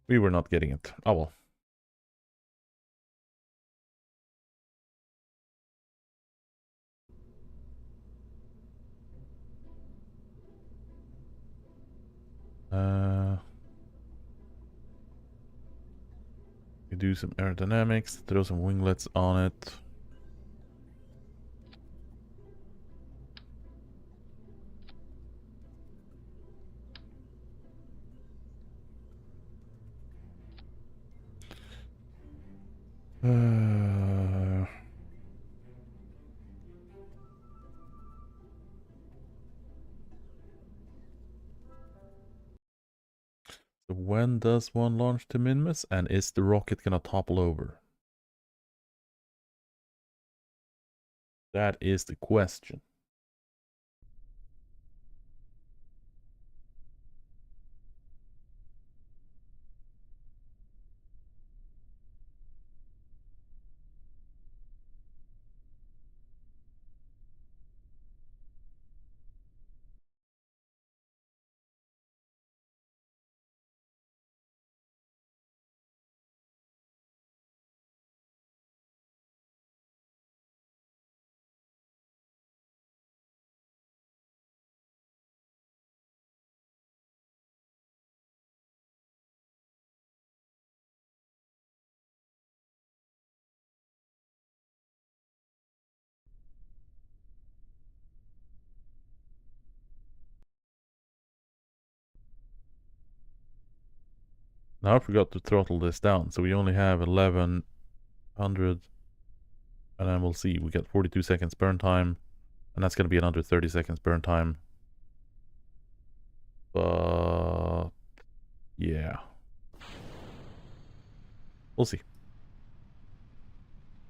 We were not getting it. Oh well. We do some aerodynamics, throw some winglets on it. So when does one launch to Minmus, and is the rocket gonna topple over? That is the question. Now I forgot to throttle this down, so we only have 1100, and then we'll see. We get 42 seconds burn time, and that's going to be another 30 seconds burn time. But yeah, we'll see.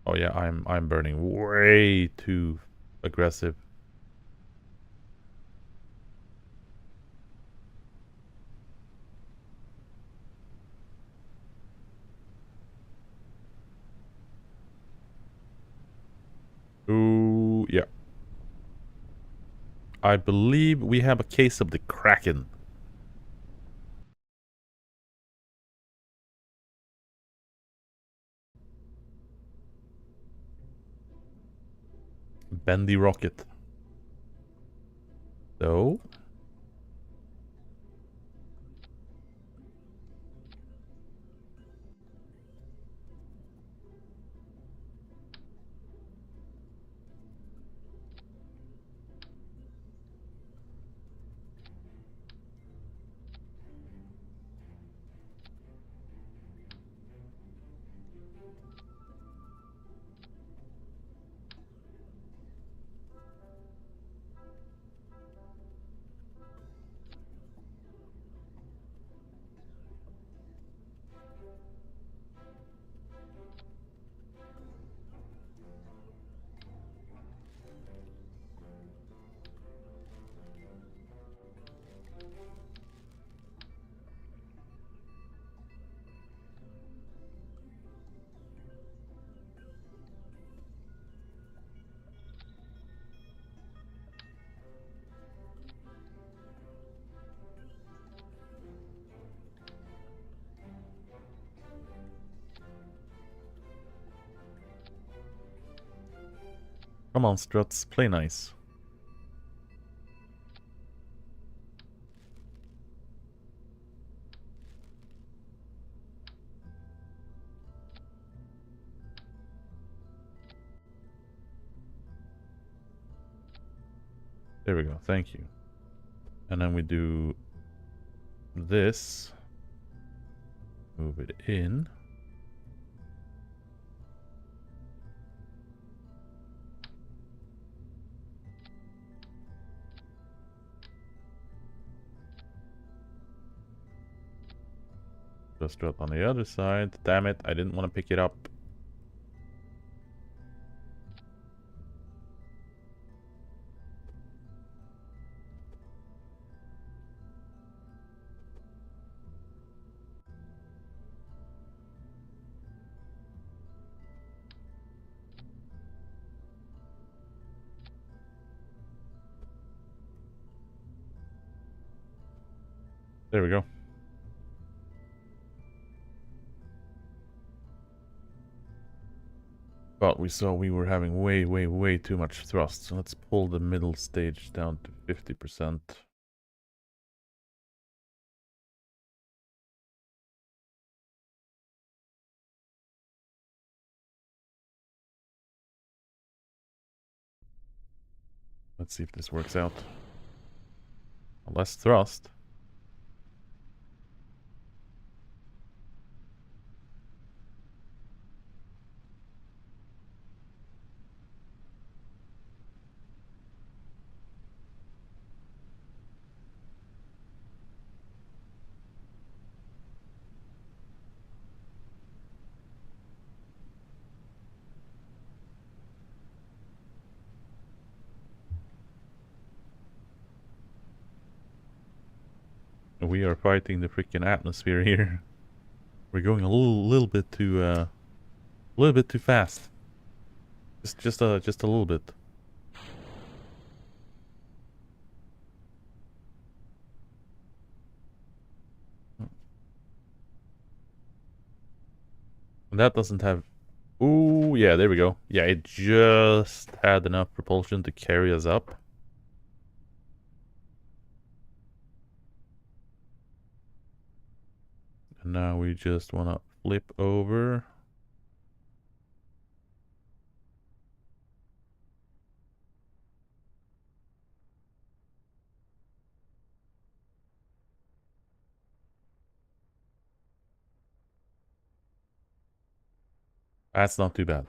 Oh yeah, I'm burning way too aggressive. Ooh, yeah. I believe we have a case of the Kraken. Bendy rocket. So, come on, Struts, play nice. There we go, thank you. And then we do this. Move it in. Just drop on the other side. Damn it, I didn't want to pick it up. There we go. But we saw we were having way too much thrust. So let's pull the middle stage down to 50%. Let's see if this works out. Less thrust. We are fighting the freaking atmosphere here. We're going a little bit too fast. Just a little bit. And that doesn't have. Ooh, yeah, there we go. Yeah, it just had enough propulsion to carry us up. And now we just want to flip over. That's not too bad.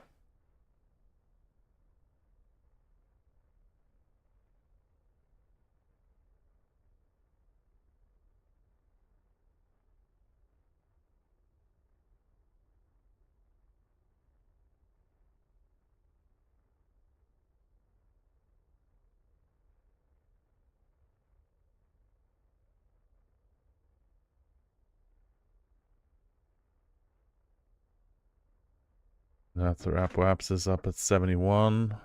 That's the Apoaps is up at 71.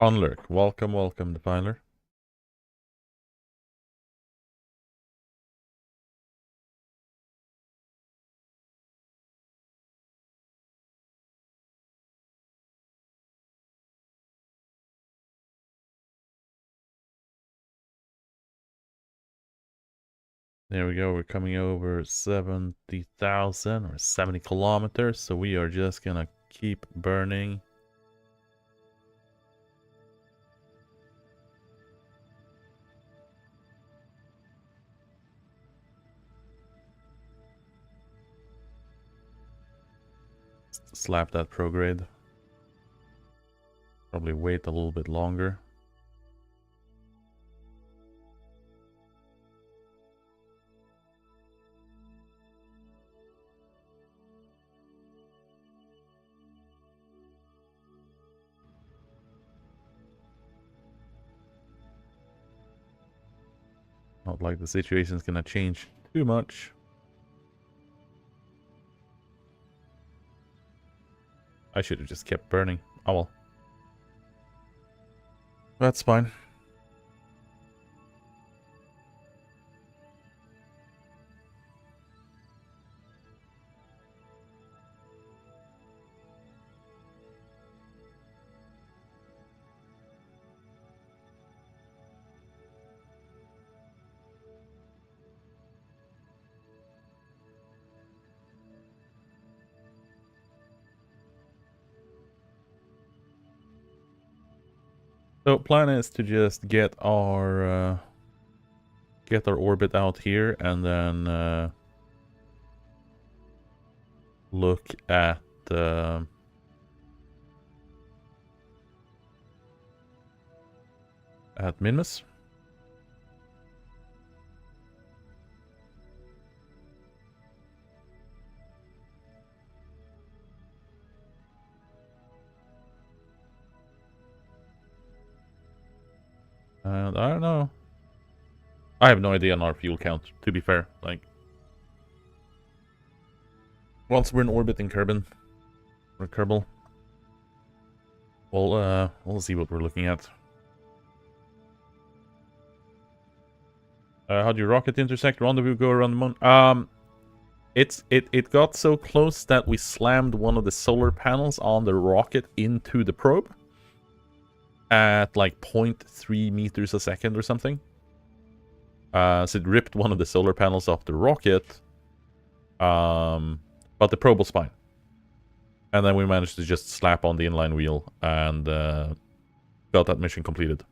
Unlurk. Welcome, welcome, Defiler. There we go. We're coming over 70,000 or 70 kilometers. So we are just gonna keep burning. Slap that prograde. Probably wait a little bit longer. Not like the situation's gonna change too much. I should have just kept burning. Oh well. That's fine. So plan is to just get our orbit out here and then look at Minmus. And I don't know. I have no idea on our fuel count, to be fair. Like, once we're in orbit in Kerbin, or Kerbal, we'll see what we're looking at. How do you rocket intersect? Rendezvous go around the moon? It got so close that we slammed one of the solar panels on the rocket into the probe at like 0.3 meters a second or something. So it ripped one of the solar panels off the rocket. But the probe was fine. And then we managed to just slap on the inline wheel and got that mission completed.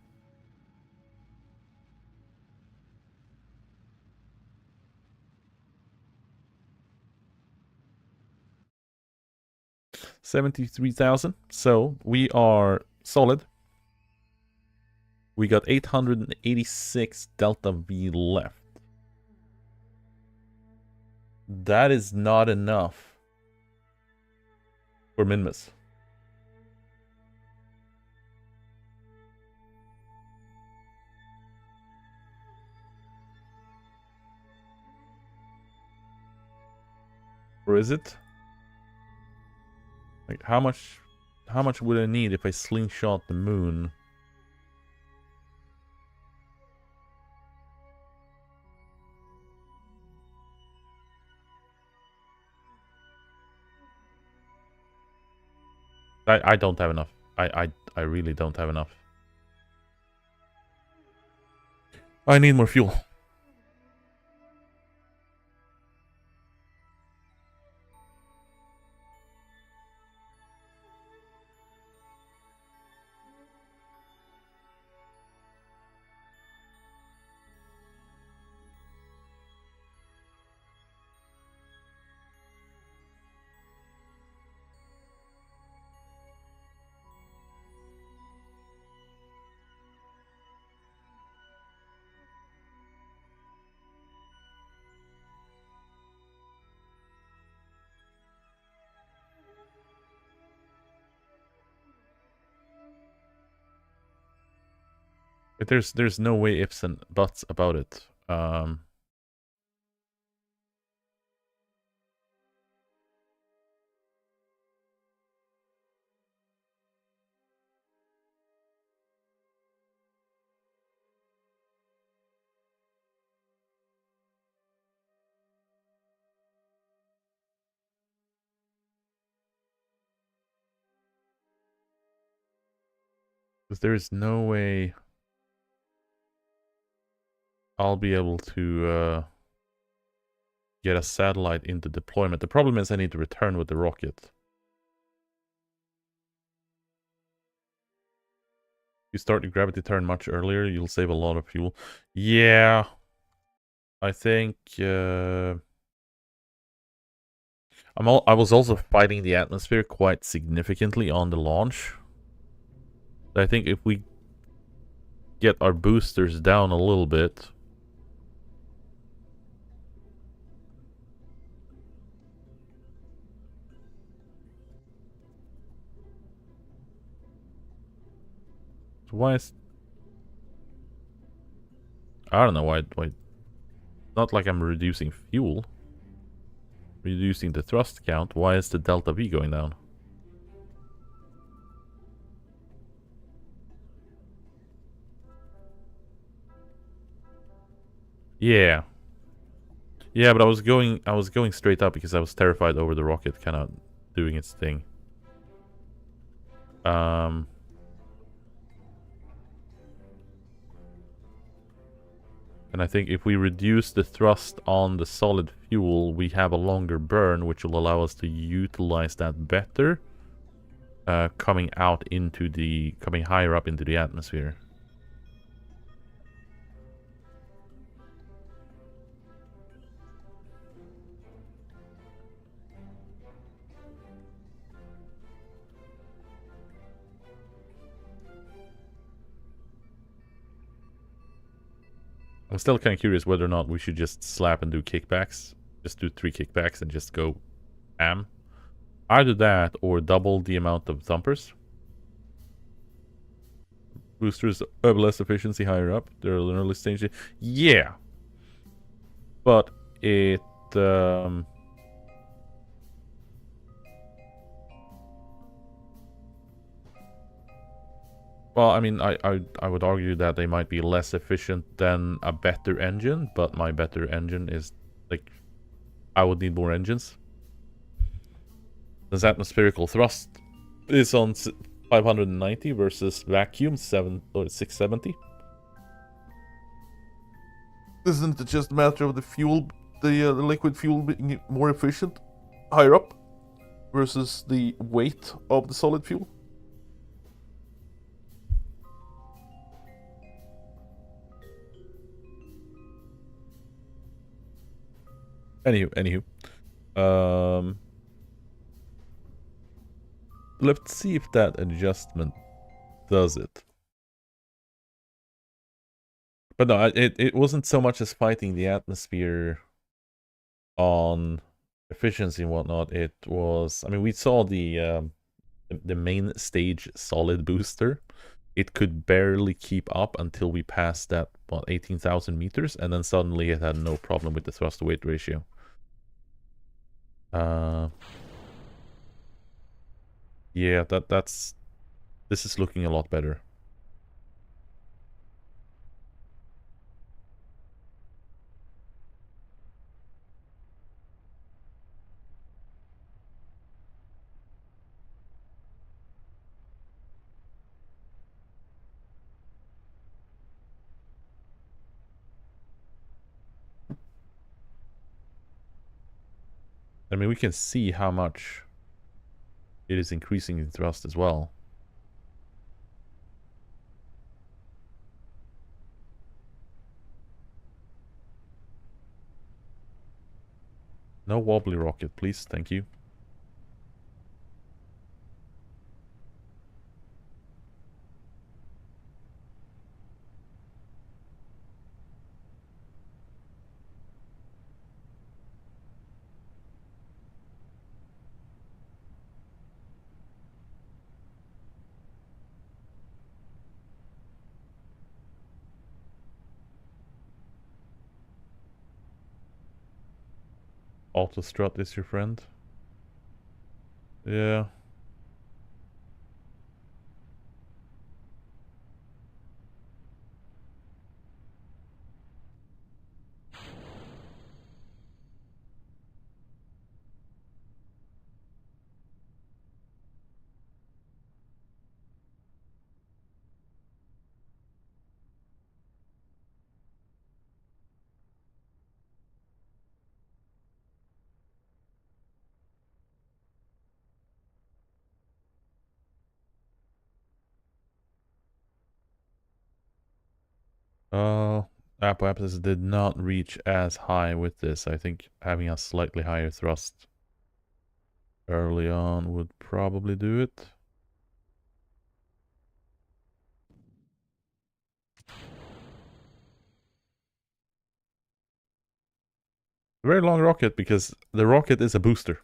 $73,000. So we are solid. We got 886 Delta V left. That is not enough for Minmus. Or is it? Like how much would I need if I slingshot the moon? I don't have enough. I really don't have enough. I need more fuel. But there's no way ifs and buts about it. Because there's no way I'll be able to get a satellite into deployment. The problem is I need to return with the rocket. You start the gravity turn much earlier, you'll save a lot of fuel. Yeah. I think I was also fighting the atmosphere quite significantly on the launch. I think if we get our boosters down a little bit. So why is... I don't know why... Not like I'm reducing fuel. Reducing the thrust count. Why is the delta V going down? Yeah. Yeah, but I was going straight up because I was terrified over the rocket kind of doing its thing. And I think if we reduce the thrust on the solid fuel, we have a longer burn, which will allow us to utilize that better. Coming higher up into the atmosphere. I'm still kind of curious whether or not we should just slap and do kickbacks. Just do 3 kickbacks and just go ham. Either that or double the amount of thumpers. Boosters have less efficiency higher up. They're an early stage. Yeah. But it... well, I mean, I would argue that they might be less efficient than a better engine, but my better engine is, like, I would need more engines. This atmospherical thrust is on 590 versus vacuum 670. Isn't it just a matter of the fuel, the liquid fuel being more efficient higher up versus the weight of the solid fuel? Anywho. Let's see if that adjustment does it. But no, it wasn't so much as fighting the atmosphere on efficiency and whatnot. It was, I mean, we saw the main stage solid booster. It could barely keep up until we passed that, what, 18,000 meters, and then suddenly it had no problem with the thrust-to-weight ratio. Yeah, this is looking a lot better. I mean, we can see how much it is increasing in thrust as well. No wobbly rocket, please. Thank you. Autostrut is your friend. Yeah. Uh, Apoapsis did not reach as high with this. I think having a slightly higher thrust early on would probably do it. Very long rocket because the rocket is a booster.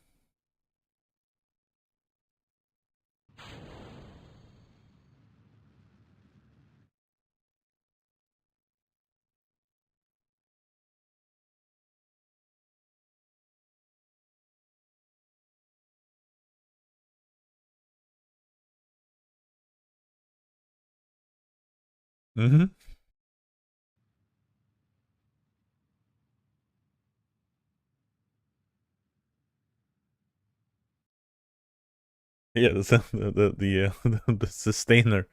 Mm-hmm. Yeah, the sustainer,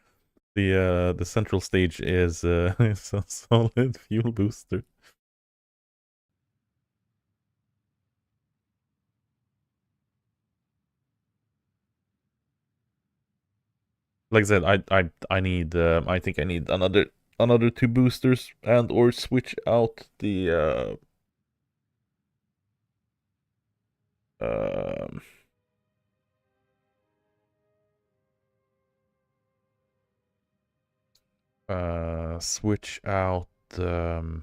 the central stage is is a solid fuel booster. Like I said, I need I think I need another two boosters and or switch out the uh switch out the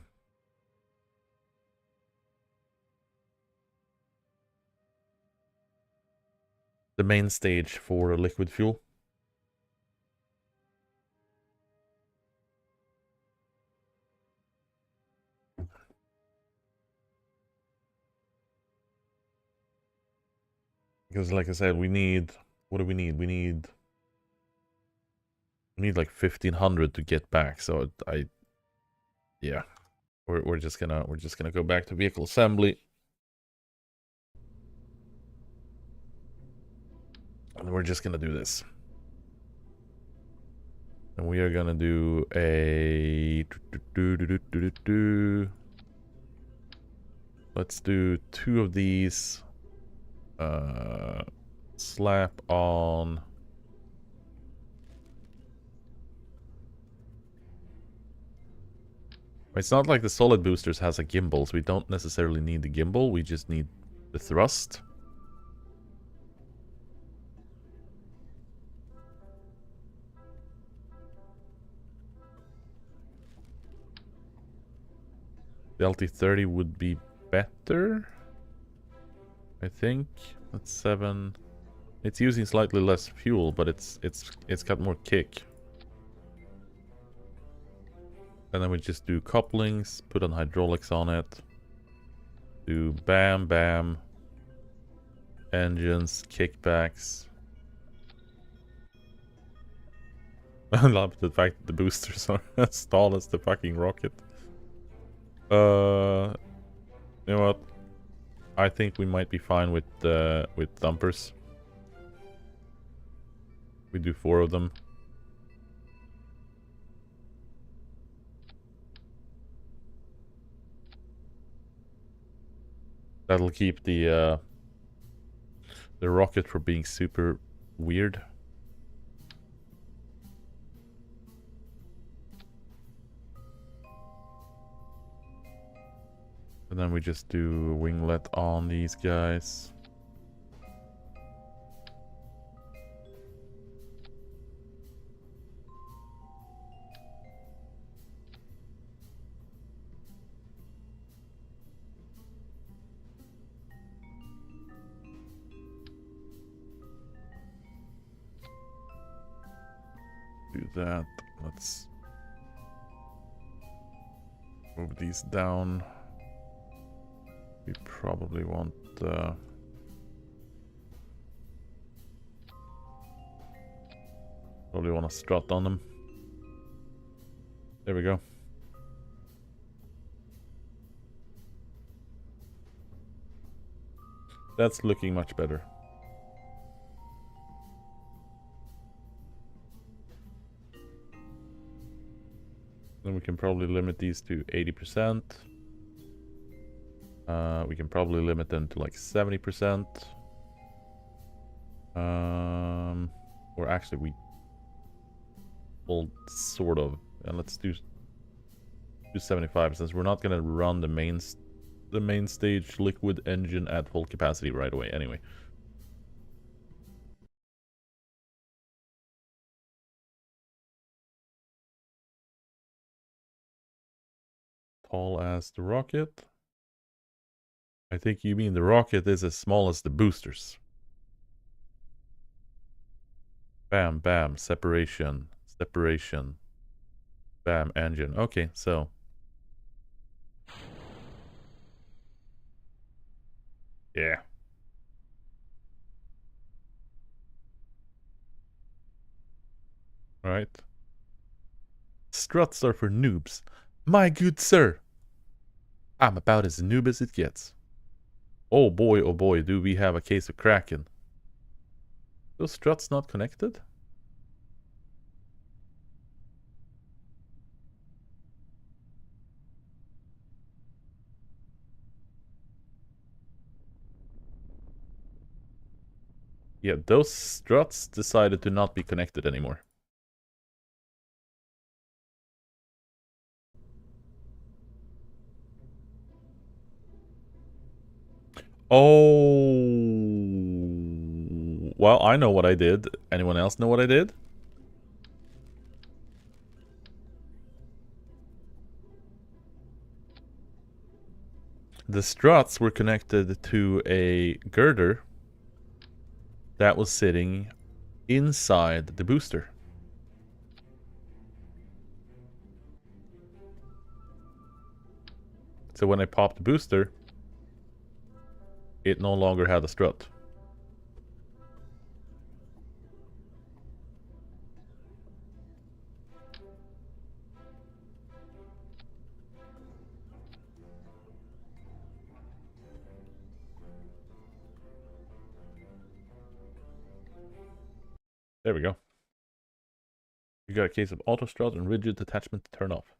main stage for liquid fuel. Because like I said, we need, what do we need? We need like 1500 to get back. So yeah, we're just gonna go back to vehicle assembly. And we're just gonna do this. And we are gonna do a let's do two of these. Slap on. It's not like the solid boosters has a gimbal, so we don't necessarily need the gimbal, we just need the thrust. The LT30 would be better, I think. That's 7. It's using slightly less fuel, but it's got more kick. And then we just do couplings, put on hydraulics on it. Do bam bam. Engines, kickbacks. I love the fact that the boosters are as tall as the fucking rocket. You know what? I think we might be fine with dumpers. We do 4 of them. That'll keep the the rocket for being super weird. And then we just do winglet on these guys. Do that. Let's move these down. We probably want a strut on them. There we go. That's looking much better. Then we can probably limit these to 80%. We can probably limit them to like 70%. Or actually we will sort of, and let's do 75 since we're not gonna run the main stage liquid engine at full capacity right away anyway. Tall as the rocket. I think you mean the rocket is as small as the boosters. Bam, bam, separation, separation. Bam, engine. Okay, so. Yeah. Right. Struts are for noobs. My good sir. I'm about as noob as it gets. Oh boy, do we have a case of Kraken. Those struts not connected? Yeah, those struts decided to not be connected anymore. Oh. Well, I know what I did. Anyone else know what I did? The struts were connected to a girder that was sitting inside the booster. So when I popped the booster, it no longer had a strut. There we go. You got a case of auto strut and rigid attachment to turn off.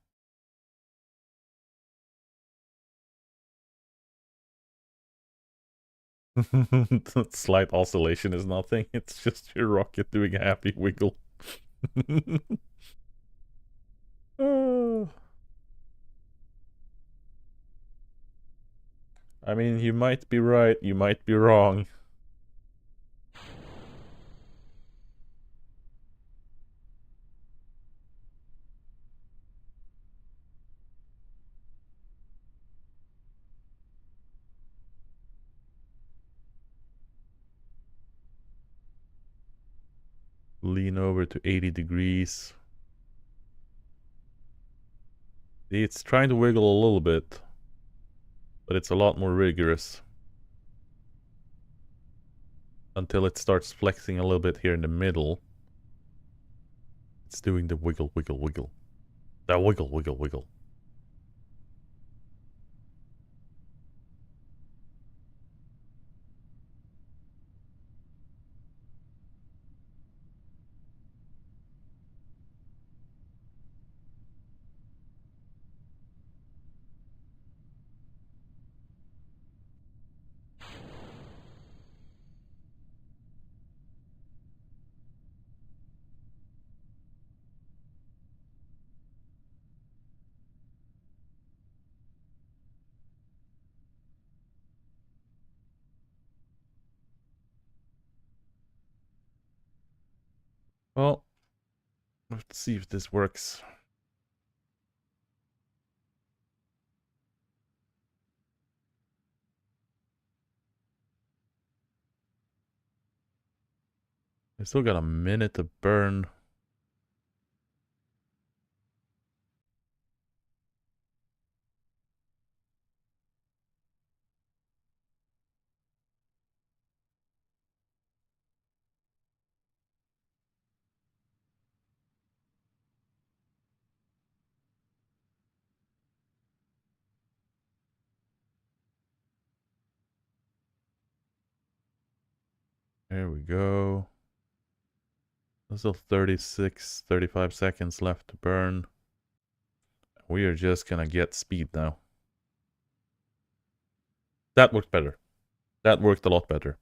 Slight oscillation is nothing. It's just your rocket doing a happy wiggle. I mean, you might be right, you might be wrong. Lean over to 80 degrees. It's trying to wiggle a little bit, but it's a lot more rigorous. Until it starts flexing a little bit here in the middle. It's doing the wiggle, wiggle, wiggle. The wiggle, wiggle, wiggle. Let's see if this works. I still got a minute to burn. There we go. There's still 36, 35 seconds left to burn. We are just gonna get speed now. That worked better. That worked a lot better.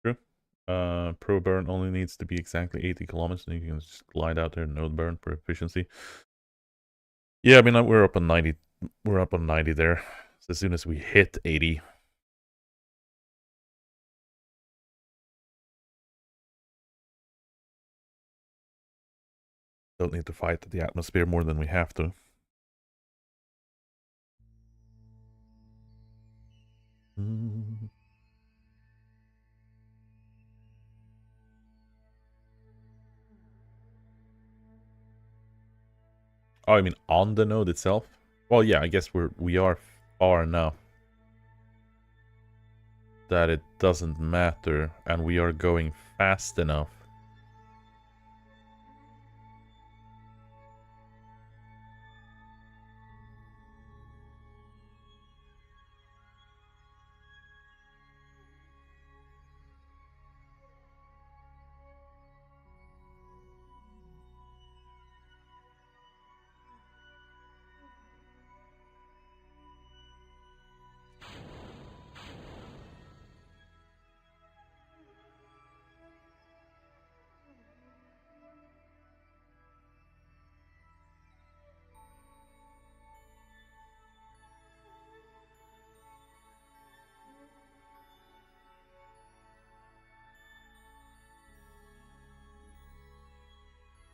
True. Pro burn only needs to be exactly 80 kilometers, and you can just glide out there, no burn for efficiency. Yeah, I mean, we're up on 90. We're up on 90 there. So as soon as we hit 80, don't need to fight the atmosphere more than we have to. Oh, I mean on the node itself? Well, yeah, I guess we are far enough that it doesn't matter, and we are going fast enough.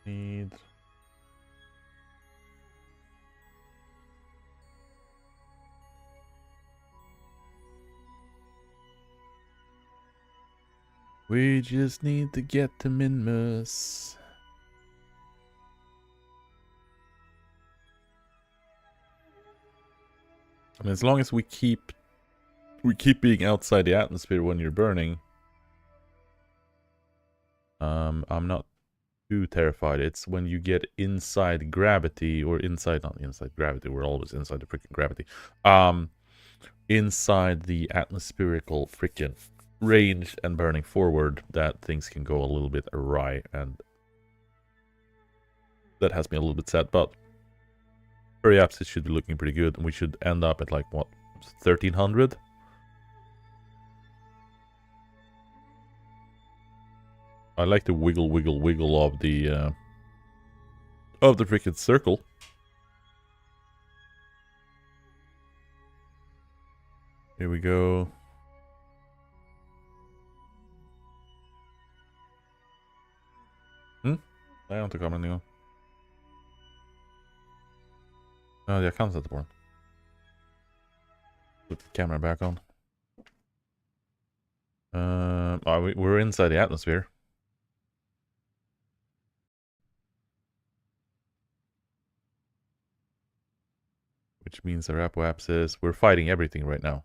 Need... We just need to get to Minmus. I mean, as long as we keep being outside the atmosphere when you're burning, I'm not too terrified. It's when you get inside gravity, or not inside gravity, we're always inside the freaking gravity. Inside the atmospherical freaking range and burning forward, that things can go a little bit awry, and that has me a little bit sad, but perhaps it should be looking pretty good, and we should end up at like, what, 1300? I like the wiggle, wiggle, wiggle of the freaking circle. Here we go. Nej, jag har inte kameran igång. Ja, jag kan sätta på den. Put the camera back on. We're inside the atmosphere. Which means our apoapsis, we're fighting everything right now.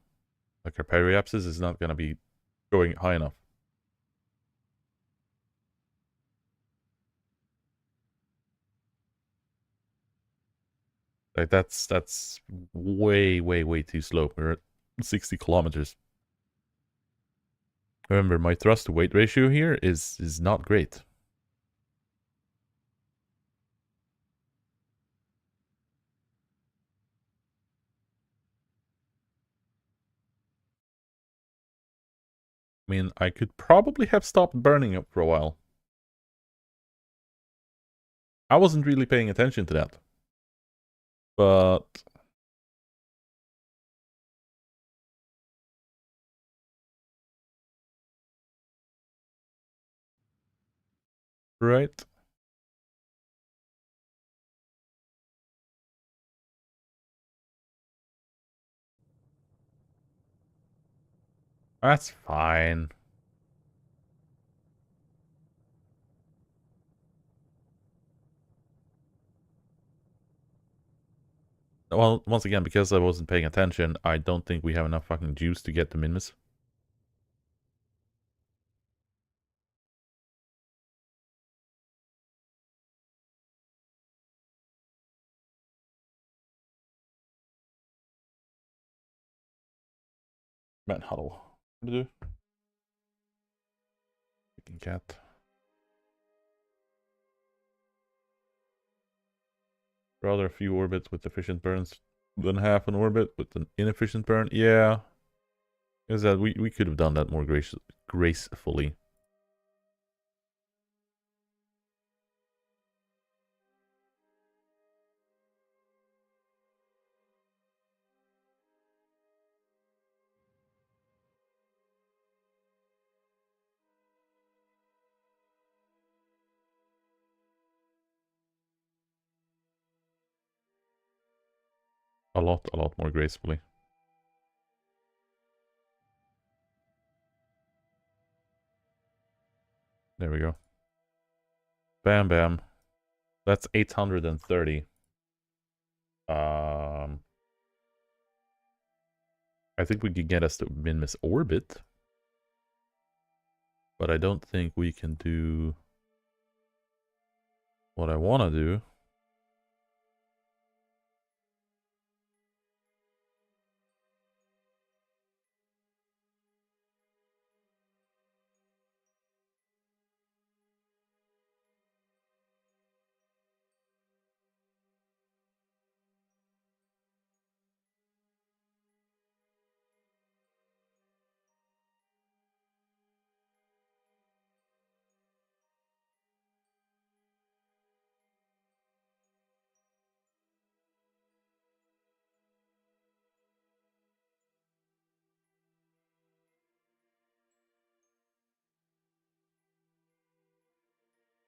Like our periapsis is not going to be going high enough. Like that's way, way, way too slow. We're at 60 kilometers. Remember, my thrust to weight ratio here is not great. I mean, I could probably have stopped burning up for a while. I wasn't really paying attention to that. But... Right? That's fine. Well, once again, because I wasn't paying attention, I don't think we have enough fucking juice to get the Minmus. Man, huddle. What do you do? Freaking cat. Rather a few orbits with efficient burns than half an orbit with an inefficient burn. Yeah. Is that we could have done that more gracefully. A lot more gracefully. There we go. Bam, bam. That's 830. I think we could get us to Minmus orbit. But I don't think we can do what I want to do.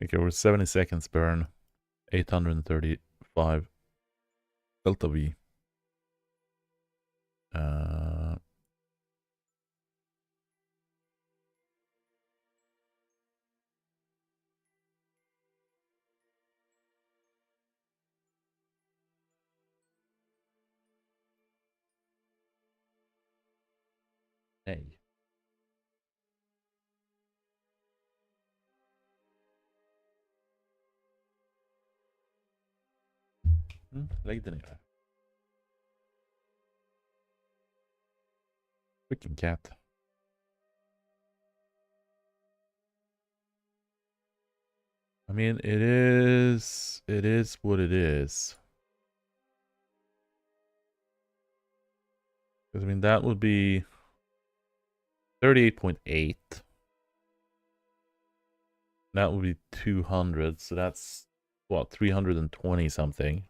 Okay, we're 70 seconds burn. 835 delta V. Hey. Lägg den ner. Freaking cat. I mean, it is what it is. Because, I mean, that would be 38.8. That would be 200, so that's, what, 320 something.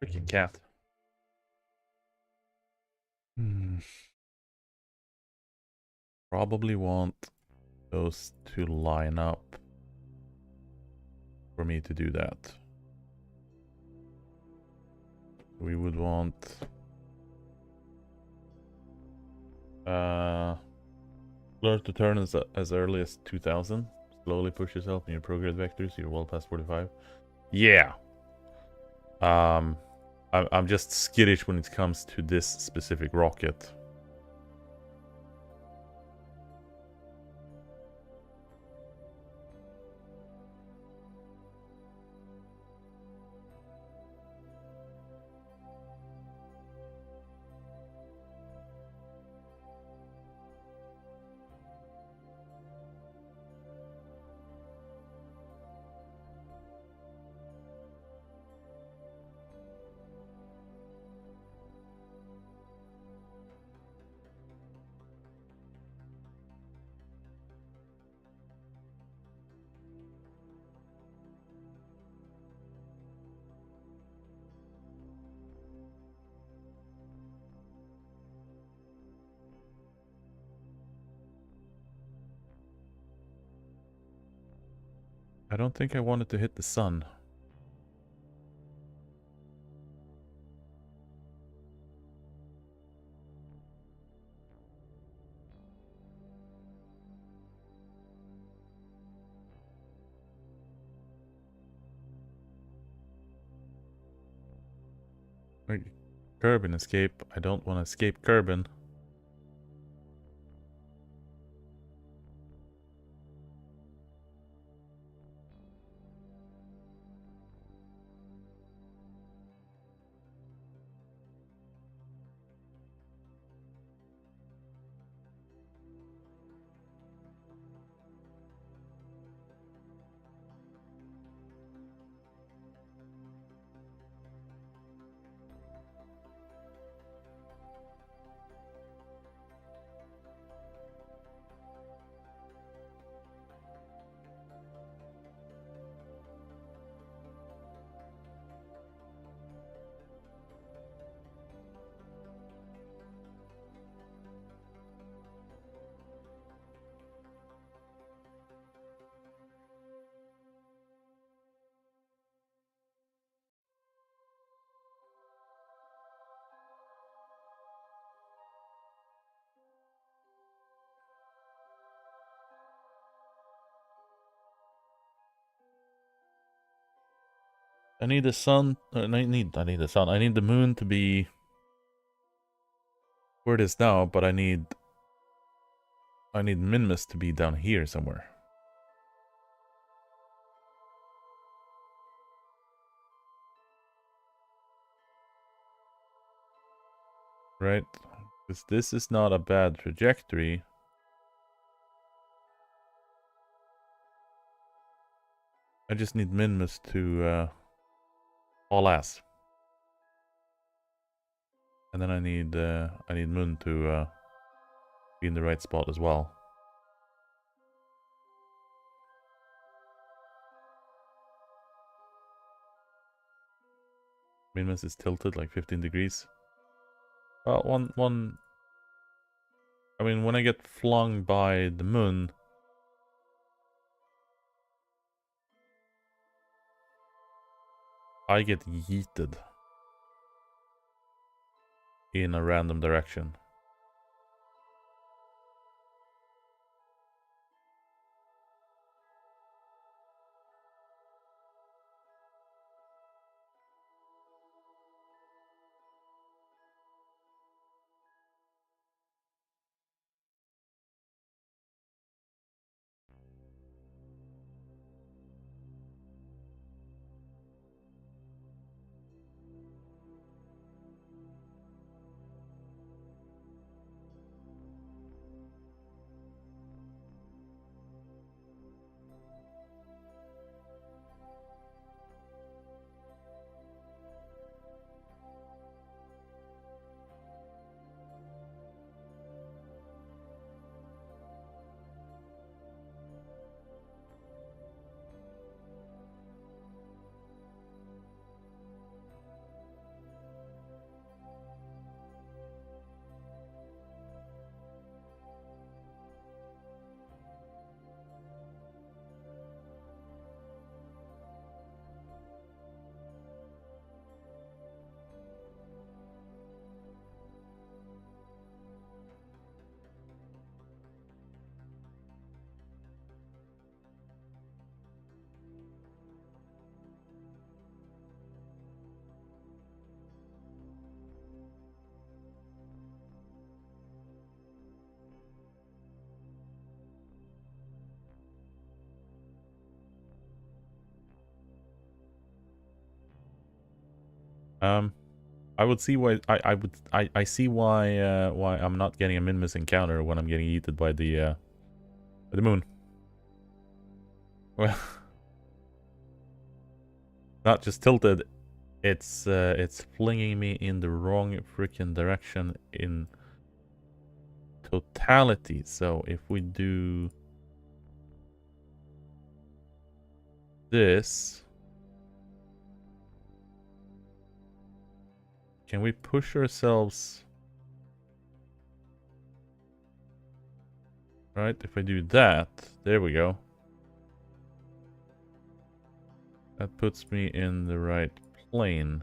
Freaking cat. Probably want those to line up for me to do that. We would want learn to turn as early as 2000. Slowly push yourself in your progress vectors. You're well past 45. Yeah. I'm just skittish when it comes to this specific rocket. I don't think I wanted to hit the sun. Wait, Kerbin escape. I don't want to escape Kerbin. I need the sun. I need the sun. I need the moon to be where it is now, but I need Minmus to be down here somewhere. Right? Because this is not a bad trajectory. I just need Minmus to haul ass. And then I need Moon to be in the right spot as well. Minmus is tilted like 15 degrees. Well, I mean, when I get flung by the moon, I get yeeted in a random direction. I would see why I see why I'm not getting a Minmus encounter when I'm getting yeeted by the moon. Well, not just tilted, it's flinging me in the wrong freaking direction in totality. So if we do this, can we push ourselves? Right, if I do that, there we go. That puts me in the right plane.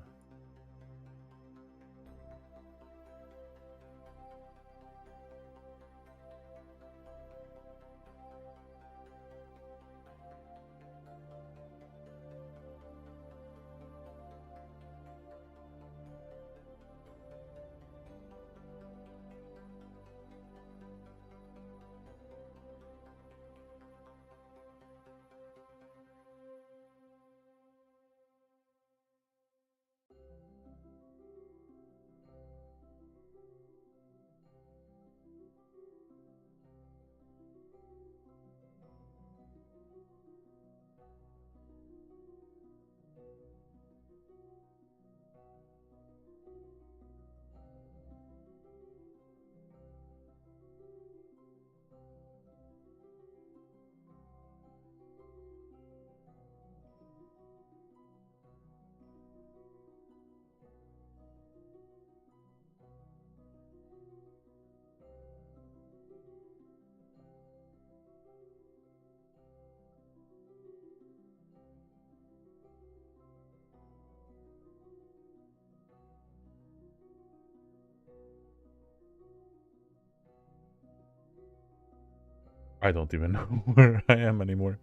I don't even know where I am anymore.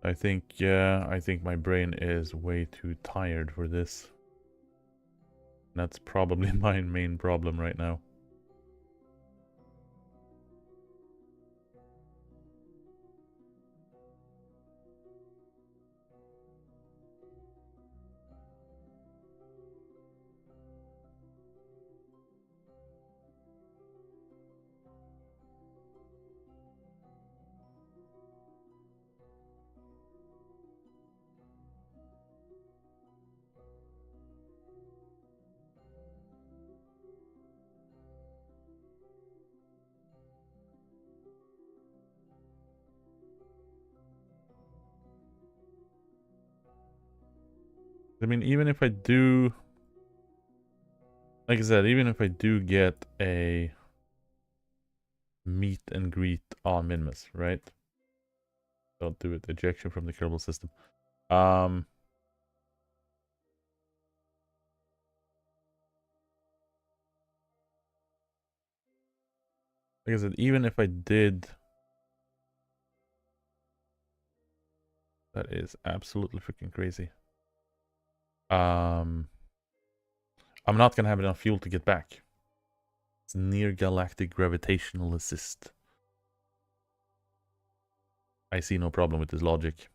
I think my brain is way too tired for this. That's probably my main problem right now. I mean, even if I do... Like I said, even if I do get a meet and greet on Minmus, right? Don't do it. Ejection from the kernel system. Like I said, even if I did... That is absolutely freaking crazy. I'm not gonna have enough fuel to get back. It's near galactic gravitational assist. I see no problem with this logic.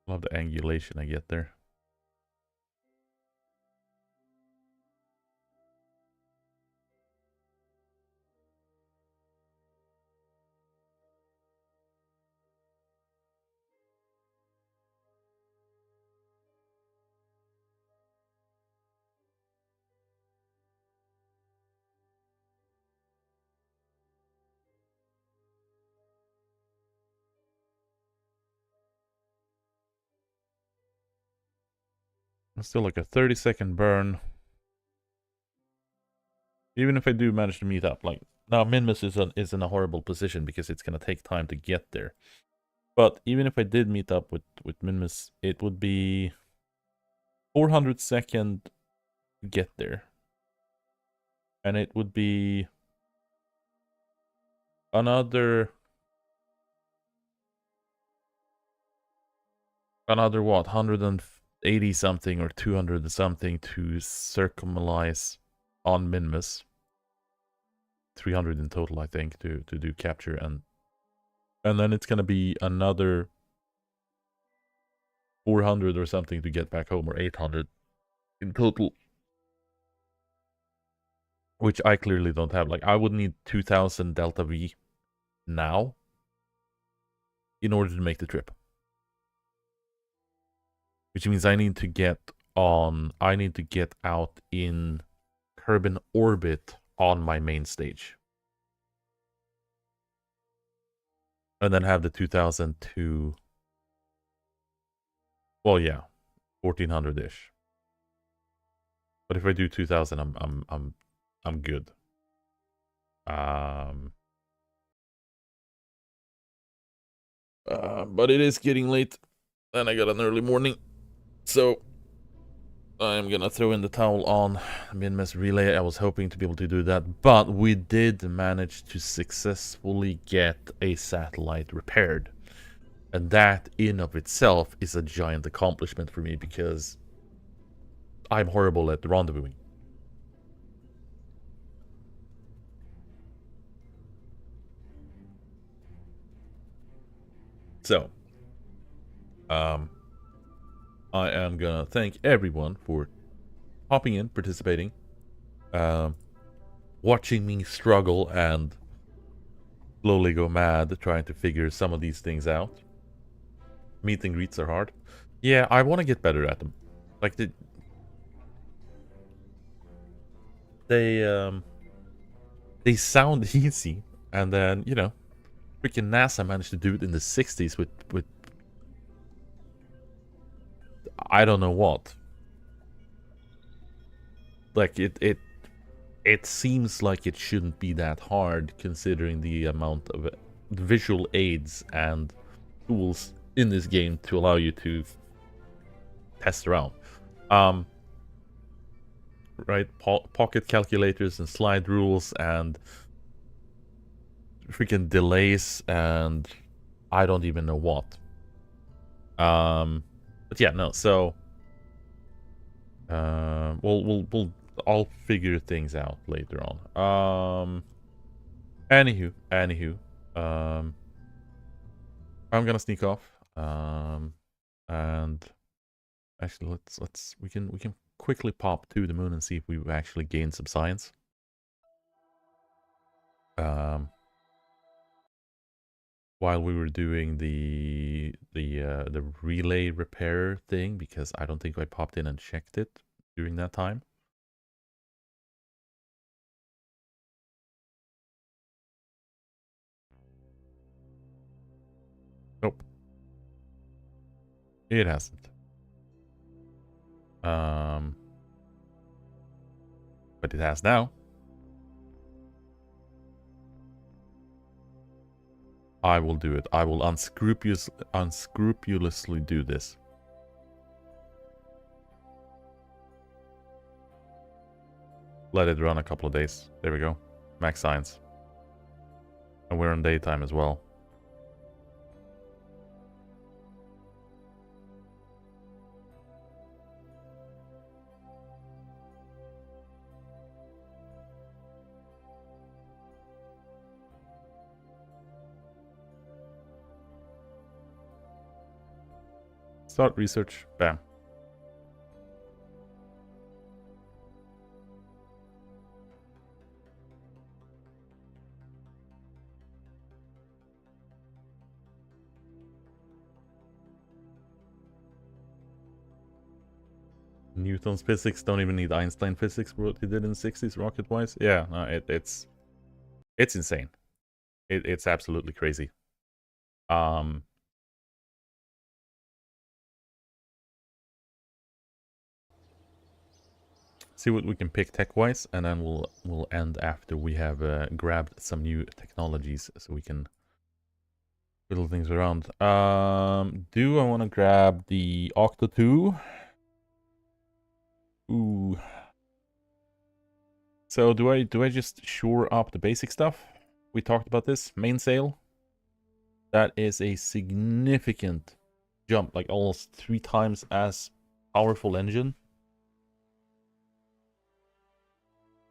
Love the angulation I get there. It's still like a 30-second burn. Even if I do manage to meet up, like now Minmus is in a horrible position because it's gonna take time to get there. But even if I did meet up with Minmus, it would be 400 second to get there. And it would be another what, 180 something or 200 something to circumalize on Minmus. 300 in total, I think, to do capture, and then it's gonna be another 400 or something to get back home, or 800 in total, which I clearly don't have. Like, I would need 2000 Delta V now in order to make the trip. which means I need to get out in Kerbin orbit on my main stage. And then have the 2002. Well, yeah, 1400-ish. But if I do 2000, I'm good. But it is getting late, and I got an early morning, so I'm gonna throw in the towel on Min-Mess Relay. I was hoping to be able to do that, but we did manage to successfully get a satellite repaired. And that in of itself is a giant accomplishment for me because I'm horrible at rendezvousing. So, I am gonna thank everyone for hopping in, participating, watching me struggle and slowly go mad trying to figure some of these things out. Meet and greets are hard. Yeah, I want to get better at them. Like they sound easy, and then you know, freaking NASA managed to do it in the 60s with I don't know what. Like it seems like it shouldn't be that hard considering the amount of visual aids and tools in this game to allow you to test around. Right, pocket calculators and slide rules and freaking delays and I don't even know what. But yeah, no. So, I'll figure things out later on. Anywho, I'm gonna sneak off. And actually, we can quickly pop to the moon and see if we've actually gained some science. While we were doing the relay repair thing, because I don't think I popped in and checked it during that time. Nope. It hasn't. But it has now. I will do it. I will unscrupulously do this. Let it run a couple of days. There we go. Max science. And we're in daytime as well. Start research. Bam. Newton's physics don't even need Einstein physics for what he did in the 60s rocket-wise. Yeah, no, it's insane. It's absolutely crazy. See what we can pick tech-wise, and then we'll end after we have grabbed some new technologies, so we can fiddle things around. Do I want to grab the Octo 2? Ooh. So do I just shore up the basic stuff? We talked about this mainsail. That is a significant jump, like almost 3 times as powerful engine.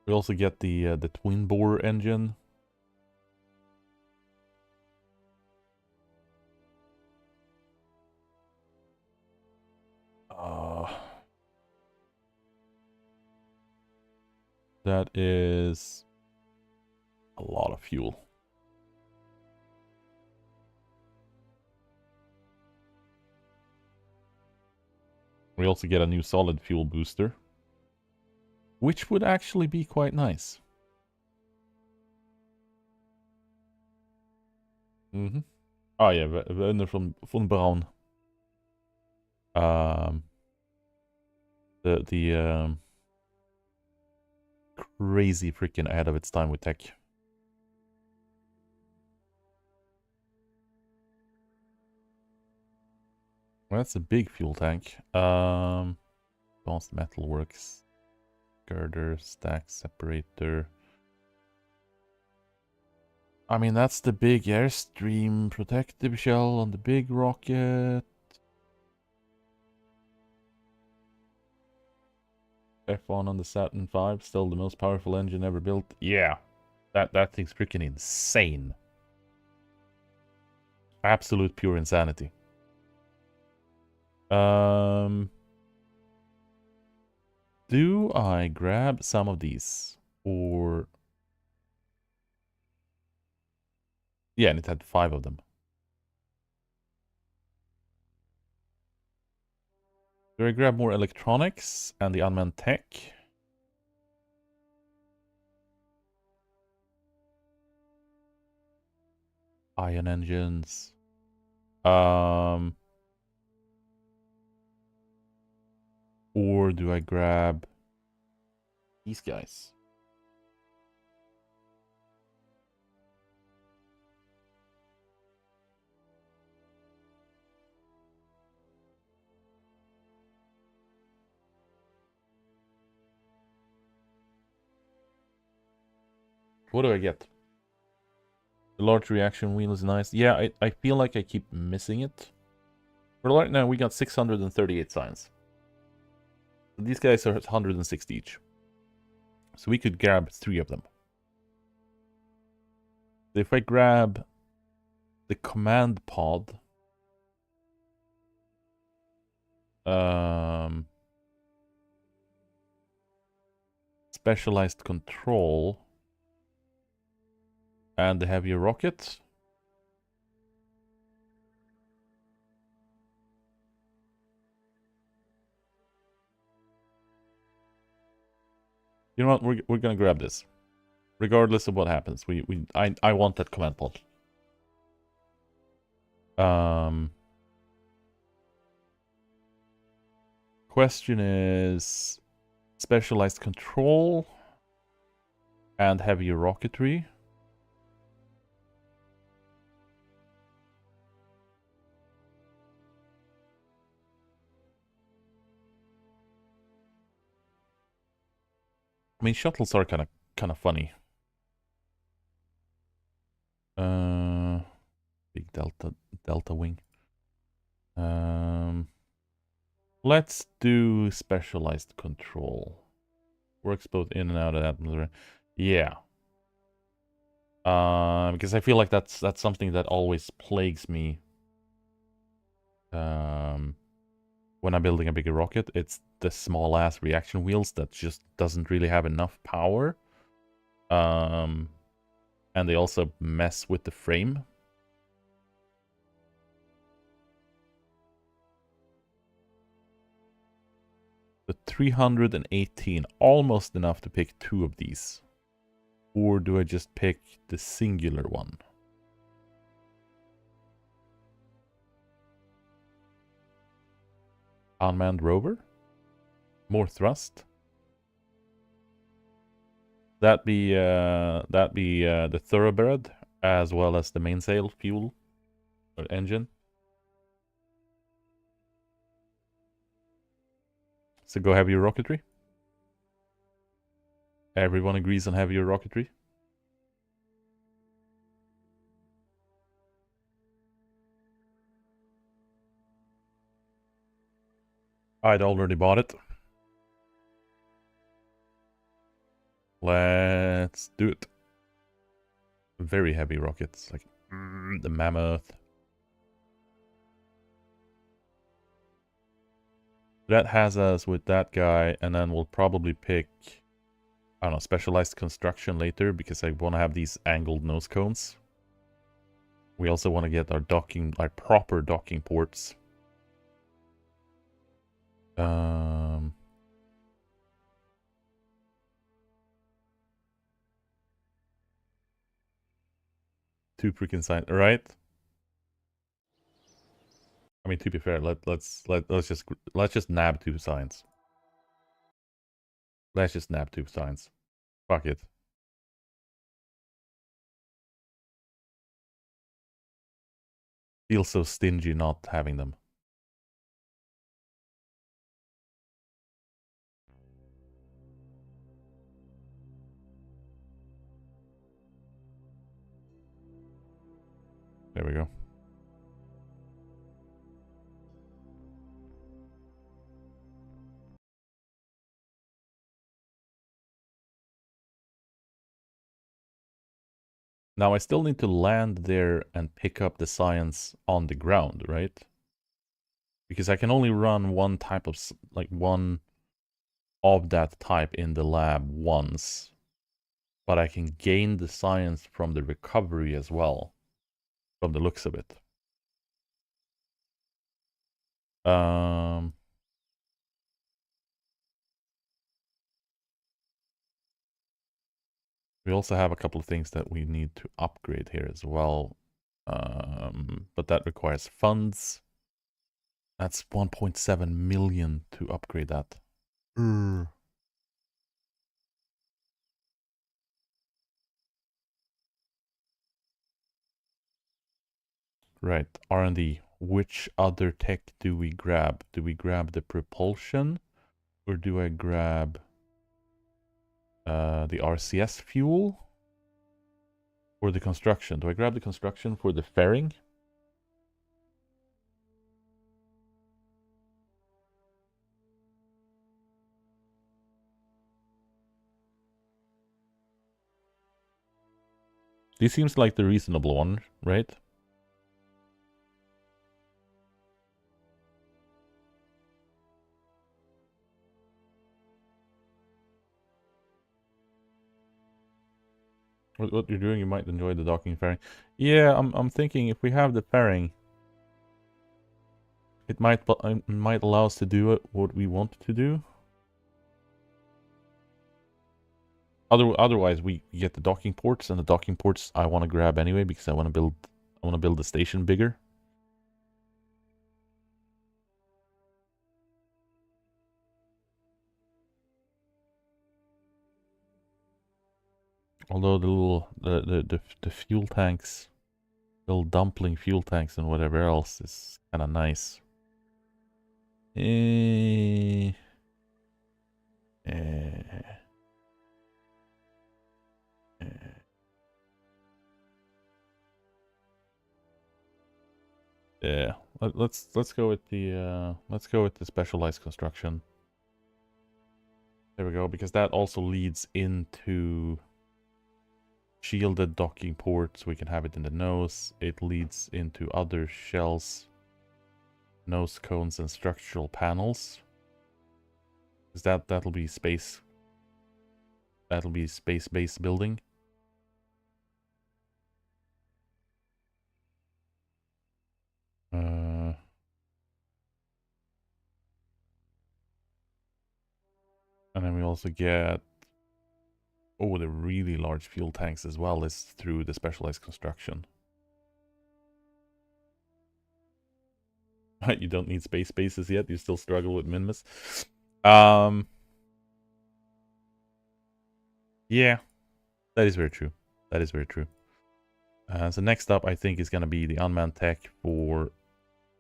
We also get the twin bore engine. That is a lot of fuel. We also get a new solid fuel booster, which would actually be quite nice. Mm-hmm. Oh yeah, Werner von Braun. The crazy freaking ahead of its time with tech. Well, that's a big fuel tank. Advanced metalworks, girder, stack, separator. I mean, that's the big airstream protective shell on the big rocket. F1 on the Saturn V, still the most powerful engine ever built. Yeah, that thing's freaking insane. Absolute pure insanity. Do I grab some of these? Or... yeah, and it had 5 of them. Do I grab more electronics and the unmanned tech? Ion engines. Or do I grab these guys? What do I get? The large reaction wheel is nice. Yeah, I feel like I keep missing it. For right now, we got 638 signs. These guys are 160 each. So we could grab 3 of them. If I grab the command pod... specialized control... and the heavier rocket... you know what? We're gonna grab this, regardless of what happens. I want that command pod. Question is specialized control and heavier rocketry. I mean, shuttles are kind of funny. Big delta wing. Let's do specialized control. Works both in and out of that atmosphere. Yeah. Because I feel like that's something that always plagues me. When I'm building a bigger rocket, it's the small ass reaction wheels that just doesn't really have enough power. And they also mess with the frame. The 318, almost enough to pick 2 of these. Or do I just pick the singular one? Unmanned rover? More thrust? That be the thoroughbred, as well as the mainsail fuel or engine. So go heavier rocketry. Everyone agrees on heavier rocketry. I'd already bought it. Let's do it. Very heavy rockets, like the Mammoth. That has us with that guy, and then we'll probably pick, I don't know, specialized construction later, because I want to have these angled nose cones. We also want to get our proper docking ports. Two freaking signs, right? I mean, to be fair, let's just nab 2 signs. Let's just nab 2 signs. Fuck it. Feel so stingy not having them. There we go. Now I still need to land there and pick up the science on the ground, right? Because I can only run one type of, like one of that type in the lab once. But I can gain the science from the recovery as well, from the looks of it. We also have a couple of things that we need to upgrade here as well. But that requires funds. That's 1.7 million to upgrade that. Right, R&D. Which other tech do we grab? Do we grab the propulsion? Or do I grab the RCS fuel? Or the construction? Do I grab the construction for the fairing? This seems like the reasonable one, right? What you're doing, you might enjoy the docking fairing. Yeah, I'm thinking if we have the fairing, it might allow us to do what we want to do. Otherwise, we get the docking ports, and the docking ports I want to grab anyway because I want to build the station bigger. Although the fuel tanks, little dumpling fuel tanks and whatever else is kind of nice. Yeah, let's go with the specialized construction. There we go, because that also leads into shielded docking ports. We can have it in the nose. It leads into other shells, nose cones, and structural panels. Because that'll be space. That'll be space-based building. And then we also get, oh, the really large fuel tanks as well is through the specialized construction. You don't need space bases yet. You still struggle with Minmus. Yeah, that is very true. That is very true. So next up, I think, is going to be the unmanned tech for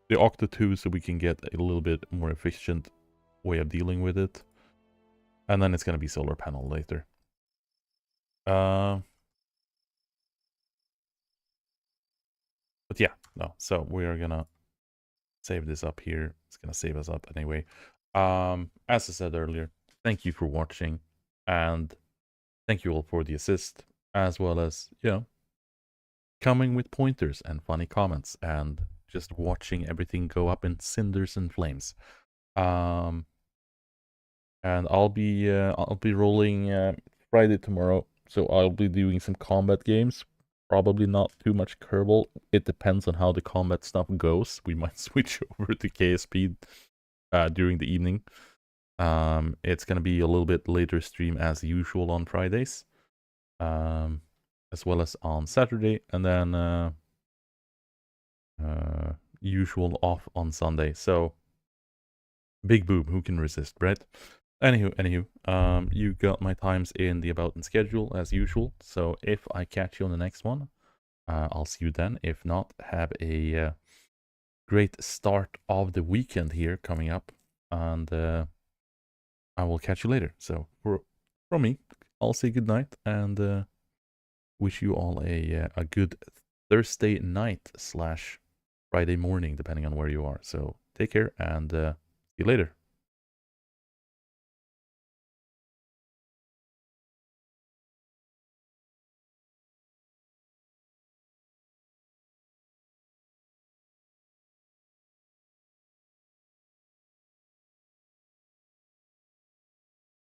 the Octa 2, so we can get a little bit more efficient way of dealing with it. And then it's going to be solar panel later. But yeah, no. So we are going to save this up here. It's going to save us up anyway. As I said earlier, thank you for watching. And thank you all for the assist, as well as, you know, coming with pointers and funny comments and just watching everything go up in cinders and flames. And I'll be rolling Friday tomorrow, so I'll be doing some combat games. Probably not too much Kerbal. It depends on how the combat stuff goes. We might switch over to KSP during the evening. It's gonna be a little bit later stream as usual on Fridays, as well as on Saturday, and then usual off on Sunday. So big boom, who can resist, right? Anywho, you got my times in the about and schedule as usual. So if I catch you on the next one, I'll see you then. If not, have a great start of the weekend here coming up, and I will catch you later. So from me, I'll say good night and wish you all a good Thursday night / Friday morning, depending on where you are. So take care and see you later.